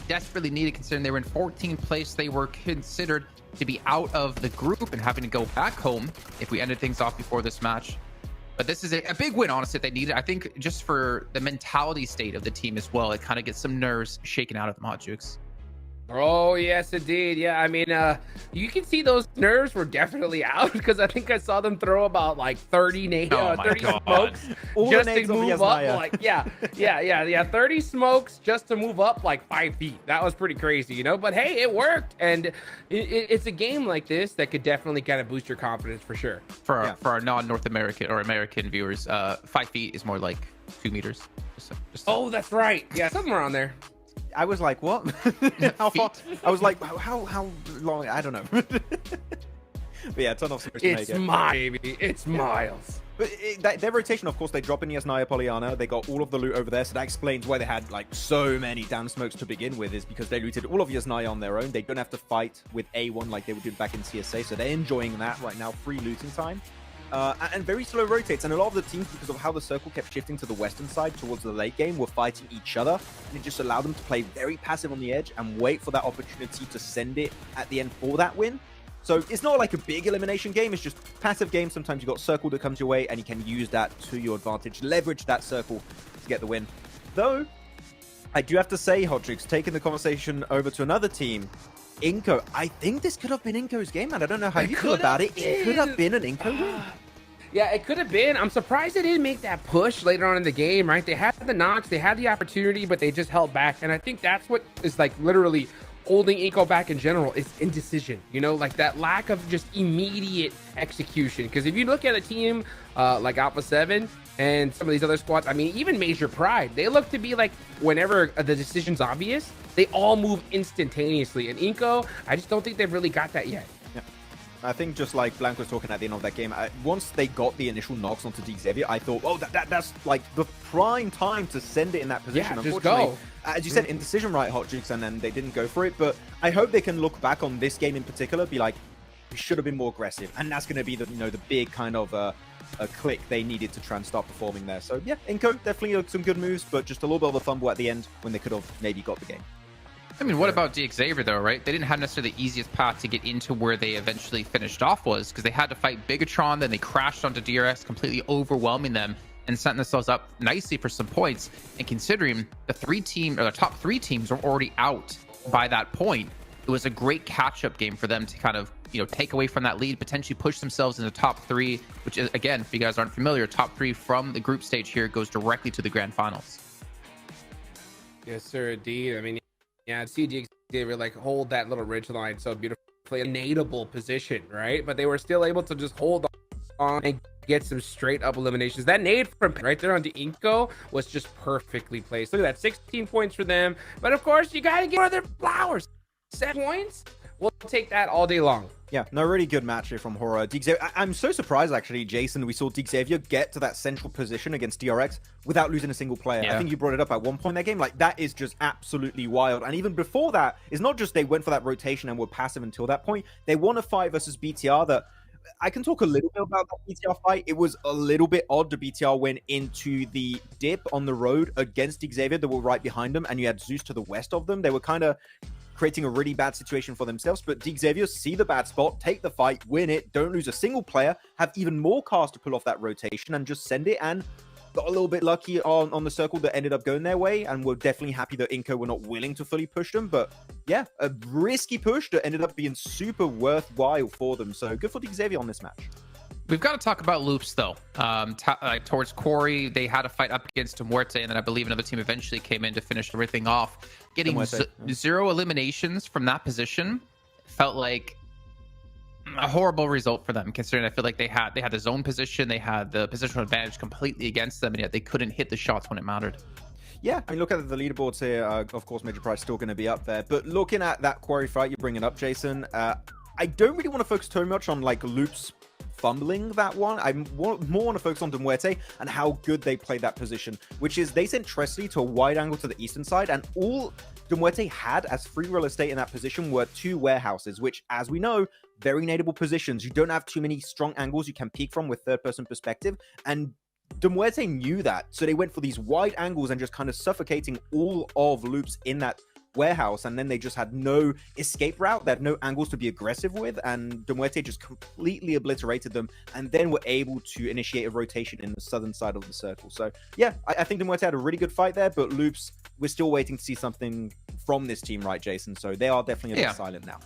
desperately needed, considering they were in 14th place. They were considered to be out of the group and having to go back home if we ended things off before this match. But this is a big win, honestly, that they needed. I think just for the mentality state of the team as well, it kind of gets some nerves shaken out of them, Hot Jukes. Oh, yes, indeed. Yeah, I mean, you can see those nerves were definitely out because I think I saw them throw about like 30 smokes just to move up. Like, yeah, 30 smokes just to move up like 5 feet. That was pretty crazy, you know? But hey, it worked. And it's a game like this that could definitely kind of boost your confidence for sure. For our non-North American or American viewers, 5 feet is more like 2 meters. Oh, that's right. Yeah, something around there. I was like, what? How far? I was like, how long? I don't know. But yeah, ton of switch to make it. It's miles, baby. It's miles. But their rotation, of course, they drop in Yasnaya Pollyanna. They got all of the loot over there, so that explains why they had like so many damn smokes to begin with, is because they looted all of Yasnaya on their own. They don't have to fight with A1 like they would do back in CSA, so they're enjoying that right now. Free looting time. And very slow rotates, and a lot of the teams, because of how the circle kept shifting to the western side towards the late game, were fighting each other, and it just allowed them to play very passive on the edge and wait for that opportunity to send it at the end for that win. So it's not like a big elimination game, it's just passive game. Sometimes you've got circle that comes your way, and you can use that to your advantage, leverage that circle to get the win. Though, I do have to say, Hotchix, taking the conversation over to another team, Inco, I think this could have been Inco's game, and I don't know how you feel about it. It could have been an Inco win. Yeah, it could have been. I'm surprised they didn't make that push later on in the game, right? They had the knocks, they had the opportunity, but they just held back. And I think that's what is like literally holding Inco back in general, is indecision. You know, like that lack of just immediate execution. Because if you look at a team like Alpha 7 and some of these other squads, I mean, even Major Pride, they look to be like, whenever the decision's obvious, they all move instantaneously. And Inco, I just don't think they've really got that yet. Yeah. I think just like Blank was talking at the end of that game, once they got the initial knocks onto JuiXeee, I thought, oh, that's like the prime time to send it in that position. Yeah, just go. As you said, indecision, right, Hot Jukes, and then they didn't go for it. But I hope they can look back on this game in particular, be like, we should have been more aggressive. And that's going to be the, the big kind of a click they needed to try and start performing there. So yeah, Inco definitely some good moves, but just a little bit of a fumble at the end when they could have maybe got the game. I mean, what about JuiXeee though, right? They didn't have necessarily the easiest path to get into where they eventually finished off, was because they had to fight Bigatron, then they crashed onto DRX, completely overwhelming them and setting themselves up nicely for some points. And considering the top three teams were already out by that point, it was a great catch-up game for them to kind of, take away from that lead, potentially push themselves into top 3, which is, again, if you guys aren't familiar, top 3 from the group stage here goes directly to the grand finals. Yes, sir, indeed. I mean, yeah, CGX, they were like hold that little ridge line so beautifully, a nadeable position, right? But they were still able to just hold on and get some straight up eliminations. That nade from right there on the Inco was just perfectly placed. Look at that, 16 points for them. But of course, you got to give other flowers. 7 points, we'll take that all day long. Yeah, no, really good match here from Horror. I'm so surprised, actually, Jason, we saw JuiXeee get to that central position against DRX without losing a single player. Yeah. I think you brought it up at one point in that game. Like, that is just absolutely wild. And even before that, it's not just they went for that rotation and were passive until that point. They won a fight versus BTR that I can talk a little bit about that BTR fight. It was a little bit odd. The BTR went into the dip on the road against JuiXeee that were right behind them, and you had Zeus to the west of them. They were kind of creating a really bad situation for themselves, but JuiXeee see the bad spot, take the fight, win it, don't lose a single player, have even more cars to pull off that rotation and just send it, and got a little bit lucky on the circle that ended up going their way, and we're definitely happy that Inco were not willing to fully push them, but yeah, a risky push that ended up being super worthwhile for them, so good for JuiXeee on this match. We've got to talk about loops, though. Towards Corey, they had a fight up against Muerte, and then I believe another team eventually came in to finish everything off. Getting 0 eliminations from that position felt like a horrible result for them, considering I feel like they had the zone position, they had the positional advantage completely against them, and yet they couldn't hit the shots when it mattered. Yeah, I mean, look at the leaderboards here. Of course, Major Price still going to be up there, but looking at that Quarry fight you're bringing up, Jason, I don't really want to focus too much on like loops fumbling that one. I more want to focus on Muerte and how good they played that position, which is they sent Tresley to a wide angle to the eastern side, and all Muerte had as free real estate in that position were 2 warehouses, which, as we know, very nadeable positions. You don't have too many strong angles you can peek from with third-person perspective, and Muerte knew that, so they went for these wide angles and just kind of suffocating all of loops in that warehouse, and then they just had no escape route. They had no angles to be aggressive with, and Muerte just completely obliterated them, and then were able to initiate a rotation in the southern side of the circle. So yeah, I think Muerte had a really good fight there, but Loops, we're still waiting to see something from this team, right, Jason? So they are definitely a bit silent now.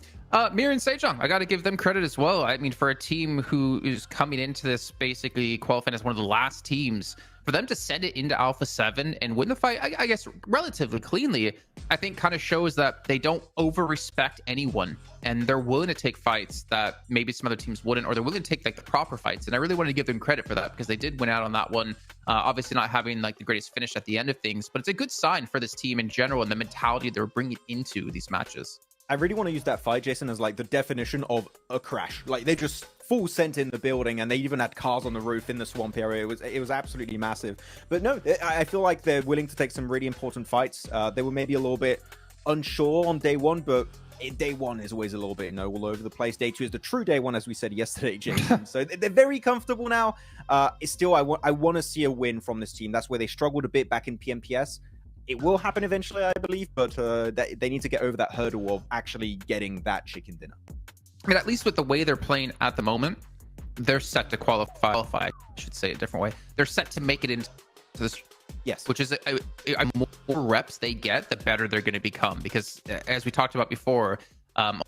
Mir and Sejong, I got to give them credit as well. I mean, for a team who is coming into this basically qualifying as one of the last teams, for them to send it into Alpha 7 and win the fight, I guess, relatively cleanly, I think kind of shows that they don't over-respect anyone, and they're willing to take fights that maybe some other teams wouldn't, or they're willing to take like the proper fights. And I really wanted to give them credit for that, because they did win out on that one. Obviously not having like the greatest finish at the end of things, but it's a good sign for this team in general and the mentality they're bringing into these matches. I really want to use that fight, Jason, as like the definition of a crash. Like they just full sent in the building, and they even had cars on the roof in the swamp area. It was absolutely massive. But no, I feel like they're willing to take some really important fights. They were maybe a little bit unsure on day one, but day one is always a little bit all over the place. Day two is the true day one, as we said yesterday, Jason. So they're very comfortable now. It's still, I want to see a win from this team. That's where they struggled a bit back in PMPS. It will happen eventually, I believe, but they need to get over that hurdle of actually getting that chicken dinner. I mean, at least with the way they're playing at the moment, they're set to qualify. I should say it a different way. They're set to make it into this. Yes. Which is the more reps they get, the better they're going to become. Because as we talked about before,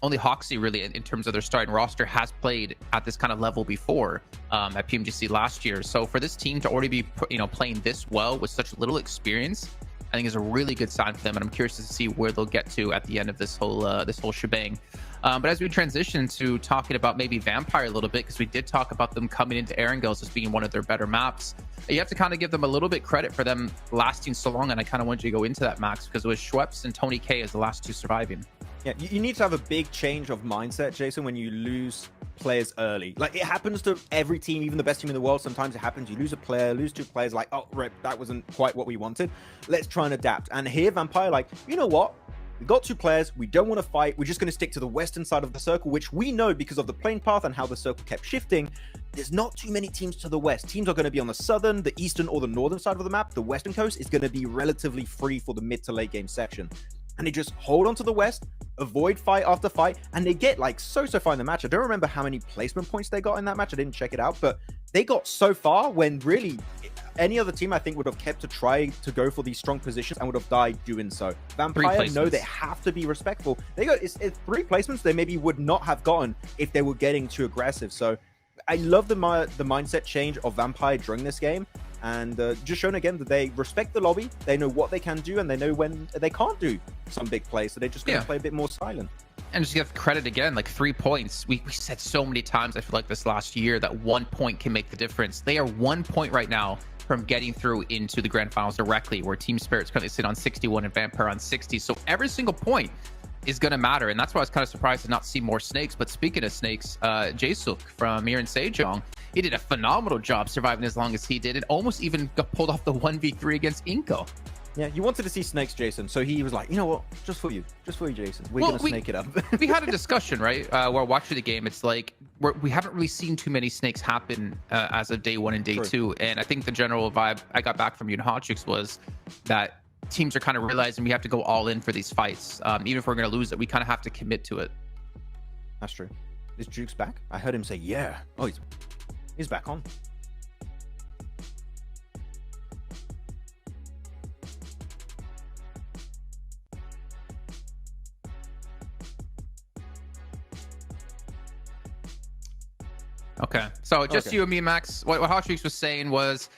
only Hoxie really, in terms of their starting roster, has played at this kind of level before at PMGC last year. So for this team to already be playing this well with such little experience, I think is a really good sign for them, and I'm curious to see where they'll get to at the end of this whole shebang. But as we transition to talking about maybe Vampire a little bit, because we did talk about them coming into Erangels as being one of their better maps, you have to kind of give them a little bit credit for them lasting so long, and I kind of wanted you to go into that, Max, because it was Schweppes and Tony K as the last two surviving. Yeah, you need to have a big change of mindset, Jason, when you lose players early. Like, it happens to every team, even the best team in the world. Sometimes it happens. You lose a player, lose two players, like, oh, rip, that wasn't quite what we wanted. Let's try and adapt. And here, Vampire, like, you know what? We got two players. We don't want to fight. We're just going to stick to the western side of the circle, which we know because of the plane path and how the circle kept shifting. There's not too many teams to the west. Teams are going to be on the southern, the eastern, or the northern side of the map. The western coast is going to be relatively free for the mid to late game section. And they just hold on to the west, avoid fight after fight, and they get like so far in the match. I don't remember how many placement points they got in that match. I didn't check it out, but they got so far when really any other team I think would have kept to try to go for these strong positions and would have died doing so. Vampire know they have to be respectful. They got it's 3 placements they maybe would not have gotten if they were getting too aggressive. So I love the mindset change of Vampire during this game. And just shown again that they respect the lobby, they know what they can do, and they know when they can't do some big plays, so they're just going to play a bit more silent. And just give credit again, like 3 points. We said so many times, I feel like this last year, that 1 point can make the difference. They are 1 point right now from getting through into the grand finals directly, where Team Spirit's currently sit on 61 and Vampire on 60. So every single point is going to matter, and that's why I was kind of surprised to not see more snakes. But speaking of snakes, Jae-Suk from Mir and Sejong, he did a phenomenal job surviving as long as he did, and almost even got pulled off the 1v3 against Inko. Yeah, you wanted to see snakes, Jason, so he was like, you know what, just for you, Jason, we're gonna snake it up. We had a discussion, right, while watching the game. It's like we haven't really seen too many snakes happen as of day one and day two, and I think the general vibe I got back from you and Hotchix was that teams are kind of realizing we have to go all in for these fights. Even if we're going to lose it, we kind of have to commit to it. That's true. Is JuiXe back? I heard him say, yeah. Oh, he's back on. Okay, so just you and me, Max. What Hotchix was saying was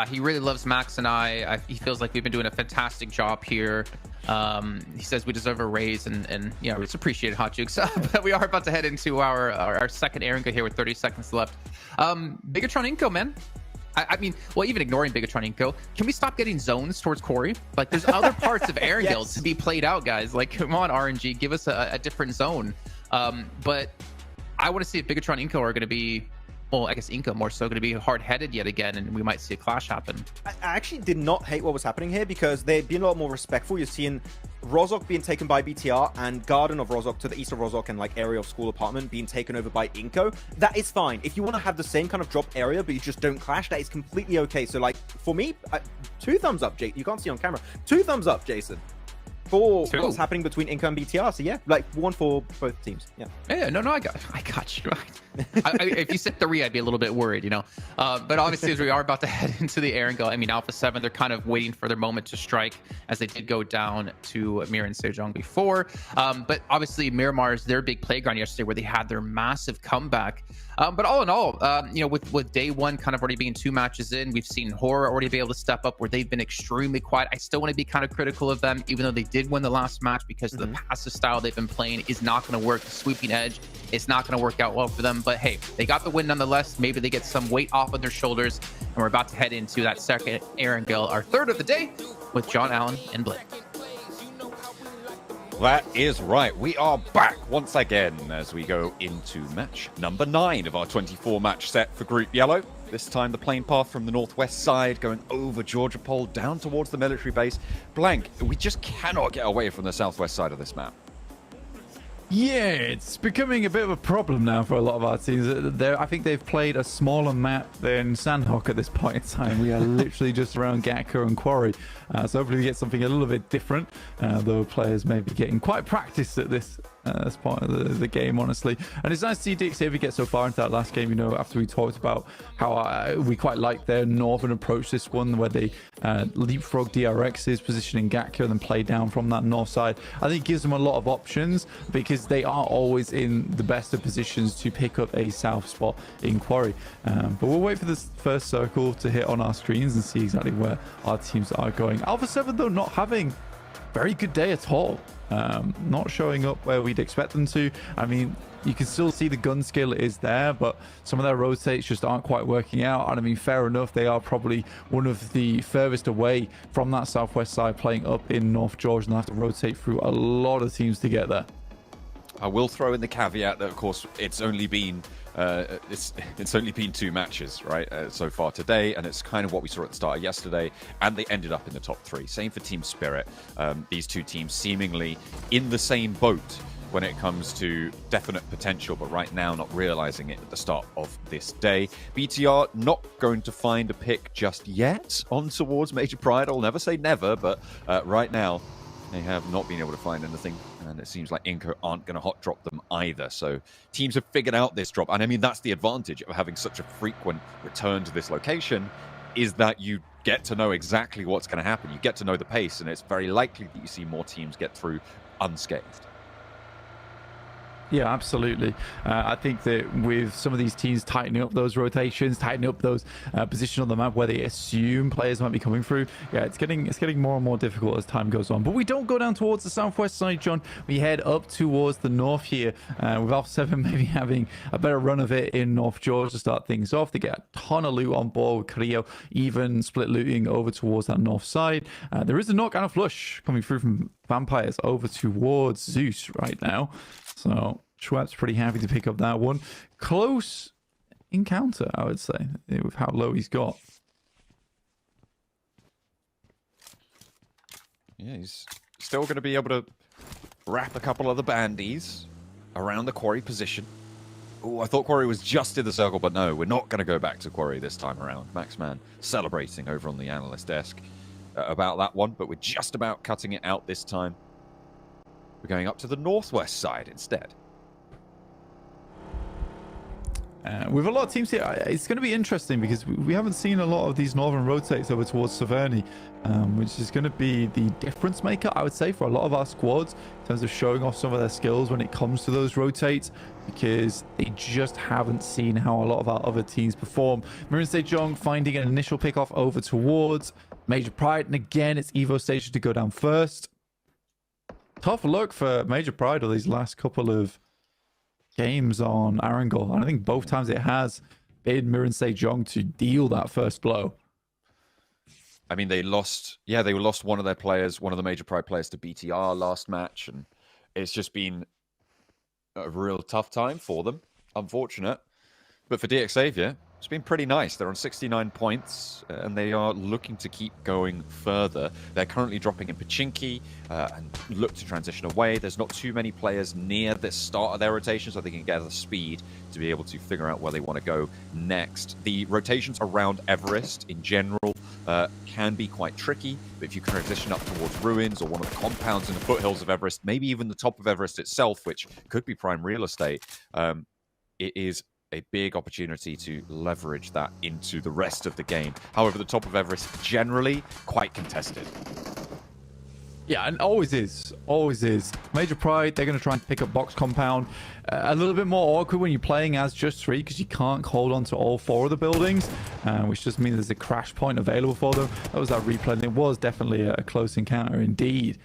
he really loves Max and I. He feels like we've been doing a fantastic job here. He says we deserve a raise, and yeah, it's appreciated, Hotchix. But we are about to head into our second Erangel here with 30 seconds left. Bigatron Inko, man. I mean, well, even ignoring Bigatron Inko, can we stop getting zones towards Corey? Like, there's other parts of Erangel to be played out, guys. Like, come on, RNG, give us a different zone. But I want to see if Bigatron Inko are going to be, well, I guess Inko more so, going to be hard-headed yet again, and we might see a clash happen. I actually did not hate what was happening here because they've been a lot more respectful. You're seeing Rozhok being taken by BTR and Garden of Rozhok to the east of Rozhok and like area of school apartment being taken over by Inko. That is fine. If you want to have the same kind of drop area, but you just don't clash, that is completely okay. So like for me, 2 thumbs up, Jake. You can't see on camera. 2 thumbs up, Jason. for what's happening between Inca and BTR. So yeah, like one for both teams. Yeah. Yeah, no, I got you. If you said 3, I'd be a little bit worried, But obviously, as we are about to head into the Erangel, I mean, Alpha 7, they're kind of waiting for their moment to strike, as they did go down to Mir and Sejong before. But obviously, Miramar is their big playground yesterday, where they had their massive comeback. But all in all, with day 1 kind of already being 2 matches in, we've seen Horror already be able to step up, where they've been extremely quiet. I still want to be kind of critical of them, even though they did win the last match, because the passive style they've been playing is not going to work. The sweeping edge, it's not going to work out well for them. But hey, they got the win nonetheless. Maybe they get some weight off of their shoulders, and we're about to head into that second Erangel, our third of the day, with John Allen and Blake. That is right. We are back once again as we go into match number 9 of our 24-match set for Group Yellow. This time the plane path from the northwest side going over Georgia Pole down towards the military base. Blank, we just cannot get away from the southwest side of this map. Yeah, it's becoming a bit of a problem now for a lot of our teams. I think they've played a smaller map than Sandhawk at this point in time. We are literally just around Gatka and Quarry. So hopefully we get something a little bit different, though players may be getting quite practiced at this as part of the game, honestly. And it's nice to see JuiXeee get so far into that last game, after we talked about how we quite like their northern approach this one, where they leapfrog DRX's position in Gatka and then play down from that north side. I think it gives them a lot of options, because they are always in the best of positions to pick up a south spot in Quarry. But we'll wait for this first circle to hit on our screens and see exactly where our teams are going. Alpha 7, though, not having a very good day at all. Not showing up where we'd expect them to. I mean, you can still see the gun skill is there, but some of their rotates just aren't quite working out. And I mean, fair enough, they are probably one of the furthest away from that southwest side, playing up in North Georgia, and have to rotate through a lot of teams to get there. I will throw in the caveat that, of course, it's only been 2 matches, right, so far today, and it's kind of what we saw at the start of yesterday, and they ended up in the top 3. Same for Team Spirit. These 2 teams seemingly in the same boat when it comes to definite potential, but right now not realizing it at the start of this day. BTR not going to find a pick just yet on towards Major Pride. I'll never say never, but right now they have not been able to find anything, and it seems like Inca aren't going to hot drop them either. So teams have figured out this drop, and I mean, that's the advantage of having such a frequent return to this location, is that you get to know exactly what's going to happen. You get to know the pace, and it's very likely that you see more teams get through unscathed. Yeah, absolutely. I think that with some of these teams tightening up those rotations, tightening up those positions on the map where they assume players might be coming through, yeah, it's getting more and more difficult as time goes on. But we don't go down towards the southwest side, John. We head up towards the north here, with Alpha 7 maybe having a better run of it in North Georgia to start things off. They get a ton of loot on board with Carrillo, even split looting over towards that north side. There is a knock and a flush coming through from Vampires over towards Zeus right now. So Schwepp's pretty happy to pick up that one. Close encounter, I would say, with how low he's got. Yeah, he's still going to be able to wrap a couple of the bandies around the Quarry position. Oh, I thought Quarry was just in the circle, but no, we're not going to go back to Quarry this time around. Maxman celebrating over on the analyst desk about that one, but we're just about cutting it out this time. We're going up to the northwest side instead. With a lot of teams here, it's going to be interesting because we haven't seen a lot of these northern rotates over towards Severny, which is going to be the difference maker, I would say, for a lot of our squads in terms of showing off some of their skills when it comes to those rotates, because they just haven't seen how a lot of our other teams perform. Marin Sejong finding an initial pickoff over towards Major Pride, and again, it's Evo Station to go down first. Tough luck for Major Pride of these last couple of games on Erangel. And I think both times it has been Mirin Sejong to deal that first blow. I mean, they lost one of their players, one of the Major Pride players, to BTR last match, and it's just been a real tough time for them. Unfortunate. But for DXavier, it's been pretty nice. They're on 69 points, and they are looking to keep going further. They're currently dropping in Pachinki and look to transition away. There's not too many players near the start of their rotation, so they can get the speed to be able to figure out where they want to go next. The rotations around Everest in general can be quite tricky, but if you can transition up towards ruins or one of the compounds in the foothills of Everest, maybe even the top of Everest itself, which could be prime real estate, it is a big opportunity to leverage that into the rest of the game. However, the top of Everest generally quite contested. Yeah, and always is. Always is. Major Pride, they're going to try and pick up box compound. A little bit more awkward when you're playing as just 3 because you can't hold on to all 4 of the buildings, which just means there's a crash point available for them. That was that replay, and it was definitely a close encounter indeed,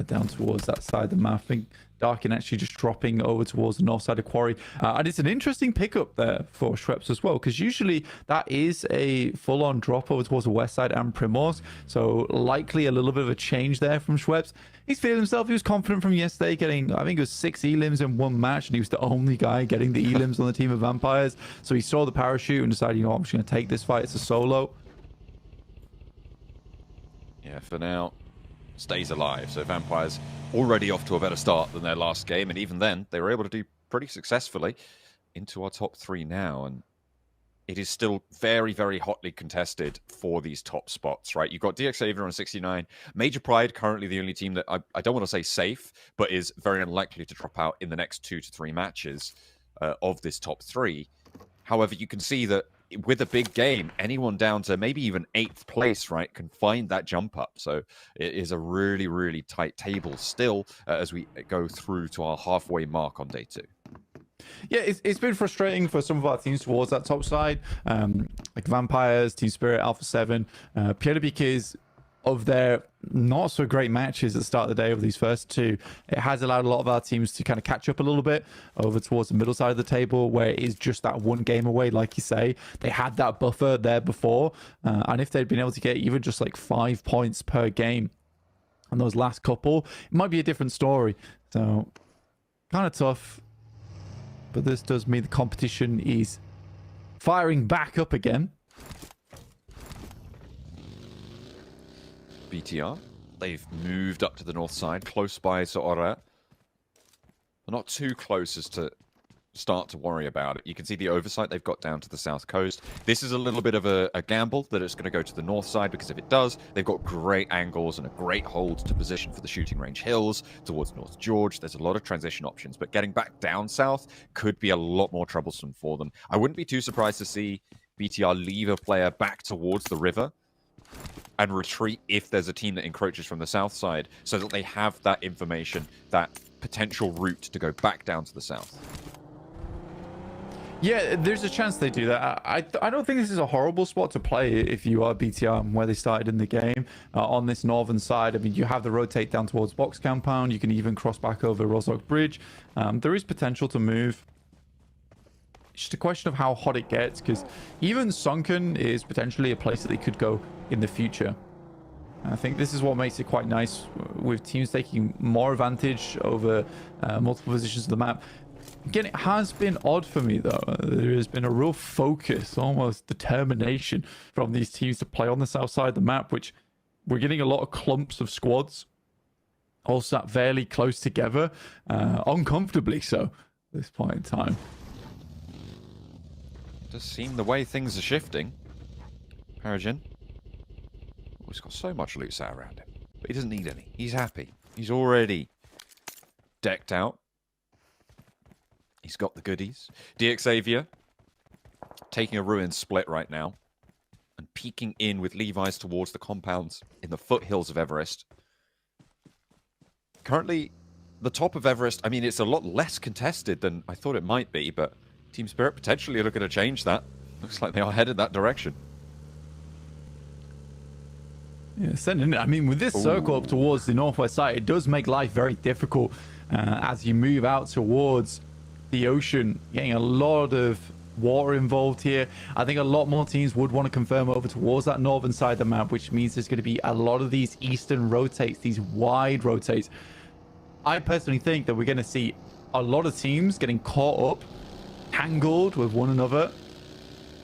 down towards that side of the map. I think Darkin actually just dropping over towards the north side of Quarry. And it's an interesting pickup there for Schweppes as well, because usually that is a full-on drop over towards the west side and Primorsk. So likely a little bit of a change there from Schweppes. He's feeling himself. He was confident from yesterday, getting, I think it was 6 elims in one match, and he was the only guy getting the elims on the team of Vampires. So he saw the parachute and decided, you know, I'm just going to take this fight. It's a solo. Yeah, for now, stays alive. So Vampires already off to a better start than their last game, and even then they were able to do pretty successfully into our top 3 now, and it is still very, very hotly contested for these top spots, right? You've got JuiXe on 69. Major Pride currently the only team that I don't want to say safe, but is very unlikely to drop out in the next 2 to 3 matches of this top 3. However, you can see that with a big game, anyone down to maybe even 8th place, right, can find that jump up. So it is a really, really tight table still as we go through to our halfway mark on day 2. Yeah, it's been frustrating for some of our teams towards that top side, like Vampires, Team Spirit, Alpha 7, purely because of their not so great matches at the start of the day of these first 2. It has allowed a lot of our teams to kind of catch up a little bit over towards the middle side of the table, where it is just that one game away. Like you say, they had that buffer there before, and if they'd been able to get even just like 5 points per game on those last couple, it might be a different story. So kind of tough, but this does mean the competition is firing back up again. BTR, they've moved up to the north side, close by Soora. Not too close as to start to worry about it. You can see the oversight they've got down to the south coast. This is a little bit of a gamble that it's going to go to the north side, because if it does, they've got great angles and a great hold to position for the shooting range hills towards North George. There's a lot of transition options, but getting back down south could be a lot more troublesome for them. I wouldn't be too surprised to see BTR leave a player back towards the river and retreat if there's a team that encroaches from the south side, so that they have that information, that potential route to go back down to the south. Yeah, there's a chance they do that. I don't think this is a horrible spot to play if you are BTR and where they started in the game. On this northern side, I mean, you have the rotate down towards Box Compound. You can even cross back over Rozhok Bridge. There is potential to move. It's just a question of how hot it gets, because even Sunken is potentially a place that they could go in the future. I think this is what makes it quite nice, with teams taking more advantage over multiple positions of the map. Again, it has been odd for me, though. There has been a real focus, almost determination from these teams to play on the south side of the map, which we're getting a lot of clumps of squads all sat fairly close together, uncomfortably so at this point in time. Does seem the way things are shifting. Peregrine. Oh, he's got so much loot sat around him, but he doesn't need any. He's happy. He's already decked out. He's got the goodies. JuiXe taking a ruined split right now and peeking in with Levi's towards the compounds in the foothills of Everest. Currently, the top of Everest, I mean, it's a lot less contested than I thought it might be, but Team Spirit potentially are looking to change that. Looks like they are headed that direction. Yeah, sending it. I mean, with this circle up towards the northwest side, it does make life very difficult as you move out towards the ocean, getting a lot of water involved here. I think a lot more teams would want to confirm over towards that northern side of the map, which means there's going to be a lot of these eastern rotates, these wide rotates. I personally think that we're going to see a lot of teams getting caught up, tangled with one another,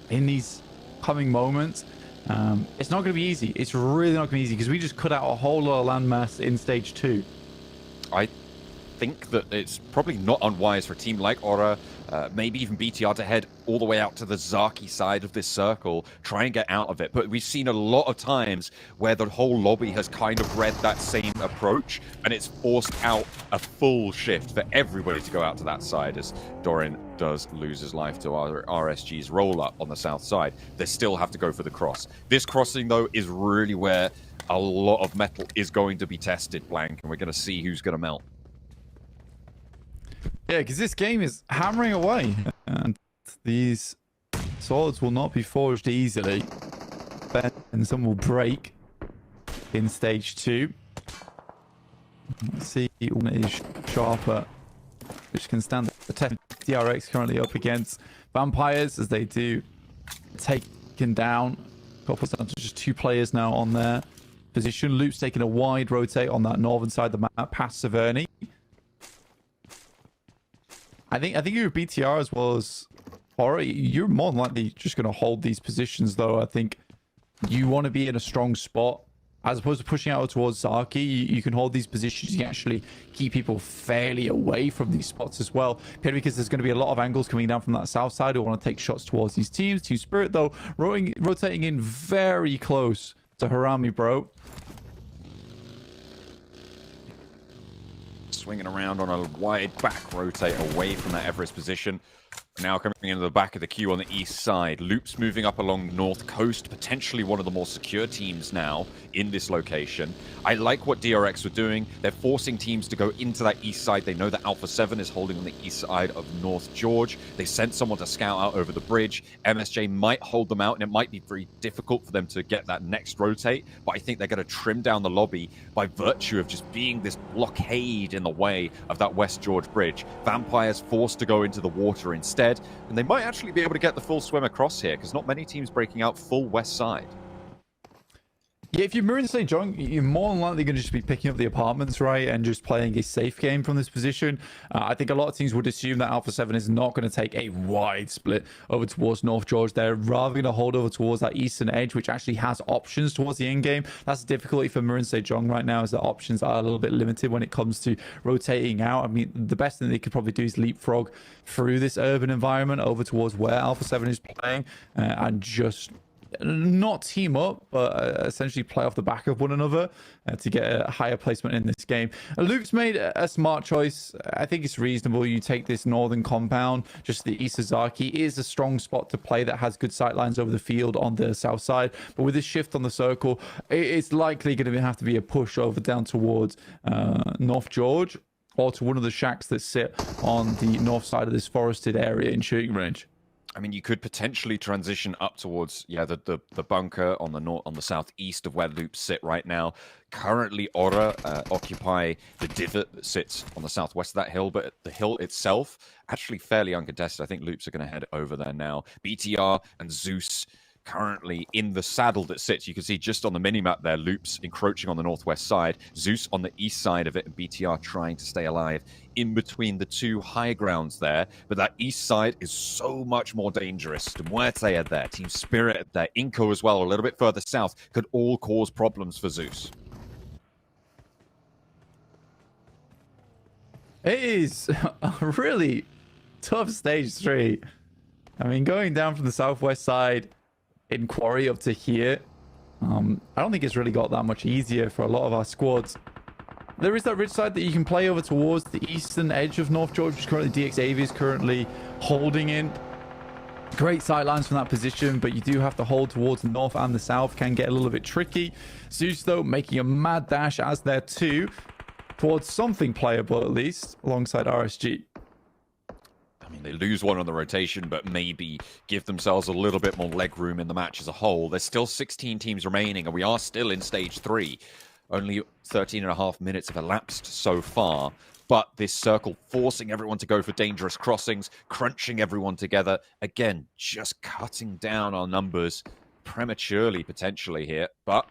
in these coming moments. It's not going to be easy. It's really not going to be easy because we just cut out a whole lot of landmass in stage 2. I think that it's probably not unwise for a team like Aura, maybe even BTR, to head all the way out to the Zaki side of this circle, try and get out of it. But we've seen a lot of times where the whole lobby has kind of read that same approach, and it's forced out a full shift for everybody to go out to that side, as Doran does lose his life to our RSG's roll-up on the south side. They still have to go for the cross. This crossing, though, is really where a lot of metal is going to be tested, Blank, and we're going to see who's going to melt. Yeah, because this game is hammering away, and these swords will not be forged easily. And some will break in stage 2. Let's see one is sharper, which can stand the test. DRX currently up against vampires as they do taken down. Couples down to just 2 players now on their position. Loop's taking a wide rotate on that northern side of the map past Severny. I think you're BTR as well as Horror. You're more than likely just going to hold these positions, though. I think you want to be in a strong spot as opposed to pushing out towards Zaki. You can hold these positions. You can actually keep people fairly away from these spots as well. Purely because there's going to be a lot of angles coming down from that south side who want to take shots towards these teams. Team Spirit, though, rotating in very close to Harami, bro. Swinging around on a wide back rotate away from that Everest position. Now coming into the back of the queue on the east side. Loops moving up along the north coast, potentially one of the more secure teams now in this location. I like what DRX were doing. They're forcing teams to go into that east side. They know that Alpha 7 is holding on the east side of North George. They sent someone to scout out over the bridge. MSJ might hold them out, and it might be very difficult for them to get that next rotate, but I think they're going to trim down the lobby by virtue of just being this blockade in the way of that West George bridge. Vampires forced to go into the water instead, and they might actually be able to get the full swim across here because not many teams breaking out full west side. Yeah, if you're Maroon St. John, you're more than likely going to just be picking up the apartments, right, and just playing a safe game from this position. I think a lot of teams would assume that Alpha 7 is not going to take a wide split over towards North George. They're rather going to hold over towards that eastern edge, which actually has options towards the end game. That's the difficulty for Maroon St. John right now, is that options are a little bit limited when it comes to rotating out. I mean, the best thing they could probably do is leapfrog through this urban environment over towards where Alpha 7 is playing and just not team up, but essentially play off the back of one another to get a higher placement in this game. Luke's made a smart choice. I think it's reasonable. You take this northern compound, just the east of Zaki is a strong spot to play that has good sight lines over the field on the south side. But with this shift on the circle, it's likely going to have to be a push over down towards North George or to one of the shacks that sit on the north side of this forested area in shooting range. I mean, you could potentially transition up towards, the bunker on the southeast of where Loops sit right now. Currently, Aura occupy the divot that sits on the southwest of that hill, but the hill itself actually fairly uncontested. I think Loops are going to head over there now. BTR and Zeus currently in the saddle that sits. You can see just on the minimap there, Loops encroaching on the northwest side, Zeus on the east side of it, and BTR trying to stay alive in between the two high grounds there. But that east side is so much more dangerous. Muerte are there, Team Spirit there, Inco as well, a little bit further south, could all cause problems for Zeus. It is a really tough stage 3. I mean, going down from the southwest side in Quarry up to here, I don't think it's really got that much easier for a lot of our squads. There is that ridge side that you can play over towards the eastern edge of North George, which currently JuiXe is currently holding in. Great sight lines from that position, but you do have to hold towards the north and the south. Can get a little bit tricky. Zeus, though, making a mad dash as there too, towards something playable at least, alongside RSG. I mean, they lose one on the rotation, but maybe give themselves a little bit more leg room in the match as a whole. There's still 16 teams remaining, and we are still in stage 3. Only 13.5 minutes have elapsed so far, but this circle forcing everyone to go for dangerous crossings, crunching everyone together. Again, just cutting down our numbers prematurely, potentially here, but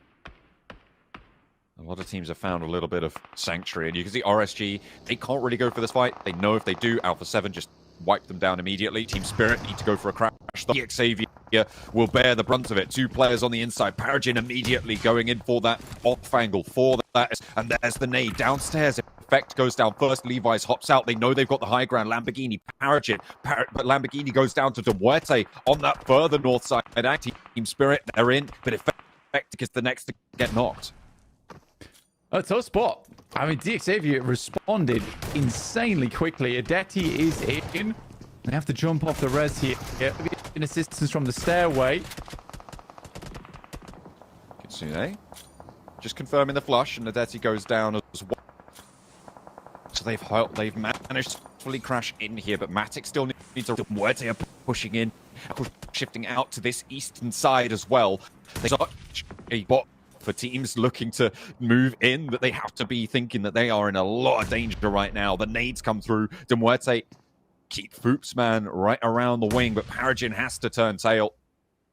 a lot of teams have found a little bit of sanctuary, and you can see RSG, they can't really go for this fight. They know if they do, Alpha 7 just wipe them down immediately. Team Spirit need to go for a crash. The JuiXe will bear the brunt of it. 2 players on the inside. Paragin immediately going in for that off angle for that. And there's the nade downstairs. Effect goes down first. Levi's hops out. They know they've got the high ground. Lamborghini, Paragin. But Lamborghini goes down to Demuerte on that further north side. Team Spirit, they're in. But Effect is the next to get knocked. A tough spot. I mean, JuiXeee responded insanely quickly. Adetti is in. They have to jump off the res here. In assistance from the stairway. Kitsune just confirming the flush, and Adetti goes down as well. So they've managed to fully crash in here, but Matic still needs a Muerte pushing in, shifting out to this eastern side as well. There's such a bot for teams looking to move in that they have to be thinking that they are in a lot of danger right now. The nades come through. Demuerte keep Foopsman right around the wing, but Paragin has to turn tail.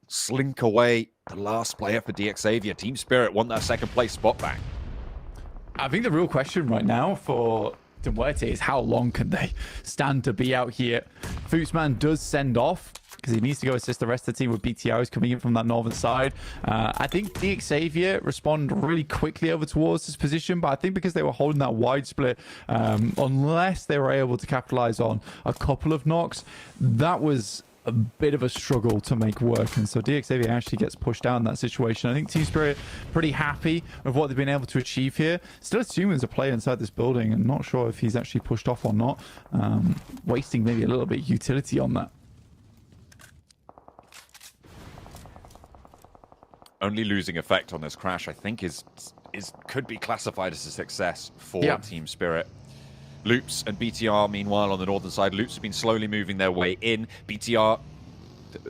Slink away. The last player for JuiXeee. Team Spirit won that second place spot back. I think the real question right now for Demuerte is how long can they stand to be out here? Foopsman does send off because he needs to go assist the rest of the team with BTRs coming in from that northern side. I think JuiXeee respond really quickly over towards this position, but I think because they were holding that wide split, unless they were able to capitalize on a couple of knocks, that was a bit of a struggle to make work. And so JuiXeee actually gets pushed down in that situation. I think Team Spirit pretty happy with what they've been able to achieve here. Still assuming there's a player inside this building and not sure if he's actually pushed off or not. Wasting maybe a little bit of utility on that. Only losing Effect on this crash, I think, could be classified as a success for Team Spirit. Loops and BTR, meanwhile, on the northern side. Loops have been slowly moving their way in. BTR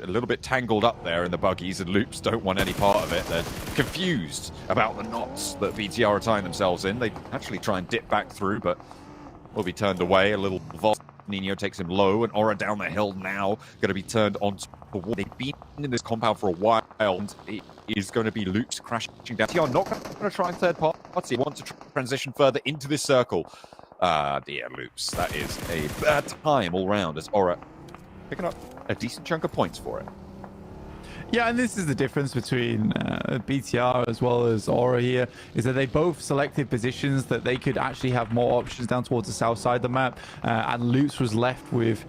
a little bit tangled up there in the buggies, and Loops don't want any part of it. They're confused about the knots that BTR are tying themselves in. They actually try and dip back through, but will be turned away. A little vault. Nino takes him low, and Aura down the hill now going to be turned onto the wall. They've been in this compound for a while, and it is going to be Loops crashing down. BTR not going to try and third party. Want to transition further into this circle. Dear Loops, that is a bad time all round as Aura picking up a decent chunk of points for it. Yeah, and this is the difference between BTR as well as Aura here, is that they both selected positions that they could actually have more options down towards the south side of the map, and Loops was left with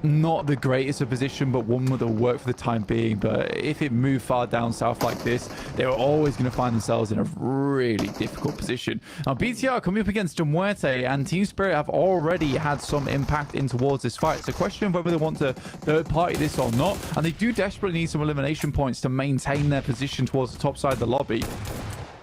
not the greatest of position, but one that will work for the time being. But if it moved far down south like this, they were always going to find themselves in a really difficult position. Now, BTR coming up against Demuerte, and Team Spirit have already had some impact in towards this fight. It's a question of whether they want to third party this or not, and they do desperately need some elimination points to maintain their position towards the top side of the lobby.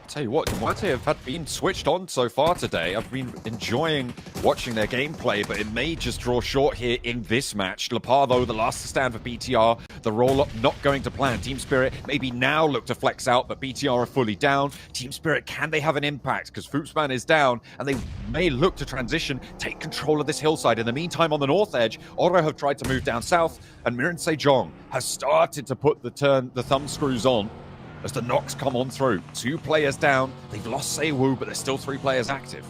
Tell you what, Demuerte have been switched on so far today. I've been enjoying watching their gameplay, but it may just draw short here in this match. Lepar, though, the last to stand for BTR. The roll-up not going to plan. Team Spirit maybe now look to flex out, but BTR are fully down. Team Spirit, can they have an impact? Because Foopsman is down, and they may look to transition, take control of this hillside. In the meantime, on the north edge, Oro have tried to move down south, and Mirin Sejong has started to put the thumb screws on as the knocks come on through. 2 players down. They've lost Seiwu, but there's still 3 players active.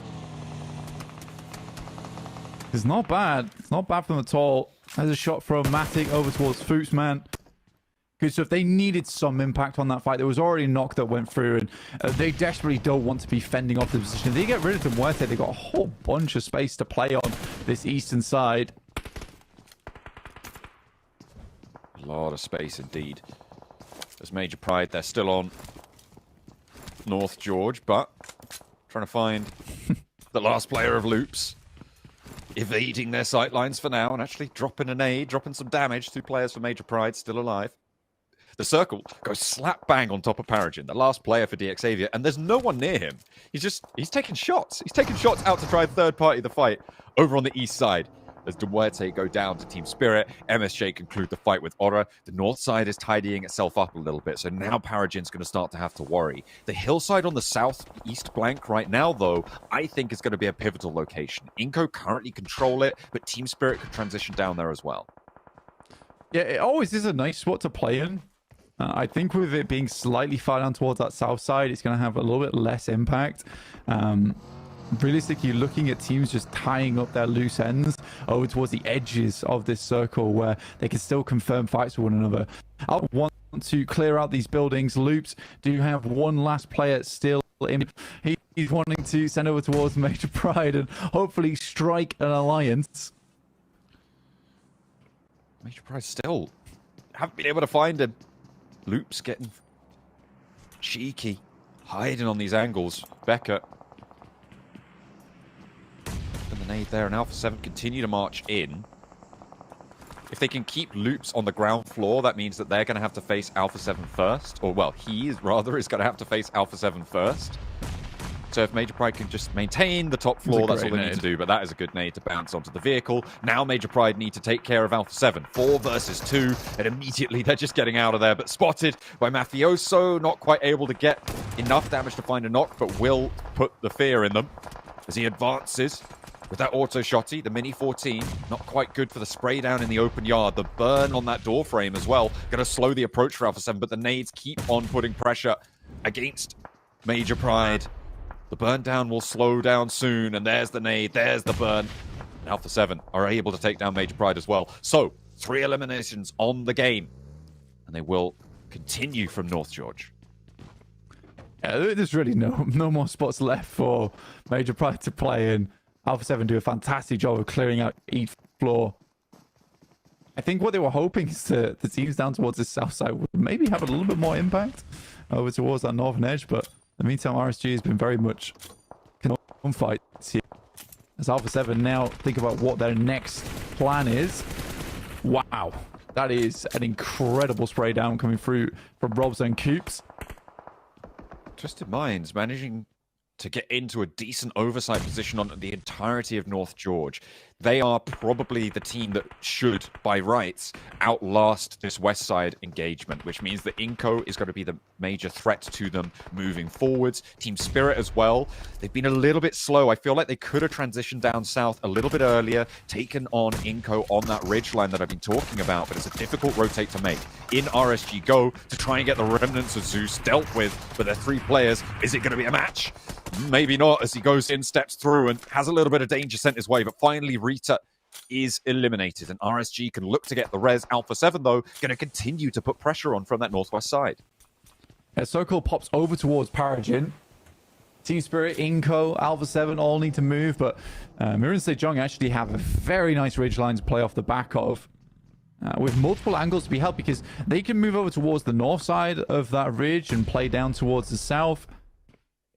It's not bad. It's not bad from at all. There's a shot from Matic over towards Foopsman. Good stuff. They needed some impact on that fight. There was already a knock that went through, and they desperately don't want to be fending off the position. If they get rid of Demuerte, they've got a whole bunch of space to play on this eastern side. A lot of space indeed. There's Major Pride, they're still on North George, but trying to find the last player of Loops, evading their sightlines for now and actually dropping a nade, dropping some damage. 2 players for Major Pride still alive. The circle goes slap bang on top of Paragin, the last player for JuiXeee, and there's no one near him. He's taking shots. He's taking shots out to try and third party the fight over on the east side. As Demuerte go down to Team Spirit, MSJ conclude the fight with Aura. The north side is tidying itself up a little bit, so now Paragin's going to start to have to worry. The hillside on the southeast flank right now, though, I think is going to be a pivotal location. Inco currently control it, but Team Spirit could transition down there as well. Yeah, it always is a nice spot to play in. I think with it being slightly far down towards that south side, it's going to have a little bit less impact. realistically looking at teams just tying up their loose ends over towards the edges of this circle where they can still confirm fights with one another. I want to clear out these buildings. Loops do have one last player still in. He's wanting to send over towards Major Pride and hopefully strike an alliance. Major Pride still haven't been able to find him. Loops getting cheeky, hiding on these angles. Becca and the nade there, and Alpha 7 continue to march in. If they can keep Loops on the ground floor, that means that they're going to have to face Alpha 7 first. Or, well, he is going to have to face Alpha 7 first. So if Major Pride can just maintain the top floor, that's all they need to do. But that is a good nade to bounce onto the vehicle. Now Major Pride need to take care of Alpha 7. 4 versus 2. And immediately they're just getting out of there. But spotted by Mafioso. Not quite able to get enough damage to find a knock, but will put the fear in them as he advances. With that auto shotty, the Mini 14, not quite good for the spray down in the open yard. The burn on that door frame as well. Going to slow the approach for Alpha 7, but the nades keep on putting pressure against Major Pride. The burn down will slow down soon, and there's the nade, there's the burn. Alpha 7 are able to take down Major Pride as well. So, 3 eliminations on the game, and they will continue from North George. Yeah, there's really no more spots left for Major Pride to play in. Alpha 7 do a fantastic job of clearing out each floor. I think what they were hoping is the teams down towards the south side would maybe have a little bit more impact over towards that northern edge, but in the meantime, RSG has been very much on fights here. As Alpha 7 now think about what their next plan is. Wow, that is an incredible spray down coming through from Robs and Coops. Twisted Minds managing to get into a decent oversight position on the entirety of North George. They are probably the team that should, by rights, outlast this West Side engagement, which means that Inco is going to be the major threat to them moving forwards. Team Spirit as well. They've been a little bit slow. I feel like they could have transitioned down south a little bit earlier, taken on Inco on that ridge line that I've been talking about, but it's a difficult rotate to make. In RSG Go, to try and get the remnants of Zeus dealt with, but they're 3 players. Is it going to be a match? Maybe not, as he goes in, steps through, and has a little bit of danger sent his way, but finally Rita is eliminated, and RSG can look to get the res. Alpha 7, though, going to continue to put pressure on from that northwest side. As Circle pops over towards Paragin, Team Spirit, Inco, Alpha 7 all need to move, but Mir and Sejong actually have a very nice ridge line to play off the back of. With multiple angles to be helped, because they can move over towards the north side of that ridge and play down towards the south.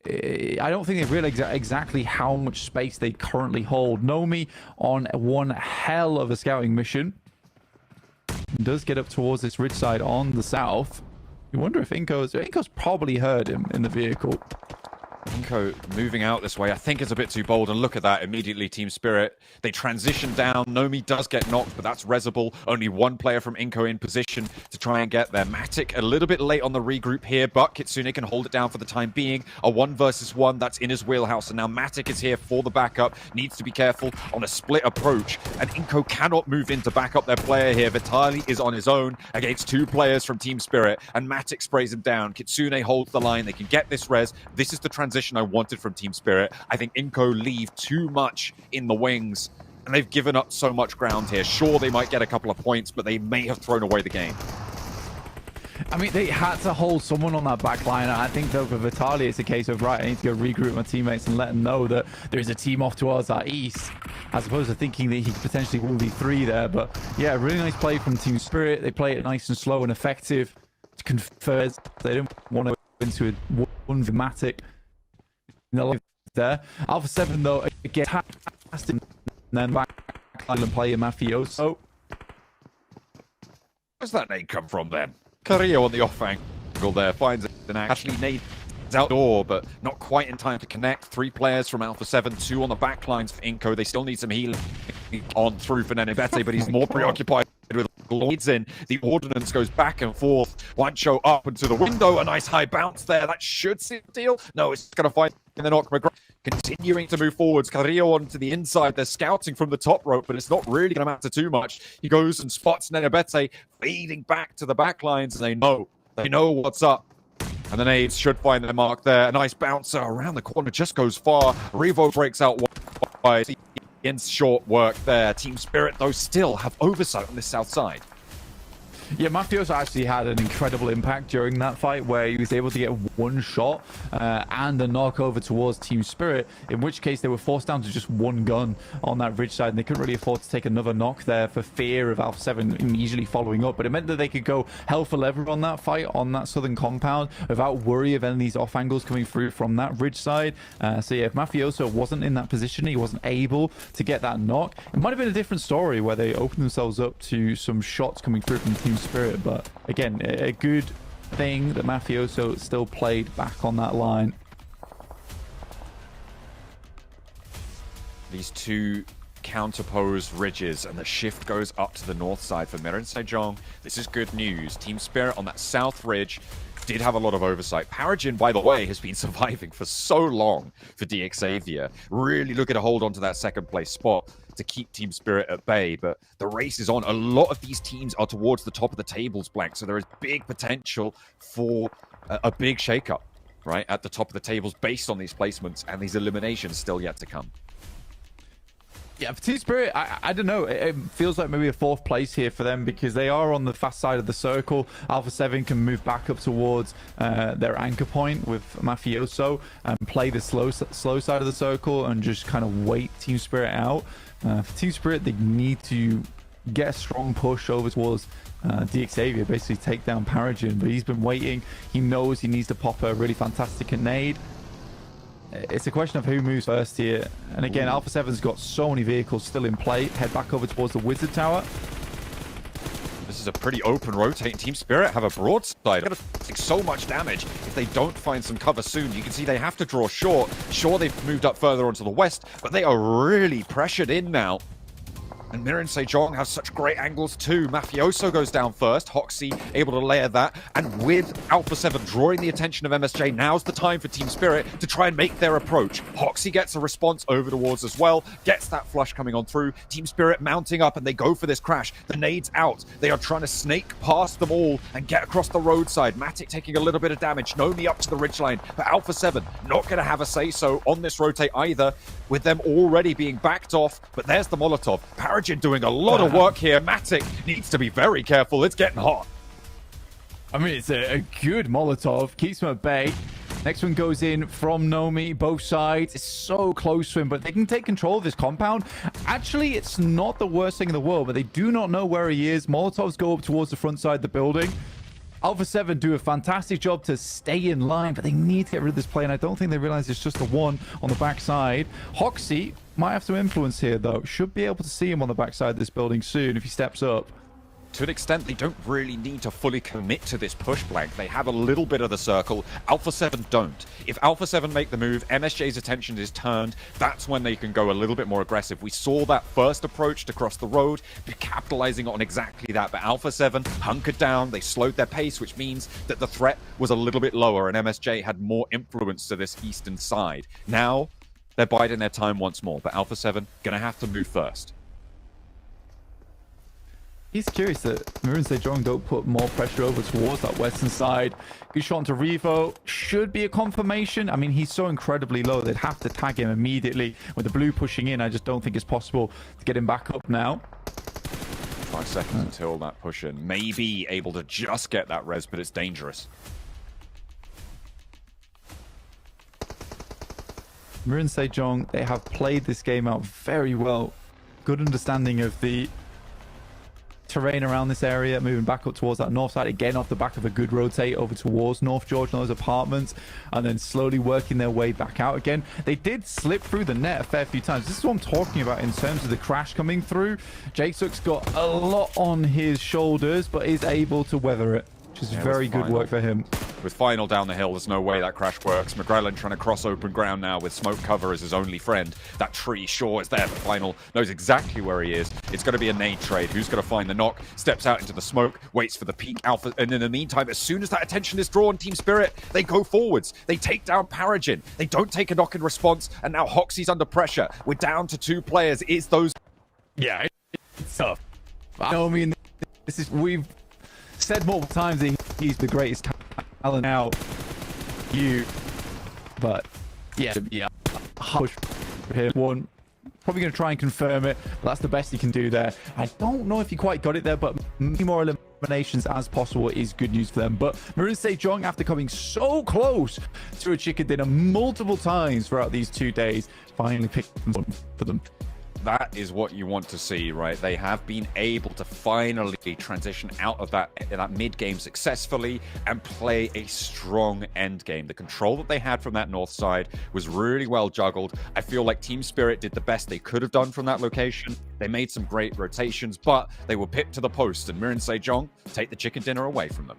I don't think they realize exactly how much space they currently hold. Nomi on one hell of a scouting mission. Does get up towards this ridge side on the south. You wonder if Inco's probably heard him in the vehicle. Inco moving out this way, I think it's a bit too bold, and look at that, immediately Team Spirit, they transition down. Nomi does get knocked, but that's resable. Only 1 player from Inco in position to try and get there. Matic a little bit late on the regroup here, but Kitsune can hold it down for the time being. A 1 versus 1, that's in his wheelhouse, and now Matic is here for the backup, needs to be careful on a split approach, and Inco cannot move in to back up their player here. Vitali is on his own against 2 players from Team Spirit, and Matic sprays him down. Kitsune holds the line, they can get this res. This is the transition I wanted from Team Spirit. I think Inco leave too much in the wings, and they've given up so much ground here. Sure, they might get a couple of points, but they may have thrown away the game. I mean, they had to hold someone on that back line. I think, though, for Vitali, it's a case of, right, I need to go regroup my teammates and let them know that there's a team off towards our east, as opposed to thinking that he potentially will be 3 there. But, yeah, really nice play from Team Spirit. They play it nice and slow and effective to confer. They don't want to go into a one dramatic there. Alpha 7, though, again, past him, and then back and play a Mafioso. Where's that nade come from then? Carrillo on the off angle there finds an actually nades outdoor, but not quite in time to connect. 3 players from Alpha 7, 2 on the back lines for Inco. They still need some healing on through for Nenebete, but he's more preoccupied with Lloyd's in. The ordnance goes back and forth. Wancho up into the window. A nice high bounce there. That should seal the deal. No, it's going to find in the knock. McGrath continuing to move forwards. Carrillo onto the inside. They're scouting from the top rope, but it's not really going to matter too much. He goes and spots Nenebete fading back to the back lines, and they know what's up. And the nades should find their mark there. A nice bouncer around the corner, just goes far. Revo breaks out wide. In short work there. Team Spirit, though, still have oversight on this south side. Yeah, Mafioso actually had an incredible impact during that fight where he was able to get one shot and a knock over towards Team Spirit, in which case they were forced down to just one gun on that ridge side, and they couldn't really afford to take another knock there for fear of Alpha 7 immediately following up. But it meant that they could go hell for leather on that fight, on that southern compound, without worry of any of these off angles coming through from that ridge side. So yeah, if Mafioso wasn't in that position, he wasn't able to get that knock, it might have been a different story where they opened themselves up to some shots coming through from Team Spirit. But again, a good thing that Mafioso still played back on that line. These two counterpose ridges, and the shift goes up to the north side for Mirren Sejong. This is good news. Team Spirit on that south ridge did have a lot of oversight. Paragin, by the way, has been surviving for so long for JuiXeee. Really looking to hold on to that second place spot to keep Team Spirit at bay, but the race is on. A lot of these teams are towards the top of the tables, Blank, so there is big potential for a big shakeup, right, at the top of the tables based on these placements, and these eliminations still yet to come. Yeah, for Team Spirit, I don't know. It feels like maybe a fourth place here for them because they are on the fast side of the circle. Alpha 7 can move back up towards their anchor point with Mafioso and play the slow side of the circle and just kind of wait Team Spirit out. For Team Spirit, they need to get a strong push over towards JuiXeee, basically take down Paragin, but he's been waiting. He knows he needs to pop a really fantastic nade. It's a question of who moves first here. And again, Alpha 7's got so many vehicles still in play. Head back over towards the Wizard Tower. This is a pretty open rotating. Team Spirit have a broadside. They're going to take so much damage if they don't find some cover soon. You can see they have to draw short. Sure, they've moved up further onto the west, but they are really pressured in now. And Mirren Sejong has such great angles too. Mafioso goes down first. Hoxie able to layer that. And with Alpha 7 drawing the attention of MSJ, now's the time for Team Spirit to try and make their approach. Hoxie gets a response over towards as well. Gets that flush coming on through. Team Spirit mounting up and they go for this crash. The nade's out. They are trying to snake past them all and get across the roadside. Matic taking a little bit of damage. Nomi up to the ridgeline. But Alpha 7 not going to have a say-so on this rotate either, with them already being backed off. But there's the Molotov. Paragin doing a lot of work here. Matic needs to be very careful. It's getting hot. I mean, it's a good Molotov. Keeps him at bay. Next one goes in from Nomi. Both sides. It's so close to him, but they can take control of this compound. Actually, it's not the worst thing in the world, but they do not know where he is. Molotovs go up towards the front side of the building. Alpha 7 do a fantastic job to stay in line, but they need to get rid of this play, and I don't think they realize it's just the one on the backside. Hoxie might have some influence here, though. Should be able to see him on the backside of this building soon if he steps up. To an extent, they don't really need to fully commit to this push, Blank. They have a little bit of the circle. Alpha 7 don't. If Alpha 7 make the move, MSJ's attention is turned. That's when they can go a little bit more aggressive. We saw that first approach to cross the road, capitalizing on exactly that. But Alpha 7 hunkered down. They slowed their pace, which means that the threat was a little bit lower, and MSJ had more influence to this eastern side. Now, they're biding their time once more, but Alpha 7 gonna have to move first. He's curious that Mirren Sejong don't put more pressure over towards that western side. Good shot onto Revo. Should be a confirmation. I mean, he's so incredibly low. They'd have to tag him immediately. With the blue pushing in, I just don't think it's possible to get him back up now. 5 seconds until that push in. Maybe able to just get that res, but it's dangerous. Mirren Sejong, they have played this game out very well. Good understanding of the terrain around this area, moving back up towards that north side again off the back of a good rotate over towards North George and those apartments, and then slowly working their way back out again. They did slip through the net a fair few times. This is what I'm talking about in terms of the crash coming through. JuiXee's got a lot on his shoulders, but is able to weather it, which is very good work for him. With Final down the hill, there's no way that crash works. McGrellan trying to cross open ground now with smoke cover as his only friend. That tree, sure, is there, but Final knows exactly where he is. It's going to be a nade trade. Who's going to find the knock? Steps out into the smoke, waits for the peak Alpha, and in the meantime, as soon as that attention is drawn, Team Spirit, they go forwards. They take down Paragin. They don't take a knock in response, and now Hoxie's under pressure. We're down to 2 players. Is those... Yeah, it's tough. I mean, we've said multiple times that he's the greatest talent out. you. But yeah, push for him. One. Probably going to try and confirm it, but that's the best he can do there. I don't know if he quite got it there, but many more eliminations as possible is good news for them. But Marin Sejong, after coming so close to a chicken dinner multiple times throughout these 2 days, finally picked one for them. That is what you want to see, right? They have been able to finally transition out of that mid game successfully and play a strong end game. The control that they had from that north side was really well juggled. I feel like Team Spirit did the best they could have done from that location. They made some great rotations, but they were pipped to the post, and Marin Sejong take the chicken dinner away from them.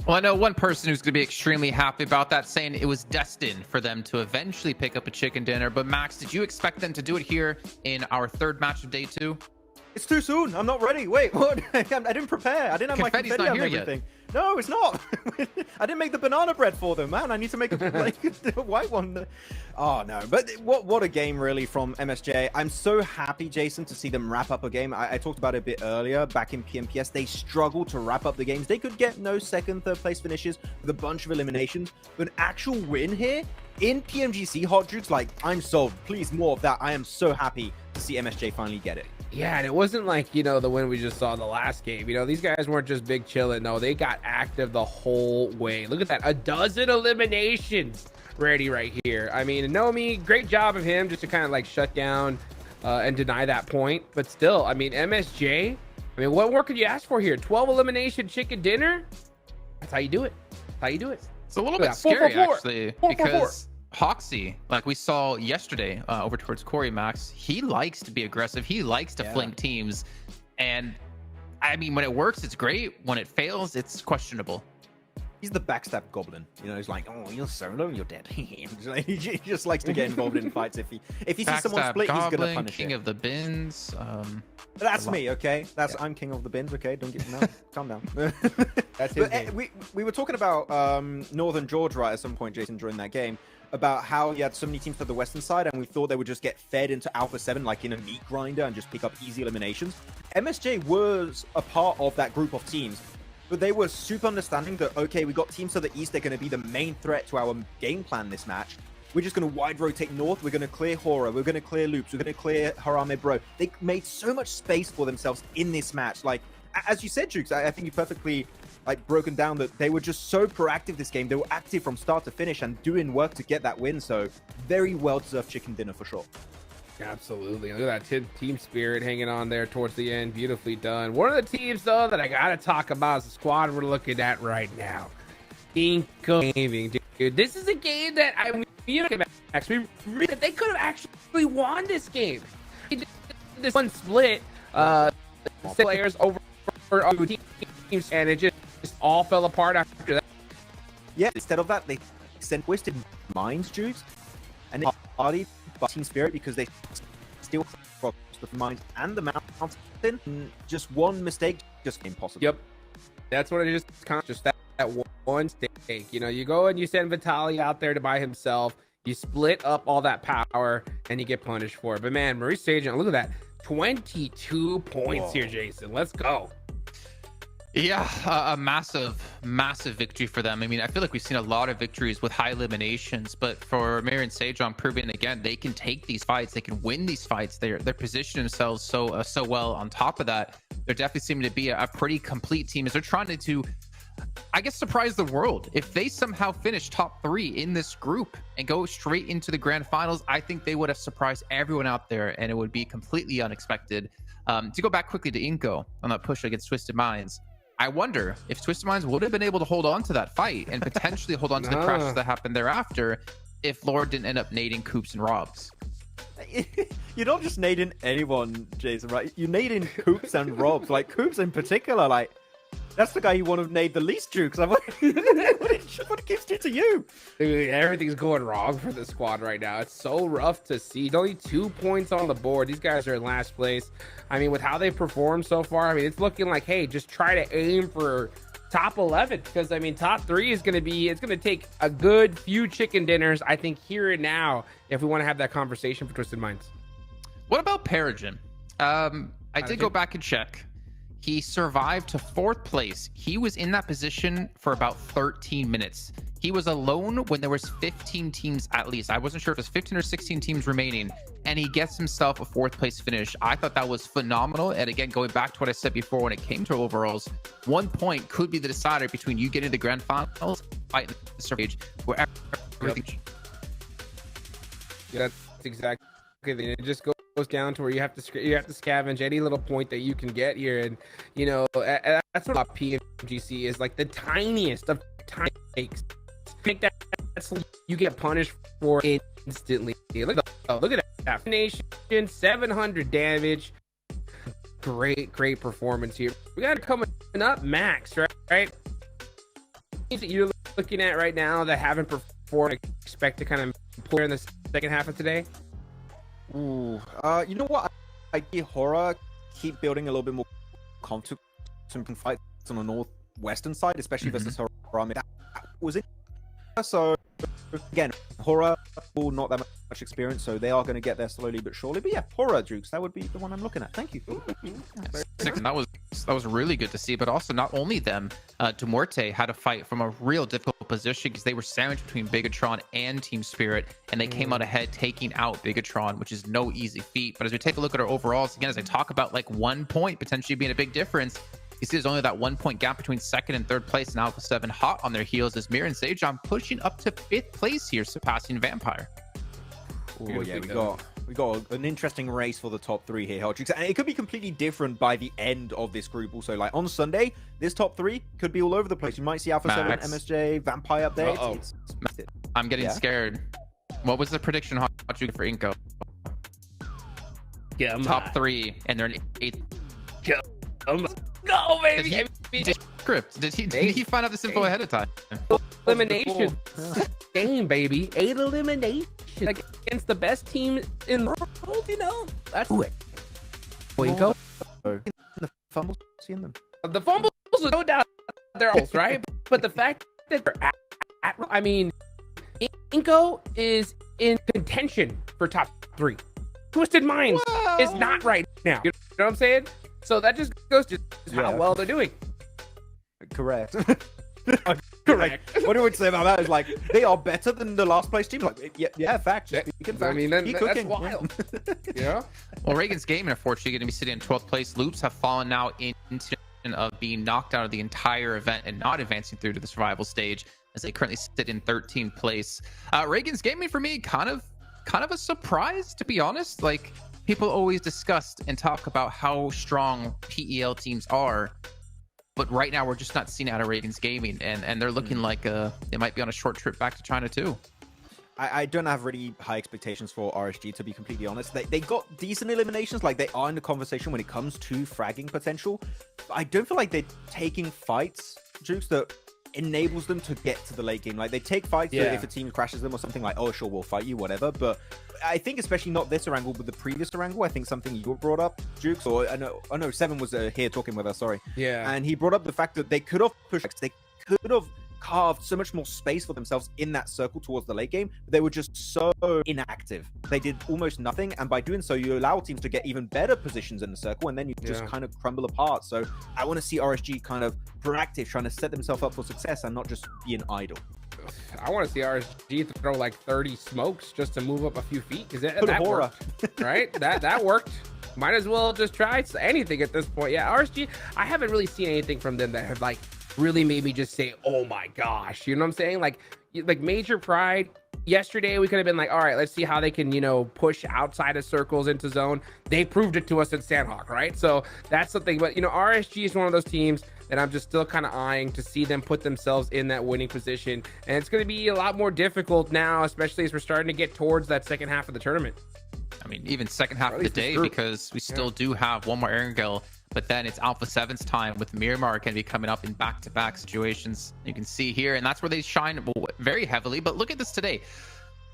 Well, I know one person who's going to be extremely happy about that, saying it was destined for them to eventually pick up a chicken dinner. But Max, did you expect them to do it here in our third match of day 2? It's too soon. I'm not ready. Wait, what? I didn't prepare. I didn't have my confetti on everything. Yet. No, it's not. I didn't make the banana bread for them, man. I need to make a white one. Oh, no. But what a game, really, from MSJ. I'm so happy, Jason, to see them wrap up a game. I talked about it a bit earlier. Back in PMPS, they struggled to wrap up the games. They could get no second, third place finishes with a bunch of eliminations. But an actual win here in PMGC, Hot Jukes, like, I'm sold. Please, more of that. I am so happy to see MSJ finally get it. Yeah, and it wasn't like, the win we just saw in the last game. These guys weren't just big chilling. No, they got active the whole way. Look at that. 12 eliminations ready right here. I mean, Nomi, great job of him just to kind of like shut down and deny that point. But still, I mean, MSJ, what more could you ask for here? 12 elimination chicken dinner? That's how you do it. That's how you do it. It's a little bit scary, actually, because Hoxie, like we saw yesterday over towards Corey Max, he likes to be aggressive. He likes to flank teams. And I mean, when it works, it's great. When it fails, it's questionable. He's the backstab goblin. He's like, oh, you're solo, you're dead. He just likes to get involved in fights. If he sees someone split, goblin, he's gonna punish king it. of the bins. That's me, okay? I'm king of the bins, okay? Don't get no, calm down. That's his name. We were talking about Northern Georgia right at some point, Jason, during that game, about how you had so many teams to the western side, and we thought they would just get fed into Alpha 7 like in a meat grinder and just pick up easy eliminations. MSJ was a part of that group of teams, but they were super understanding that, okay, we got teams to the east, they're going to be the main threat to our game plan this match. We're just going to wide rotate north, we're going to clear Hora, we're going to clear Loops, we're going to clear Harame Bro. They made so much space for themselves in this match. Like, as you said, Jukes, I think you perfectly broken down that they were just so proactive this game. They were active from start to finish and doing work to get that win. So very well-deserved chicken dinner for sure. Absolutely. Look at that team spirit hanging on there towards the end. Beautifully done. One of the teams, though, that I got to talk about is the squad we're looking at right now. Inco Gaming, dude. This is a game that they could have actually won this game. This one split players over teams, and it just all fell apart after that. Yeah, instead of that, they sent Twisted Minds, Juice, and they partied by Team Spirit because they still crossed the Minds and the Mountain. Just one mistake just impossible. Yep, that's what it is. Just that one mistake. You go and you send Vitaly out there to by himself. You split up all that power, and you get punished for it. But man, Maurice Sajin, look at that. 22 points here, Jason. Let's go. Yeah, a massive victory for them. I mean, I feel like we've seen a lot of victories with high eliminations, but for Marin Sejong proving again they can take these fights, they can win these fights. They're positioning themselves so well. On top of that, they're definitely seeming to be a pretty complete team as they're trying to, I guess, surprise the world. If they somehow finish top 3 in this group and go straight into the grand finals, I think they would have surprised everyone out there, and it would be completely unexpected. To go back quickly to Inco on that push against Twisted Minds, I wonder if Twisted Minds would have been able to hold on to that fight and potentially hold on to the crashes that happened thereafter if Lord didn't end up nading Coops and Robs. You're not just nading anyone, Jason, right? You're nading Coops and Robs. Like, Coops in particular, like, that's the guy you want to nade the least, Drew, because what gives it to you? Dude, everything's going wrong for the squad right now. It's so rough to see. Only 2 points on the board. These guys are in last place. I mean, with how they performed so far, I mean, it's looking like, hey, just try to aim for top 11, because, I mean, top 3 is going to take a good few chicken dinners, I think, here and now, if we want to have that conversation for Twisted Minds. What about Peregrine? I did go back and check. He survived to 4th place. He was in that position for about 13 minutes. He was alone when there was 15 teams at least. I wasn't sure if it was 15 or 16 teams remaining, and he gets himself a 4th place finish. I thought that was phenomenal. And again, going back to what I said before, when it came to overalls, 1 point could be the decider between you getting to the grand finals, fighting the stage, where everything. Yeah, that's exactly. It just goes down to where you have to scavenge any little point that you can get here, and you know that's what PMGC is, like the tiniest of tiny mistakes. Make that's you get punished for instantly. Look at that nation, 700 damage. Great performance here. We got it coming up, Max, right? That you're looking at right now that haven't performed, expect to kind of pour in the second half of today. Ooh, you know what? I see Horror keep building a little bit more confidence and fights on the northwestern side, especially versus Horror. That was it. So again, Horror, not that much experience, so they are going to get there slowly but surely. But yeah, Horror Jukes, that would be the one I'm looking at. Thank you. That was really good to see. But also, not only them, Dumorte had to fight from a real difficult position because they were sandwiched between Bigatron and Team Spirit, and they came out ahead, taking out Bigatron, which is no easy feat. But as we take a look at our overalls, again, as I talk about like 1 point potentially being a big difference, you see there's only that 1 point gap between 2nd and 3rd place, and Alpha 7 hot on their heels as Mir and Sejon pushing up to 5th place here, surpassing Vampire. Oh yeah, we got an interesting race for the top 3 here, Helltrix, and it could be completely different by the end of this group. Also, like on Sunday, this top 3 could be all over the place. You might see Alpha 7, MSJ, Vampire up there. I'm getting scared. What was the prediction Helltrix for Inko? Yeah, top 3, and they're in 8th. No, baby. Did he find out this info ahead of time? Elimination game, baby. 8 elimination against the best team in the world. You know, that's it. Inko. The fumbles, seeing them. The fumbles, no doubt, they're all right. But the fact that they're I mean, Inko is in contention for top 3. Twisted Minds is not right now. You know what I'm saying? So that just goes to how well they're doing. Correct. Correct. What do we say about that? Is like they are better than the last place team. Like, yeah, fact. I mean, that's wild. Yeah. Well, Reagan's Gaming, unfortunately, going to be sitting in 12th place. Loops have fallen now into of being knocked out of the entire event and not advancing through to the survival stage, as they currently sit in 13th place. Reagan's Gaming for me, kind of a surprise, to be honest. Like, people always discuss and talk about how strong PEL teams are, but right now we're just not seeing it out of Reagan's Gaming, and they're looking like they might be on a short trip back to China too. I don't have really high expectations for RSG, to be completely honest. They got decent eliminations, like they are in the conversation when it comes to fragging potential. I don't feel like they're taking fights, Jukes, that enables them to get to the late game. Like they take fights that if a team crashes them or something, like, oh sure, we'll fight you, whatever. But I think especially not this Orangle, but the previous Orangle, I think something you brought up, Jukes, or I know Seven was here talking with us, sorry. Yeah. And he brought up the fact that they could have pushed, they could have carved so much more space for themselves in that circle towards the late game, but they were just so inactive. They did almost nothing, and by doing so, you allow teams to get even better positions in the circle, and then you just kind of crumble apart. So I want to see RSG kind of proactive, trying to set themselves up for success and not just be an idol. I want to see RSG throw like 30 smokes just to move up a few feet, because that worked, right? That worked. Might as well just try anything at this point. Yeah, RSG, I haven't really seen anything from them that have like really made me just say, oh my gosh, you know what I'm saying? Like Major Pride, yesterday we could have been like, all right, let's see how they can, push outside of circles into zone. They proved it to us at Sandhawk, right? So that's something. But RSG is one of those teams that I'm just still kind of eyeing to see them put themselves in that winning position, and it's going to be a lot more difficult now, especially as we're starting to get towards that second half of the tournament. I mean, even second half of the day, because we still do have one more Erangel, but then it's Alpha 7's time with Miramar going to be coming up in back-to-back situations. You can see here, and that's where they shine very heavily. But look at this today.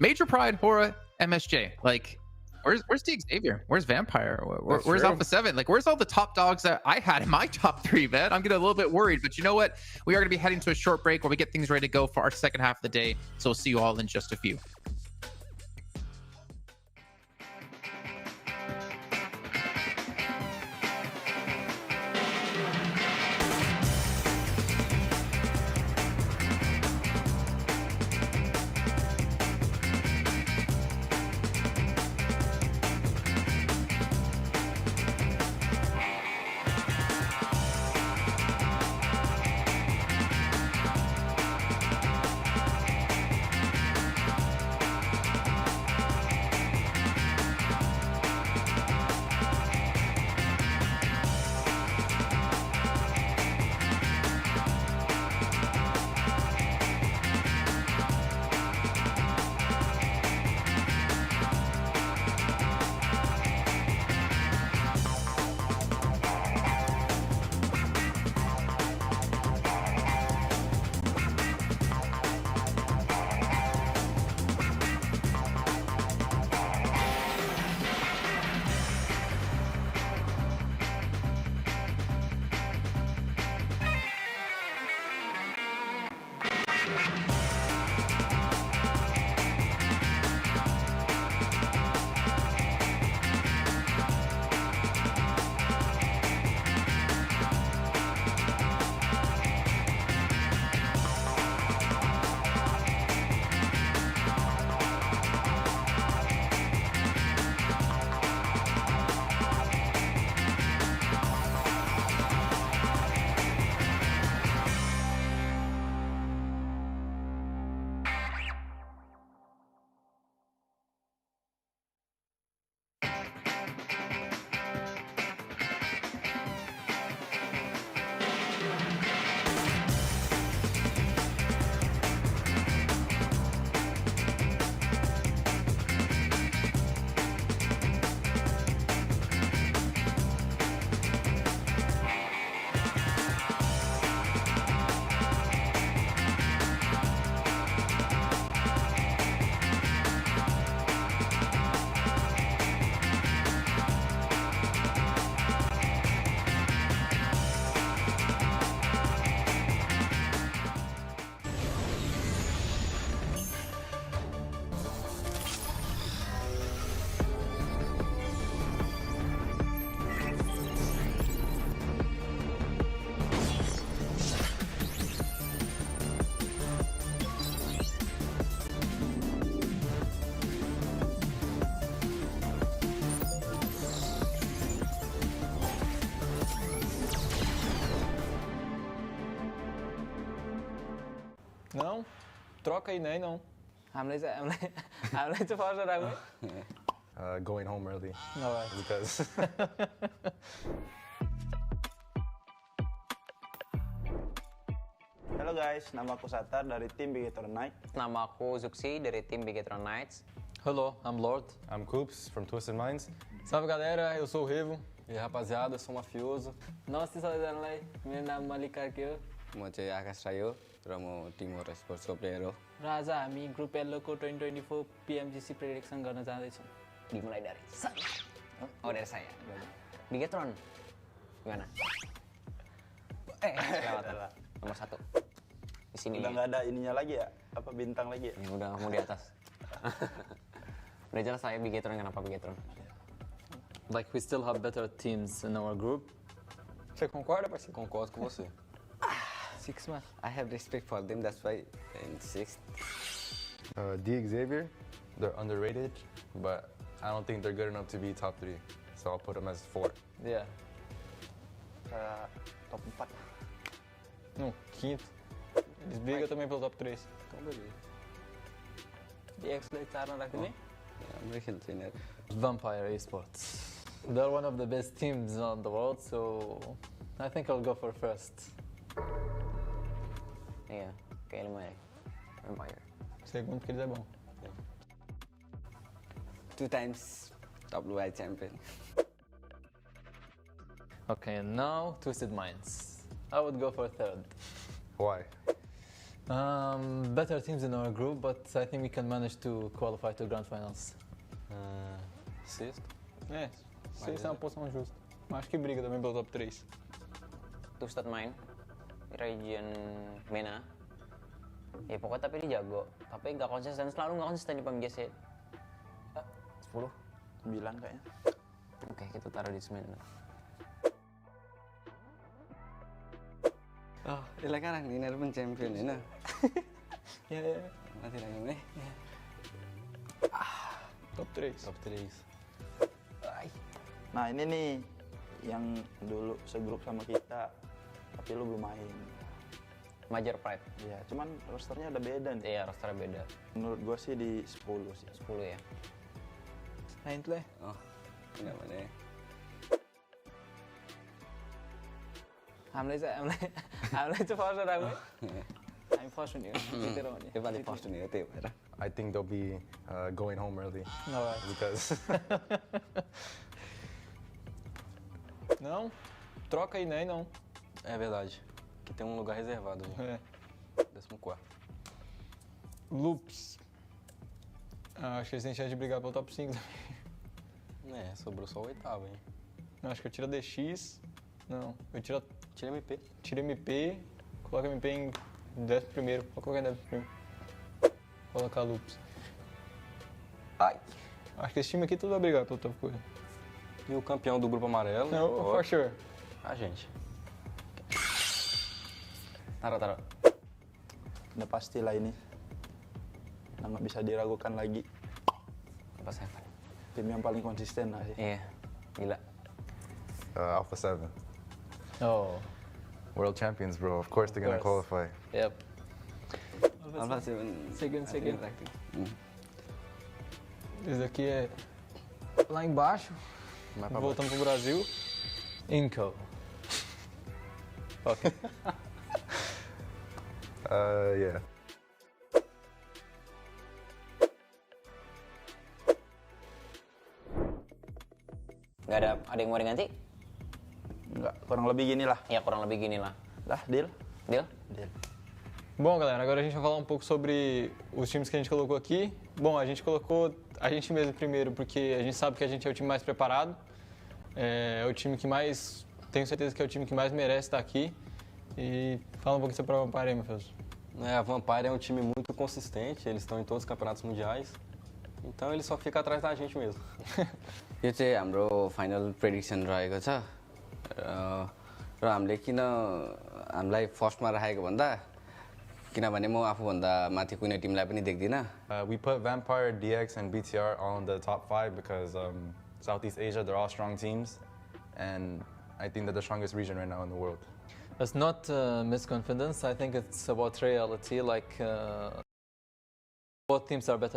Major Pride, Hora, MSJ. Like, where's JuiXeee? Where's Vampire? Where's Alpha 7? Like, where's all the top dogs that I had in my top 3, man? I'm getting a little bit worried. But you know what? We are going to be heading to a short break where we get things ready to go for our second half of the day. So we'll see you all in just a few. troca aí, né? Não. I'm late to fast or Going home early. Alright. Because Halo guys, nama aku Satar dari tim Bigetron Night. Nama aku JuiXeee dari tim Bigetron Knights. Hello, I'm Lord. I'm Coops from Twisted Minds. Salve galera, eu sou o Revo. E rapaziada, eu sou mafioso. नमस्ते सबैजनालाई मेरो नाम मलिक कार्की हो म चाहिँ आकाश राई हो र म टिम स्पोर्ट्सको प्लेयर हो र आज हामी ग्रुप येल्लोको 2024 PMGC प्रेडिक्सन गर्न जाँदैछौँ. Dimulai dari saya. Oh, dari saya. Bigetron. Gimana? Lewat. Nomor 1. Di sini. Udah nggak ada ininya lagi ya? Apa bintang lagi ya? Ya, udah mau di atas. Udah jelas saya Bigetron, kenapa Bigetron? Like we still have better teams in our group. Você concorda, parceiro? Concordo com você. 6 man. I have respect for them, that's why in 6th. JuiXeee, they're underrated, but I don't think they're good enough to be top 3. So I'll put them as 4. Yeah. Saya top 4. No, quinto. Eles brigam também pelo top 3. Então beleza. DXलाई 4 मा राख्दिने? राम्रै खेल्छ यिनीहरू. Vampire Esports. They're one of the best teams on the world, so I think I'll go for first. Iya, kayak lumayan. Vampire. Segundo porque eles é bom. 2 times WI champion. Okay, and now Twisted Minds. I would go for third. Why? Better teams in our group, but I think we can manage to qualify to grand finals. Sexto. É, 6 é uma posição justa. Mas acho que briga também pelo top 3. Twisted Mind region MENA. Ya pokoknya tapi dia jago, tapi nggak konsisten, selalu nggak konsisten di PMGC. 10, 9 kayaknya. Oke, kita taruh di 9. Oh, यसलाई कहाँ राख्ने यिनीहरू पनि champion होइन माथि राख्नु है Top 3. Top 3. Nah ini nih yang dulu segrup sama kita, tapi lu belum main. Major Pride. Iya, cuman rosternya ada beda nih. Iya, rosternya beda. Menurut gua sih di 10 sih. 10 ya. Nah itu lah. Oh, किनभने हामीलाई चाहिँ first राख्नु हामी first हुने हो जितेर हुने योपालि फर्स्ट हुने हो त्यही भएर I think they'll be going home early. Alright. Because Não? Troca aí, né? Não. É verdade. Aqui tem um lugar reservado. É. 14º. Loops. Acho que eles têm chance de brigar pelo top 5 também. É, sobrou só o 8º, hein? Acho que eu tiro a DX. Não, eu tiro Tira MP. Tira MP, coloca MP em 11º. Vou colocar em 11º. Colocar loops. Ai! Acho que esse time aqui tudo vai brigar pelo top coisa. E o campeão do grupo amarelo? Não, for sure. A gente. Taruh. Udah pastilah ini. Nggak bisa diragukan lagi. Apa 7? Tim yang paling konsisten lah sih. Iya, gila. Alpha 7. Oh, World champions, bro. Of course they're gonna qualify. yep. Alpha 7. Second. Esse daqui é lá embaixo. Voltando pro Brasil. Inco. Ok. Yeah. Nggak ada yang mau diganti? Enggak, kurang lebih gini lah. Ya kurang lebih gini lah. Dah, deal? Deal? Deal. Bom, galera, agora a gente vai falar um pouco sobre os times que a gente colocou aqui. Bom, a gente colocou a gente mesmo primeiro porque a gente sabe que a gente é o time mais preparado. É o time que mais... Tenho certeza que é o time que mais merece estar aqui. E fala um pouquinho sobre a Vampire aí, meu Deus. A Vampire é um time muito consistente, eles estão em todos os campeonatos mundiais. Então ele só fica atrás da gente mesmo. यो चाहिँ हाम्रो final prediction रहेको छ र हामीले किन हामीलाई फर्स्टमा राखेको भन्दा किनभने म आफूभन्दा माथि कुनै टिमलाई पनि देख्दिनँ We put Vampire, DX, and BTR all in the top 5 because Southeast Asia, they're all strong teams. And I think they're the strongest region right now in the world. It's not misconfidence. I think it's about reality. Like Both teams are better.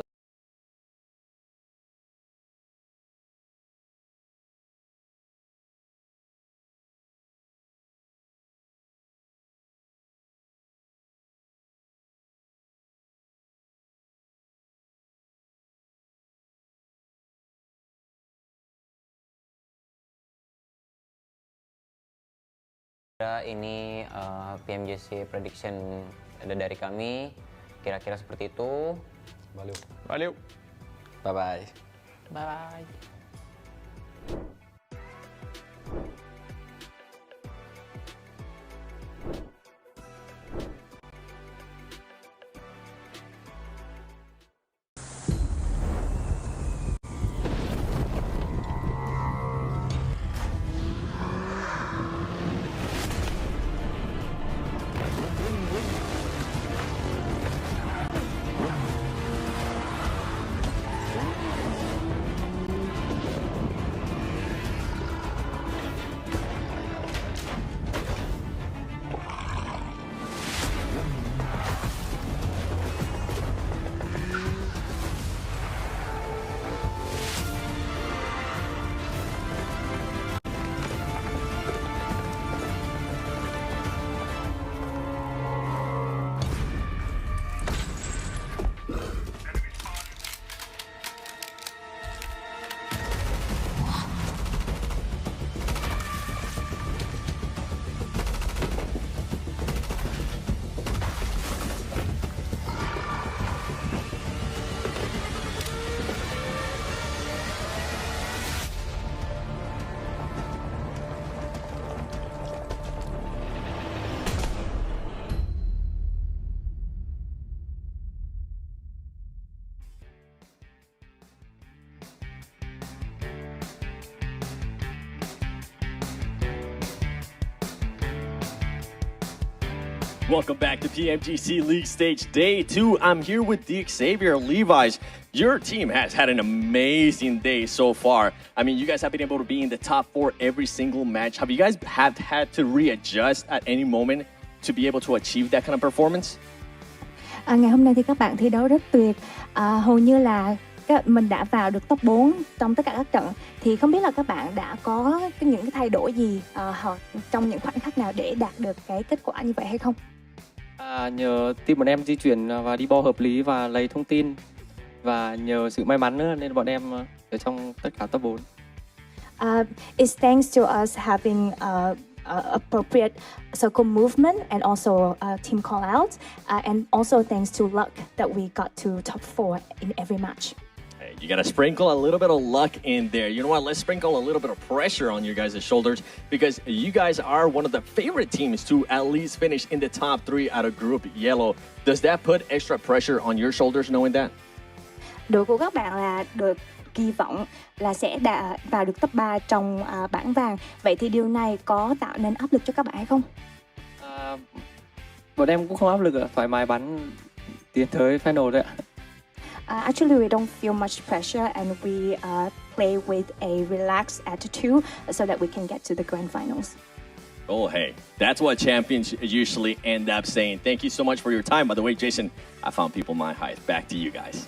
Ini PMGC prediction ada dari kami, kira-kira seperti itu. Valeu. Valeu. Bye bye. Bye bye. Welcome back to PMGC League Stage Day 2. I'm here with Xavier Levi's. Your team has had an amazing day so far. I mean, you guys have been able to be in the top 4 every single match. Have you guys had to readjust at any moment to be able to achieve that kind of performance? Ngày hôm nay thì các bạn thi đấu rất tuyệt. Hầu như là mình đã vào được top 4 trong tất cả các trận. Thì không biết là các bạn đã có những cái thay đổi gì hoặc trong những khoảnh khắc nào để đạt được cái kết quả như vậy hay không? Nhờ team bọn em di chuyển và đi bo hợp lý và lấy thông tin, và nhờ sự may mắn nữa nên bọn em ở trong tất cả top 4. It's thanks to us having appropriate circle movement and also team call outs, and also thanks to luck that we got to top 4 in every match. You got to sprinkle a little bit of luck in there. You know what? Let's sprinkle a little bit of pressure on your guys' shoulders, because you guys are one of the favorite teams to at least finish in the top 3 out of Group Yellow. Does that put extra pressure on your shoulders knowing that? Đội của các bạn là được kỳ vọng là sẽ vào được top 3 trong bảng vàng. Vậy thì điều này có tạo nên áp lực cho các bạn hay không? Bọn em cũng không áp lực, thoải mái bắn tiến tới final thôi ạ. Actually, we don't feel much pressure, and we play with a relaxed attitude so that we can get to the grand finals. Oh, hey, that's what champions usually end up saying. Thank you so much for your time. By the way, Jason, I found people my height. Back to you guys.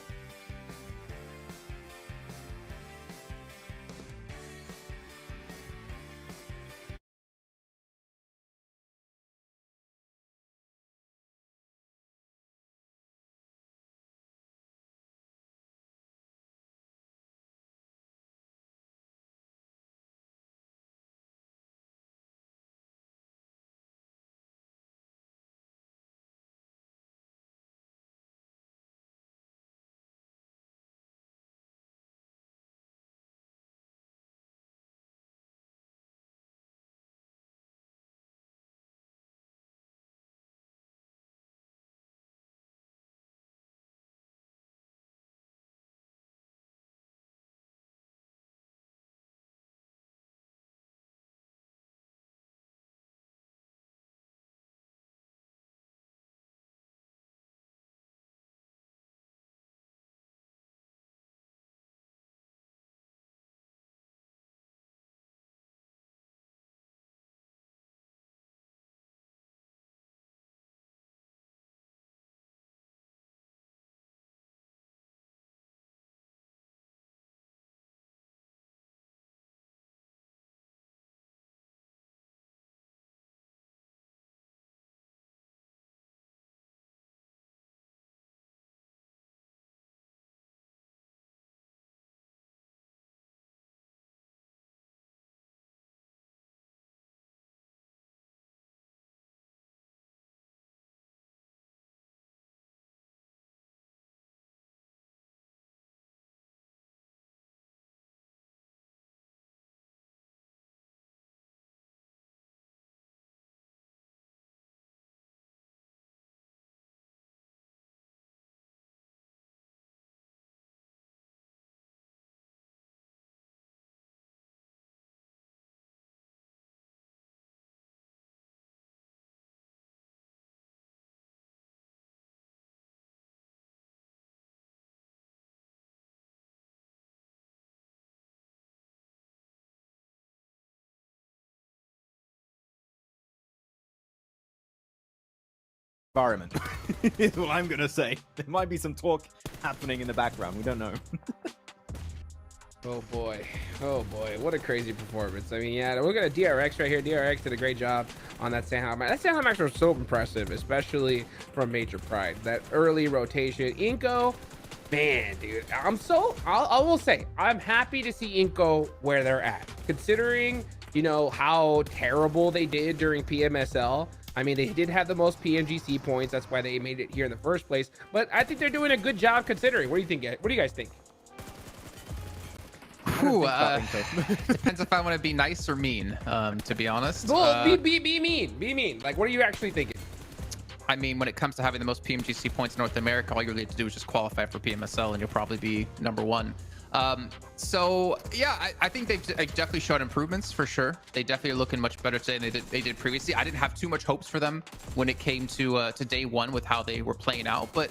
environment. Is what I'm gonna say. There might be some talk happening in the background. We don't know. Oh boy, what a crazy performance. I mean, yeah, we're gonna DRX right here. DRX did a great job on that Sandhawk match. That Sandhawk match was so impressive, especially from Major Pride. That early rotation. Inko, man, dude, I will say, I'm happy to see Inko where they're at, considering, you know, how terrible they did during PMSL. I mean, they did have the most PMGC points. That's why they made it here in the first place. But I think they're doing a good job considering. What do you think? What do you guys think? Depends if I want to be nice or mean, to be honest. Well, be mean. Like, what are you actually thinking? I mean, when it comes to having the most PMGC points in North America, all you really have to do is just qualify for PMSL and you'll probably be #1. So yeah, I think they've definitely shown improvements for sure. They definitely are looking much better today than they did previously. I didn't have too much hopes for them when it came to day one with how they were playing out, but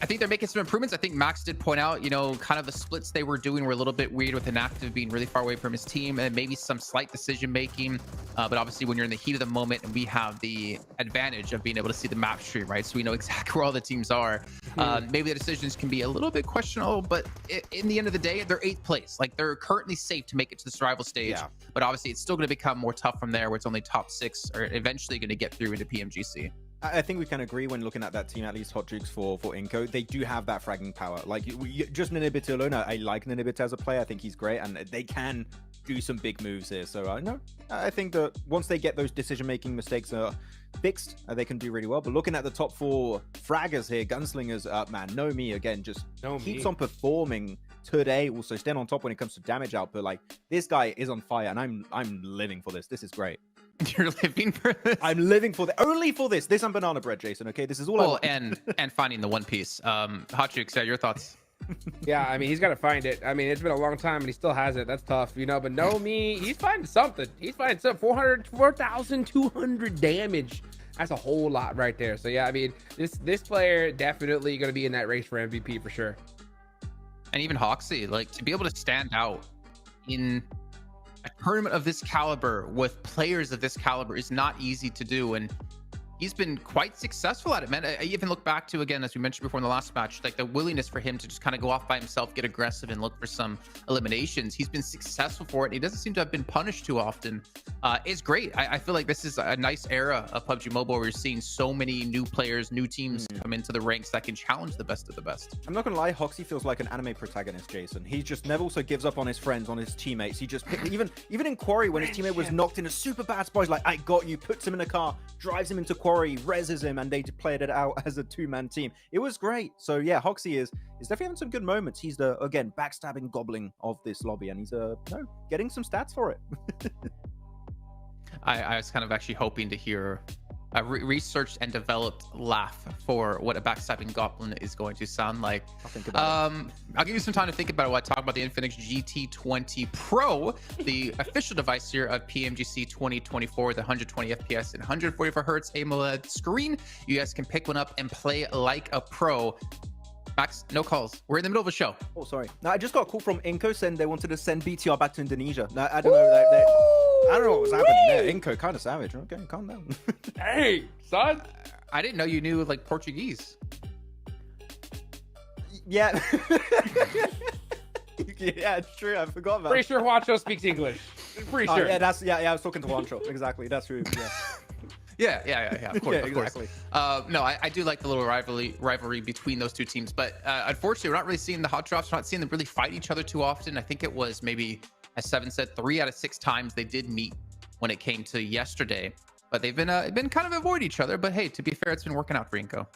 I think they're making some improvements. I think Max did point out, you know, kind of the splits they were doing were a little bit weird, with Inactive being really far away from his team and maybe some slight decision making. But obviously when you're in the heat of the moment, and we have the advantage of being able to see the map stream, right? So we know exactly where all the teams are. Maybe the decisions can be a little bit questionable, but in the end of the day, they're 8th place. Like, they're currently safe to make it to the survival stage. Yeah. But obviously it's still going to become more tough from there, where it's only top 6 are eventually going to get through into PMGC. I think we can agree when looking at that team, at least Hot Jukes for Inko, they do have that fragging power. Like, just Ninibit alone, I like Ninibit as a player. I think he's great, and they can do some big moves here. So no, I think that once they get those decision-making mistakes fixed, they can do really well. But looking at the top 4 fraggers here, Gunslingers, man, Nomi again just keeps on performing today. Also staying on top when it comes to damage output. Like, this guy is on fire, and I'm living for this. This is great. You're living for this? I'm living for this. Only for this. This and banana bread, Jason. Okay, this is all. Well, and finding the One Piece. Hot Jukes, your thoughts? Yeah, I mean, he's got to find it. I mean, it's been a long time and he still has it. That's tough, you know. But Nomi, he's finding something. He's finding some 4,200 damage. That's a whole lot right there. So yeah, I mean, this player definitely going to be in that race for MVP for sure. And even Hoxie, like, to be able to stand out in a tournament of this caliber with players of this caliber is not easy to do, and he's been quite successful at it, man. I even look back to, again, as we mentioned before in the last match, like the willingness for him to just kind of go off by himself, get aggressive, and look for some eliminations. He's been successful for it, and he doesn't seem to have been punished too often. It's great. I feel like this is a nice era of PUBG Mobile where you're seeing so many new players, new teams come into the ranks that can challenge the best of the best. I'm not gonna lie, Hoxie feels like an anime protagonist, Jason. He just never also gives up on his friends, on his teammates. He just even in Quarry, when his teammate was knocked in a super bad spot, he's like, I got you, puts him in a car, drives him into Quarry, reses him, and they played it out as a 2-man team. It was great. So yeah, Hoxie is definitely having some good moments. He's the, again, backstabbing goblin of this lobby, and he's getting some stats for it. I was kind of actually hoping to hear a researched and developed laugh for what a backstabbing goblin is going to sound like. I'll think about it. I'll give you some time to think about it while I talk about the Infinix GT20 Pro, the official device here of PMGC 2024 with 120 FPS and 144 Hertz AMOLED screen. You guys can pick one up and play like a pro. Max, no calls. We're in the middle of a show. Oh, sorry. Now, I just got a call from Inko saying they wanted to send BTR back to Indonesia. Now, I don't know. I don't know what was happening there. Inko, kind of savage. Okay, calm down. Hey, son. I didn't know you knew, like, Portuguese. Yeah. Yeah, it's true. I forgot about Pretty sure Juancho speaks English. Pretty sure. Yeah, I was talking to Juancho. Exactly. That's true. Yeah. Yeah, of course, exactly. No, I do like the little rivalry between those two teams, but unfortunately, we're not really seeing the hot drops. We're not seeing them really fight each other too often. I think it was maybe, as Seven said, 3 out of 6 times they did meet when it came to yesterday, but they've been kind of avoid each other. But hey, to be fair, it's been working out for Inko.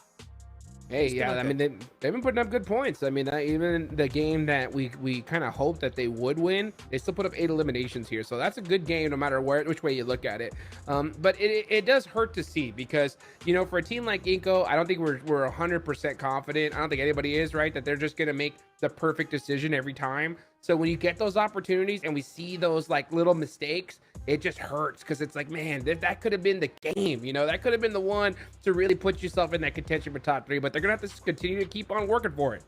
Hey, yeah, I mean, they've been putting up good points. I mean, even the game that we kind of hoped that they would win, they still put up 8 eliminations here. So that's a good game no matter which way you look at it. But it does hurt to see because, you know, for a team like Inko, I don't think we're 100% confident. I don't think anybody is, right, that they're just going to make the perfect decision every time. So when you get those opportunities and we see those like little mistakes, it just hurts because it's like, man, that could have been the game, you know, that could have been the one to really put yourself in that contention for top 3, but they're gonna have to continue to keep on working for it.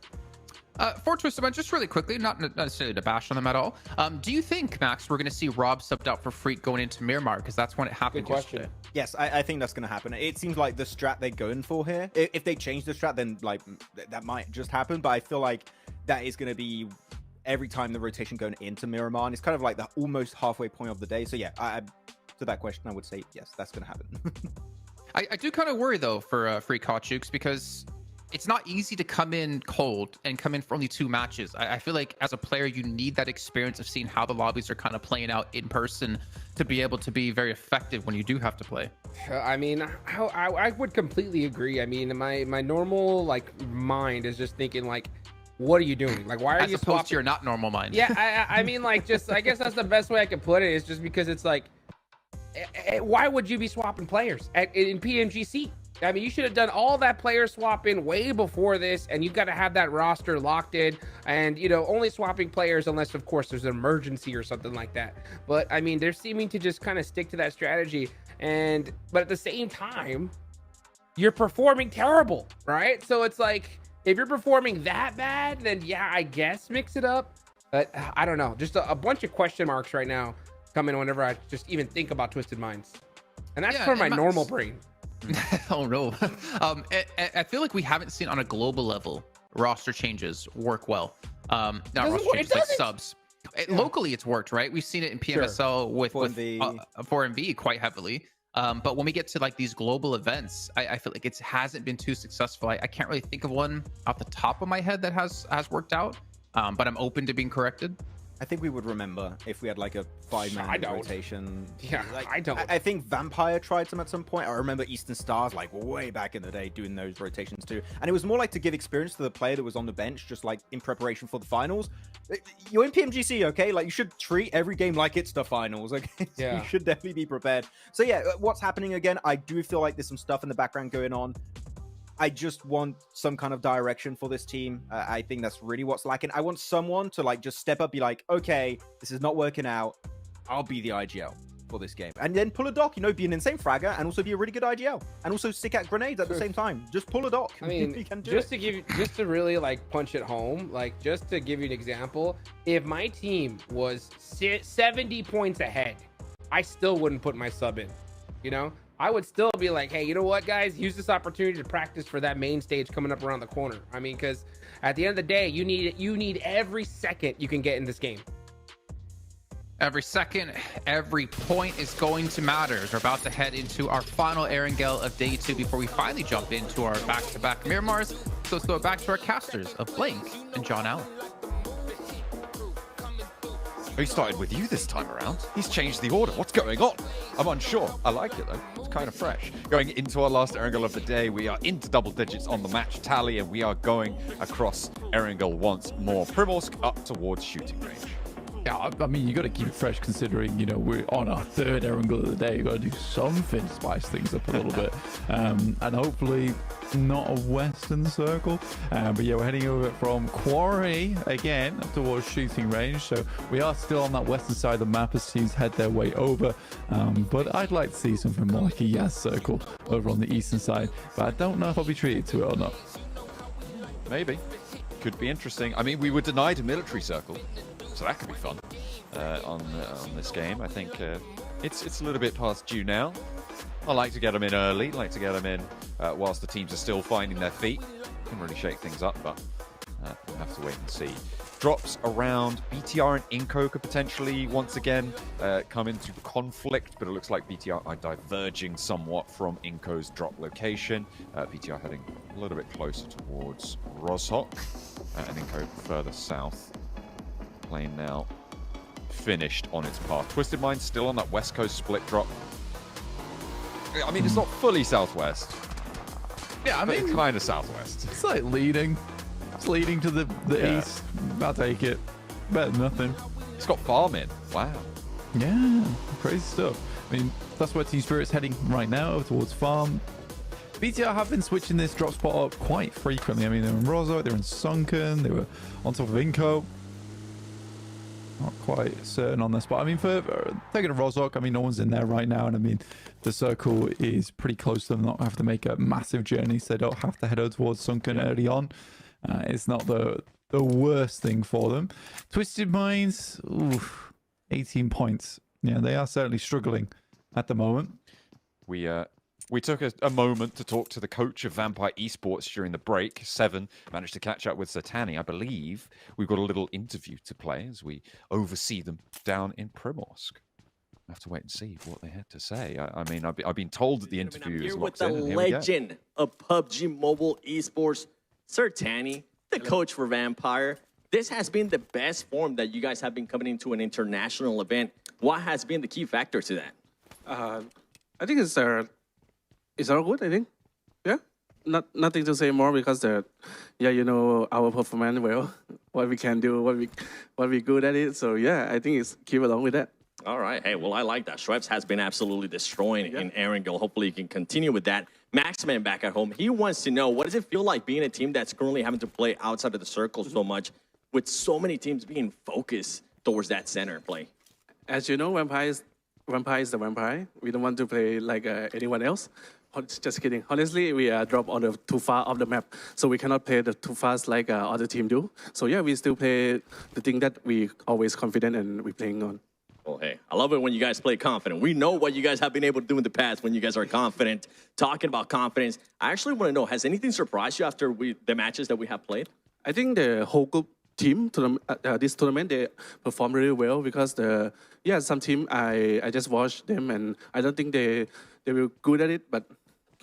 For Twisted Mind, just really quickly, not necessarily to bash on them at all. Do you think, Max, we're going to see Rob subbed out for Freak going into Miramar? Because that's when it happened yesterday. Yes, I think that's going to happen. It seems like the strat they're going for here. If they change the strat, then like that might just happen. But I feel like that is going to be every time the rotation going into Miramar. And it's kind of like the almost halfway point of the day. So yeah, to that question, I would say yes, that's going to happen. I do kind of worry though for Freak Hot Jukes, because it's not easy to come in cold and come in for only 2 matches. I feel like as a player, you need that experience of seeing how the lobbies are kind of playing out in person to be able to be very effective when you do have to play. I mean, I would completely agree. I mean, my normal like mind is just thinking like, what are you doing? Like, why are you swapping? To your not normal mind? Yeah, I mean, like, just I guess that's the best way I could put it. Is just because it's like, why would you be swapping players in PMGC? I mean, you should have done all that player swapping way before this, and you've got to have that roster locked in, and, you know, only swapping players unless, of course, there's an emergency or something like that. But, I mean, they're seeming to just kind of stick to that strategy, but at the same time, you're performing terrible, right? So it's like, if you're performing that bad, then yeah, I guess mix it up. But I don't know. Just a bunch of question marks right now coming whenever I just even think about Twisted Minds. And that's for my normal brain. Oh no. I feel like we haven't seen on a global level roster changes work well. Not roster changes, like subs. Locally it's worked, right? We've seen it in PMSL with 4MV quite heavily. But when we get to like these global events, I feel like it hasn't been too successful. I can't really think of one off the top of my head that has worked out. But I'm open to being corrected. I think we would remember if we had like a 5-man rotation. Yeah, like, I don't. I think Vampire tried some at some point. I remember Eastern Stars like way back in the day doing those rotations too. And it was more like to give experience to the player that was on the bench, just like in preparation for the finals. You're in PMGC, okay? Like you should treat every game like it's the finals, okay? Yeah. You should definitely be prepared. So yeah, what's happening again? I do feel like there's some stuff in the background going on. I just want some kind of direction for this team. I think that's really what's lacking. I want someone to like just step up, be like, okay, this is not working out. I'll be the IGL for this game. And then pull a dock, you know, be an insane fragger and also be a really good IGL. And also stick out grenades at the same time. Just pull a dock. I mean, just to really like punch it home, like just to give you an example, if my team was 70 points ahead, I still wouldn't put my sub in, you know? I would still be like, hey, you know what, guys? Use this opportunity to practice for that main stage coming up around the corner. I mean, because at the end of the day, you need every second you can get in this game. Every second, every point is going to matter. We're about to head into our final Erangel of day 2 before we finally jump into our back-to-back Miramars. So let's go back to our casters of Blink and John Allen. He started with you this time around. He's changed the order. What's going on? I'm unsure. I like it though. It's kind of fresh. Going into our last Erangel of the day, we are into double digits on the match tally, and we are going across Erangel once more. Primorsk up towards shooting range. Yeah, I mean, you got to keep it fresh considering, you know, we're on our 3rd Erangel of the day. You got to do something to spice things up a little bit. And hopefully not a Western circle. But yeah, we're heading over from Quarry again up towards shooting range. So we are still on that Western side of the map as teams head their way over. But I'd like to see something more like a Yaz circle over on the Eastern side. But I don't know if I'll be treated to it or not. Maybe. Could be interesting. I mean, we were denied a military circle. So that could be fun on this game. I think it's a little bit past due now. I like to get them in early. I like to get them in whilst the teams are still finding their feet. Can really shake things up, but we'll have to wait and see. Drops around BTR and Inco could potentially once again come into conflict, but it looks like BTR are diverging somewhat from Inco's drop location. BTR heading a little bit closer towards Rozhok, and Inco further south. Plane now finished on its path. Twisted Mind still on that west coast split drop. I mean, it's not fully southwest. Yeah, I mean, it's kind of southwest. It's like leading. It's leading to the east. I'll take it. Better than nothing. It's got farm in. Wow. Yeah, crazy stuff. I mean, that's where Team Spirit's heading right now, towards farm. BTR have been switching this drop spot up quite frequently. I mean, they're in Rozhok, they're in Sunken, they were on top of Inco. Not quite certain on the spot. I mean, for taking a Rozhok, I mean, no one's in there right now. And I mean, the circle is pretty close to them. Not have to make a massive journey, so they don't have to head out towards Sunken early on. It's not the the worst thing for them. Twisted Minds, oof, 18 points. Yeah, they are certainly struggling at the moment. We took a moment to talk to the coach of Vampire Esports during the break. Seven managed to catch up with Satani. I believe we've got a little interview to play as we oversee them down in Primorsk. I have to wait and see what they had to say. I mean, I've been told that the interview is locked in. Here with the legend of PUBG Mobile Esports, Satani, the coach for Vampire. This has been the best form that you guys have been coming into an international event. What has been the key factor to that? I think it's all good. I think, yeah. Nothing to say more because you know our performance well, what we can do, what we good at it. So yeah, I think it's keep along with that. All right. Hey, well, I like that. Schweppes has been absolutely destroying in Erangel. Hopefully, he can continue with that. Maxman back at home. He wants to know, what does it feel like being a team that's currently having to play outside of the circle so much, with so many teams being focused towards that center play? As you know, Vampire is the Vampire. We don't want to play like anyone else. Just kidding. Honestly, we drop on the too far off the map, so we cannot play the too fast like other team do. So yeah, we still play the thing that we always confident and we playing on. Well, hey, I love it when you guys play confident. We know what you guys have been able to do in the past when you guys are confident. Talking about confidence, I actually want to know, has anything surprised you after the matches that we have played? I think the whole group team this tournament, they performed really well because some team I just watched them and I don't think they were good at it, but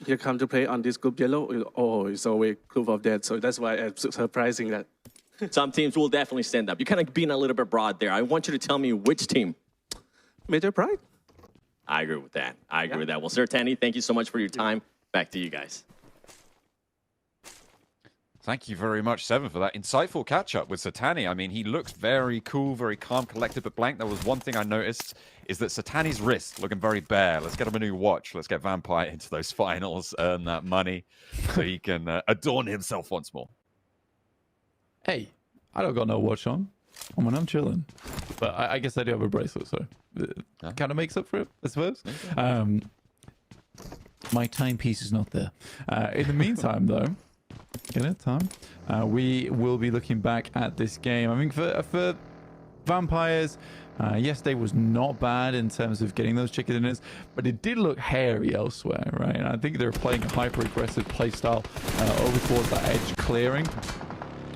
here come to play on this group yellow. Oh, it's always group of that, so that's why it's surprising that. Some teams will definitely stand up. You're kind of being a little bit broad there. I want you to tell me which team. Major Pride. I agree with that. I agree with that. Well, Sir Tanny, thank you so much for your time. Back to you guys. Thank you very much, Seven, for that insightful catch-up with Satani. I mean, he looks very cool, very calm, collected, but blank. There was one thing I noticed, is that Satani's wrist looking very bare. Let's get him a new watch. Let's get Vampire into those finals, earn that money, so he can adorn himself once more. Hey, I don't got no watch on. I'm chilling. But I guess I do have a bracelet, so it kind of makes up for it, I suppose. My timepiece is not there. In the meantime, though, we will be looking back at this game. I mean, for Vampires, yesterday was not bad in terms of getting those chicken dinners, but it did look hairy elsewhere, right? And I think they're playing a hyper-aggressive playstyle over towards that edge clearing,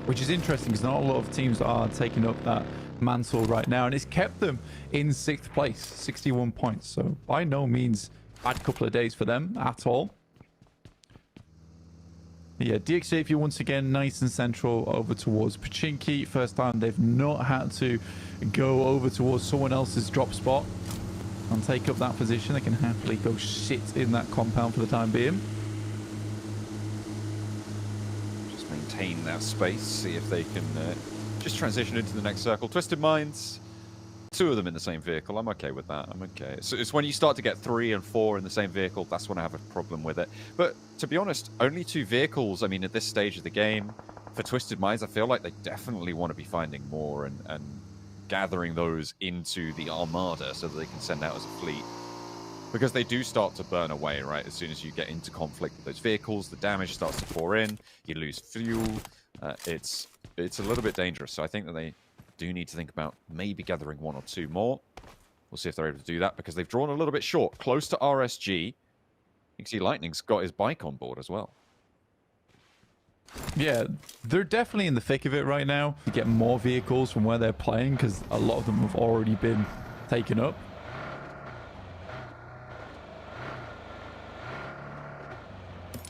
which is interesting because not a lot of teams are taking up that mantle right now, and it's kept them in 6th place, 61 points. So by no means a bad couple of days for them at all. Yeah, JuiXe, if you once again nice and central over towards Pachinki. First time they've not had to go over towards someone else's drop spot and take up that position. They can happily go sit in that compound for the time being. Just maintain their space, see if they can just transition into the next circle. Twisted Minds, 2 of them in the same vehicle. I'm okay with that. I'm okay. So it's when you start to get 3 and 4 in the same vehicle, that's when I have a problem with it. But to be honest, only 2 vehicles, I mean, at this stage of the game, for Twisted Minds, I feel like they definitely want to be finding more and gathering those into the Armada so that they can send out as a fleet. Because they do start to burn away, right? As soon as you get into conflict with those vehicles, the damage starts to pour in, you lose fuel. It's a little bit dangerous. So I think that they do need to think about maybe gathering 1 or 2 more. We'll see if they're able to do that because they've drawn a little bit short, close to RSG. You can see Lightning's got his bike on board as well. Yeah, they're definitely in the thick of it right now. You get more vehicles from where they're playing because a lot of them have already been taken up.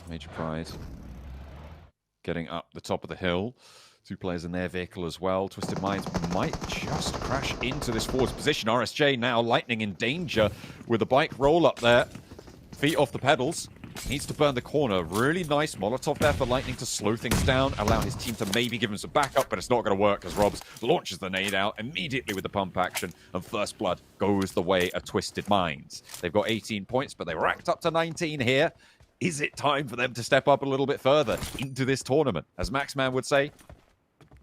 Major Pride getting up the top of the hill. 2 players in their vehicle as well. Twisted Minds might just crash into this forward position. RSJ now, Lightning in danger with the bike roll up there. Feet off the pedals. Needs to burn the corner. Really nice Molotov there for Lightning to slow things down, allow his team to maybe give him some backup, but it's not going to work as Robs launches the nade out immediately with the pump action, and First Blood goes the way of Twisted Minds. They've got 18 points, but they racked up to 19 here. Is it time for them to step up a little bit further into this tournament? As Maxman would say,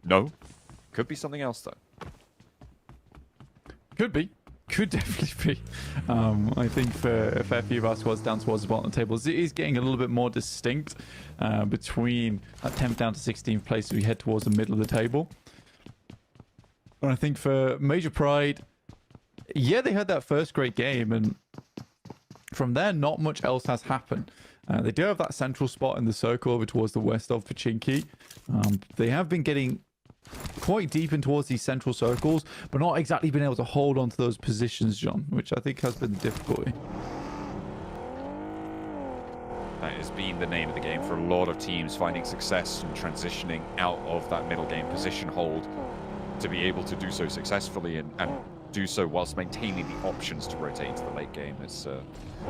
no. Could be something else, though. Could be. could definitely be. I think for a fair few of our squads down towards the bottom of the table, it is getting a little bit more distinct between that 10th down to 16th place as we head towards the middle of the table. And I think for Major Pride, yeah, they had that first great game, and from there, not much else has happened. They do have that central spot in the circle over towards the west of Pochinki. They have been getting quite deep in towards these central circles, but not exactly been able to hold on to those positions, John, which I think has been the difficulty. That has been the name of the game for a lot of teams, finding success and transitioning out of that middle game position hold to be able to do so successfully and do so whilst maintaining the options to rotate into the late game. It's a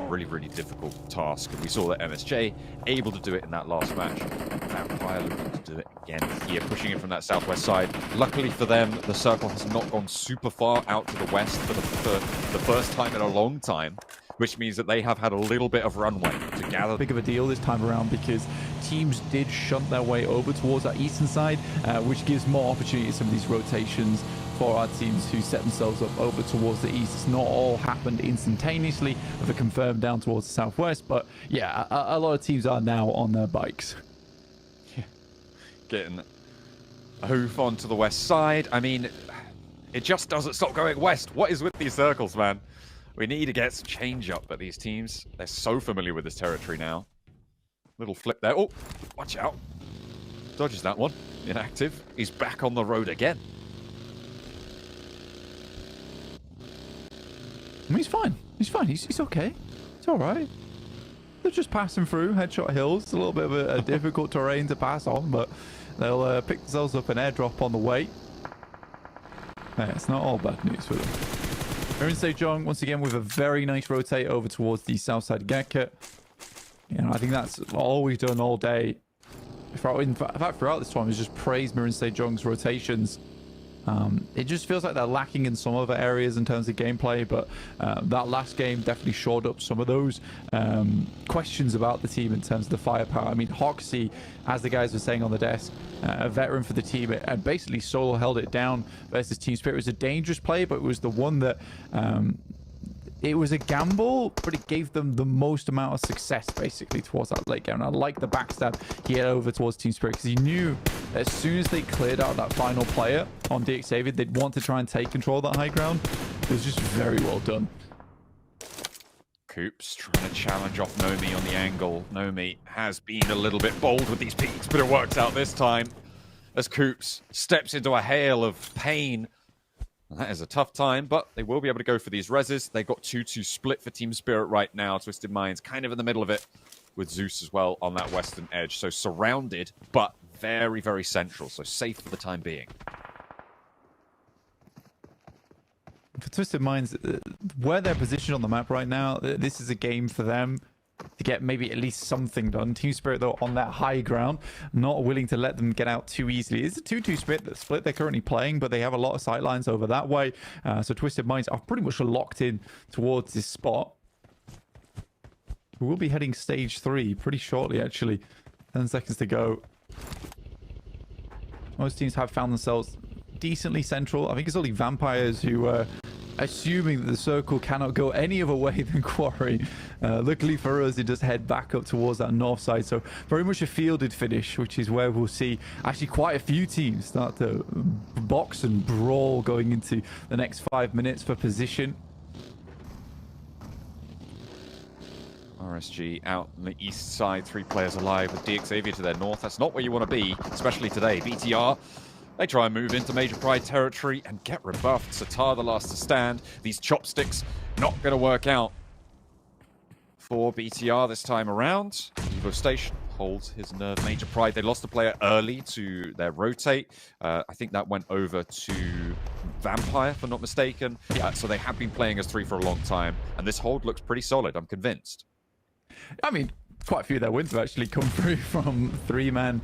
really, really difficult task. And we saw that MSJ able to do it in that last match. Vampire looking to do it again here, pushing it from that southwest side. Luckily for them, the circle has not gone super far out to the west for the first time in a long time, which means that they have had a little bit of runway to gather. Big of a deal this time around because teams did shunt their way over towards that eastern side, which gives more opportunity to some of these rotations for our teams who set themselves up over towards the east. It's not all happened instantaneously with a confirmed down towards the southwest, but yeah, a lot of teams are now on their bikes. Yeah. Getting a hoof onto the west side. I mean, it just doesn't stop going west. What is with these circles, man? We need to get some change up, but these teams, they're so familiar with this territory now. Little flip there. Oh, watch out. Dodges that one. Inactive. He's back on the road again. I mean, he's fine. He's fine. He's okay. It's all right. They're just passing through Headshot Hills. It's a little bit of a difficult terrain to pass on, but they'll pick themselves up an airdrop on the way. Yeah, it's not all bad news for them. Mirren Sejong, once again, with a very nice rotate over towards the south side of Gekka. You know, I think that's all we've done all day. In fact, throughout this time, is just praise Mirren Sejong's rotations. It just feels like they're lacking in some other areas in terms of gameplay, but that last game definitely shored up some of those questions about the team in terms of the firepower. I mean, Hoxie, as the guys were saying on the desk, a veteran for the team, and basically solo held it down versus Team Spirit. It was a dangerous play, but it was the one that it was a gamble, but it gave them the most amount of success basically towards that late game. And I like the backstab he had over towards Team Spirit because he knew as soon as they cleared out that final player on JuiXeee, they'd want to try and take control of that high ground. It was just very well done. Coops trying to challenge off Nomi on the angle. Nomi has been a little bit bold with these peaks, but it works out this time as Coops steps into a hail of pain. That is a tough time, but they will be able to go for these reses. They've got 2-2 split for Team Spirit right now. Twisted Minds kind of in the middle of it with Zeus as well on that western edge. So surrounded, but very, very central. So safe for the time being. For Twisted Minds, where they're positioned on the map right now, this is a game for them to get maybe at least something done. Team Spirit, though, on that high ground, not willing to let them get out too easily. It's a 2-2 split they're currently playing, but they have a lot of sightlines over that way. So Twisted Minds are pretty much locked in towards this spot. We will be heading stage 3 pretty shortly, actually. 10 seconds to go. Most teams have found themselves decently central. I think it's only Vampires who are assuming that the circle cannot go any other way than Quarry. Luckily for us, it does head back up towards that north side. So very much a fielded finish, which is where we'll see actually quite a few teams start to box and brawl going into the next 5 minutes for position. RSG out on the east side, 3 players alive with JuiXeee to their north. That's not where you want to be, especially today. BTR, they try and move into Major Pride territory and get rebuffed. Satar the last to stand. These chopsticks not going to work out for BTR this time around. Evo Station holds his nerve. Major Pride, they lost a player early to their rotate. I think that went over to Vampire, if I'm not mistaken. So they have been playing as 3 for a long time, and this hold looks pretty solid, I'm convinced. I mean, quite a few of their wins have actually come through from 3-man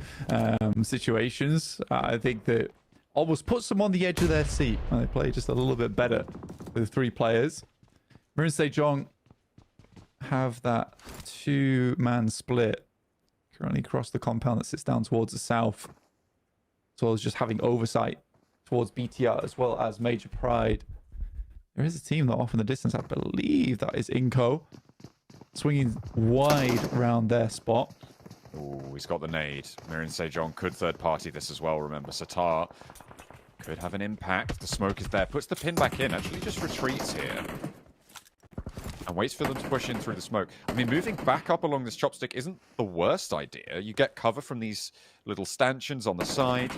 situations. I think that almost puts them on the edge of their seat when they play just a little bit better with 3 players. Mirren Sejong have that 2-man split currently across the compound that sits down towards the south, as well as just having oversight towards BTR as well as Major Pride, There is a team that off in the distance. I believe that is Inco. Swinging wide around their spot. Oh, he's got the nade. Mirin Sejong could third party this as well, remember. Satar could have an impact. The smoke is there. Puts the pin back in. Actually just retreats here. And waits for them to push in through the smoke. I mean, moving back up along this chopstick isn't the worst idea. You get cover from these little stanchions on the side.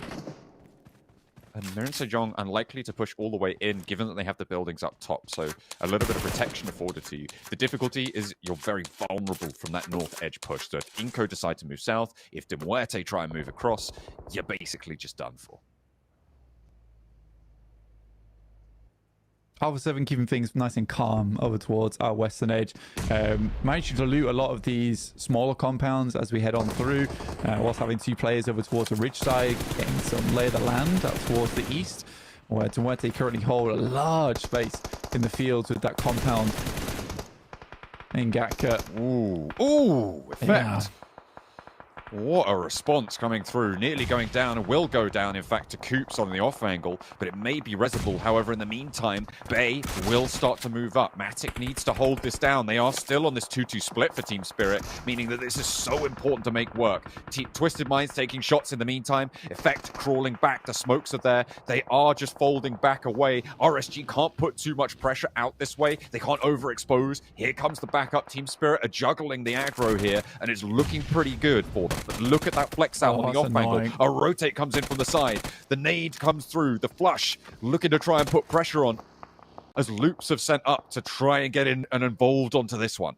And Mirin Sejong unlikely to push all the way in, given that they have the buildings up top. So a little bit of protection afforded to you. The difficulty is you're very vulnerable from that north edge push. So if Inco decide to move south, if De Muerte try and move across, you're basically just done for. Alpha 7 keeping things nice and calm over towards our western edge. Managing to loot a lot of these smaller compounds as we head on through, whilst having 2 players over towards the ridge side, getting some lay of the land up towards the east, where Duarte currently hold a large space in the fields with that compound. Ngaka. Ooh, effect. Yeah. What a response coming through. Nearly going down and will go down, in fact, to Coops on the off angle, but it may be resible. However, in the meantime, Bay will start to move up. Matic needs to hold this down. They are still on this 2-2 split for Team Spirit, meaning that this is so important to make work. Twisted Minds taking shots in the meantime. Effect crawling back. The smokes are there. They are just folding back away. RSG can't put too much pressure out this way. They can't overexpose. Here comes the backup. Team Spirit are juggling the aggro here, and it's looking pretty good for them. But look at that flex out on the off angle. A rotate comes in from the side. The nade comes through. The flush looking to try and put pressure on as loops have sent up to try and get in and involved onto this one.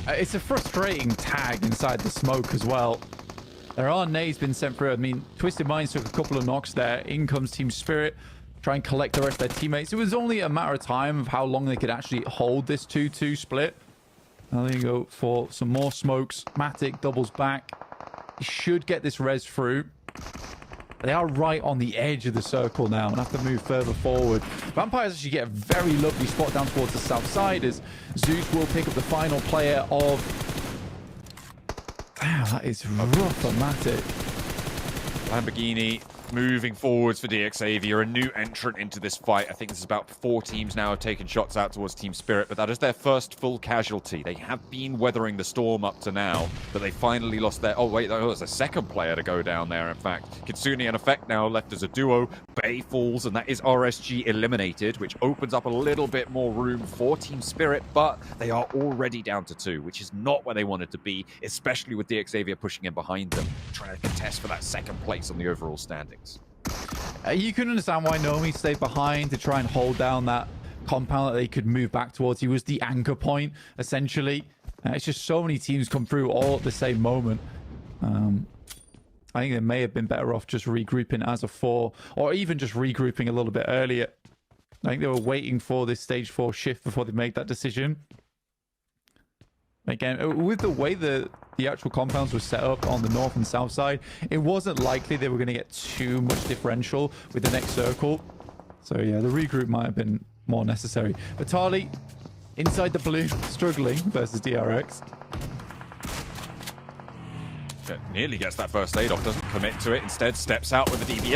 It's a frustrating tag inside the smoke as well. There are nades been sent through. I mean, Twisted Minds took a couple of knocks there. In comes Team Spirit. Try and collect the rest of their teammates. It was only a matter of time of how long they could actually hold this 2-2 split. Now they go for some more smokes. Matic doubles back. He should get this res through. They are right on the edge of the circle now and have to move further forward. Vampires actually get a very lovely spot down towards the south side as Zeus will pick up the final player of... Damn, that is rough for Matic. Lamborghini moving forwards for JuiXeee, a new entrant into this fight. I think this is about 4 teams now have taken shots out towards Team Spirit, but that is their first full casualty. They have been weathering the storm up to now, but they finally lost their... Oh, wait, that was a second player to go down there, in fact. Kitsune and Effect now left as a duo. Bay falls, and that is RSG eliminated, which opens up a little bit more room for Team Spirit, but they are already down to 2, which is not where they wanted to be, especially with JuiXeee pushing in behind them, trying to contest for that second place on the overall standings. You can understand why Nomi stayed behind to try and hold down that compound that they could move back towards. He was the anchor point, essentially. It's just so many teams come through all at the same moment. I think they may have been better off just regrouping as a 4, or even just regrouping a little bit earlier. I think they were waiting for this stage 4 shift before they made that decision. Again, with the way the actual compounds were set up on the north and south side, it wasn't likely they were going to get too much differential with the next circle. So yeah, the regroup might have been more necessary. Vitali, inside the blue, struggling versus DRX. Nearly gets that first aid off, doesn't commit to it, instead steps out with the DBS.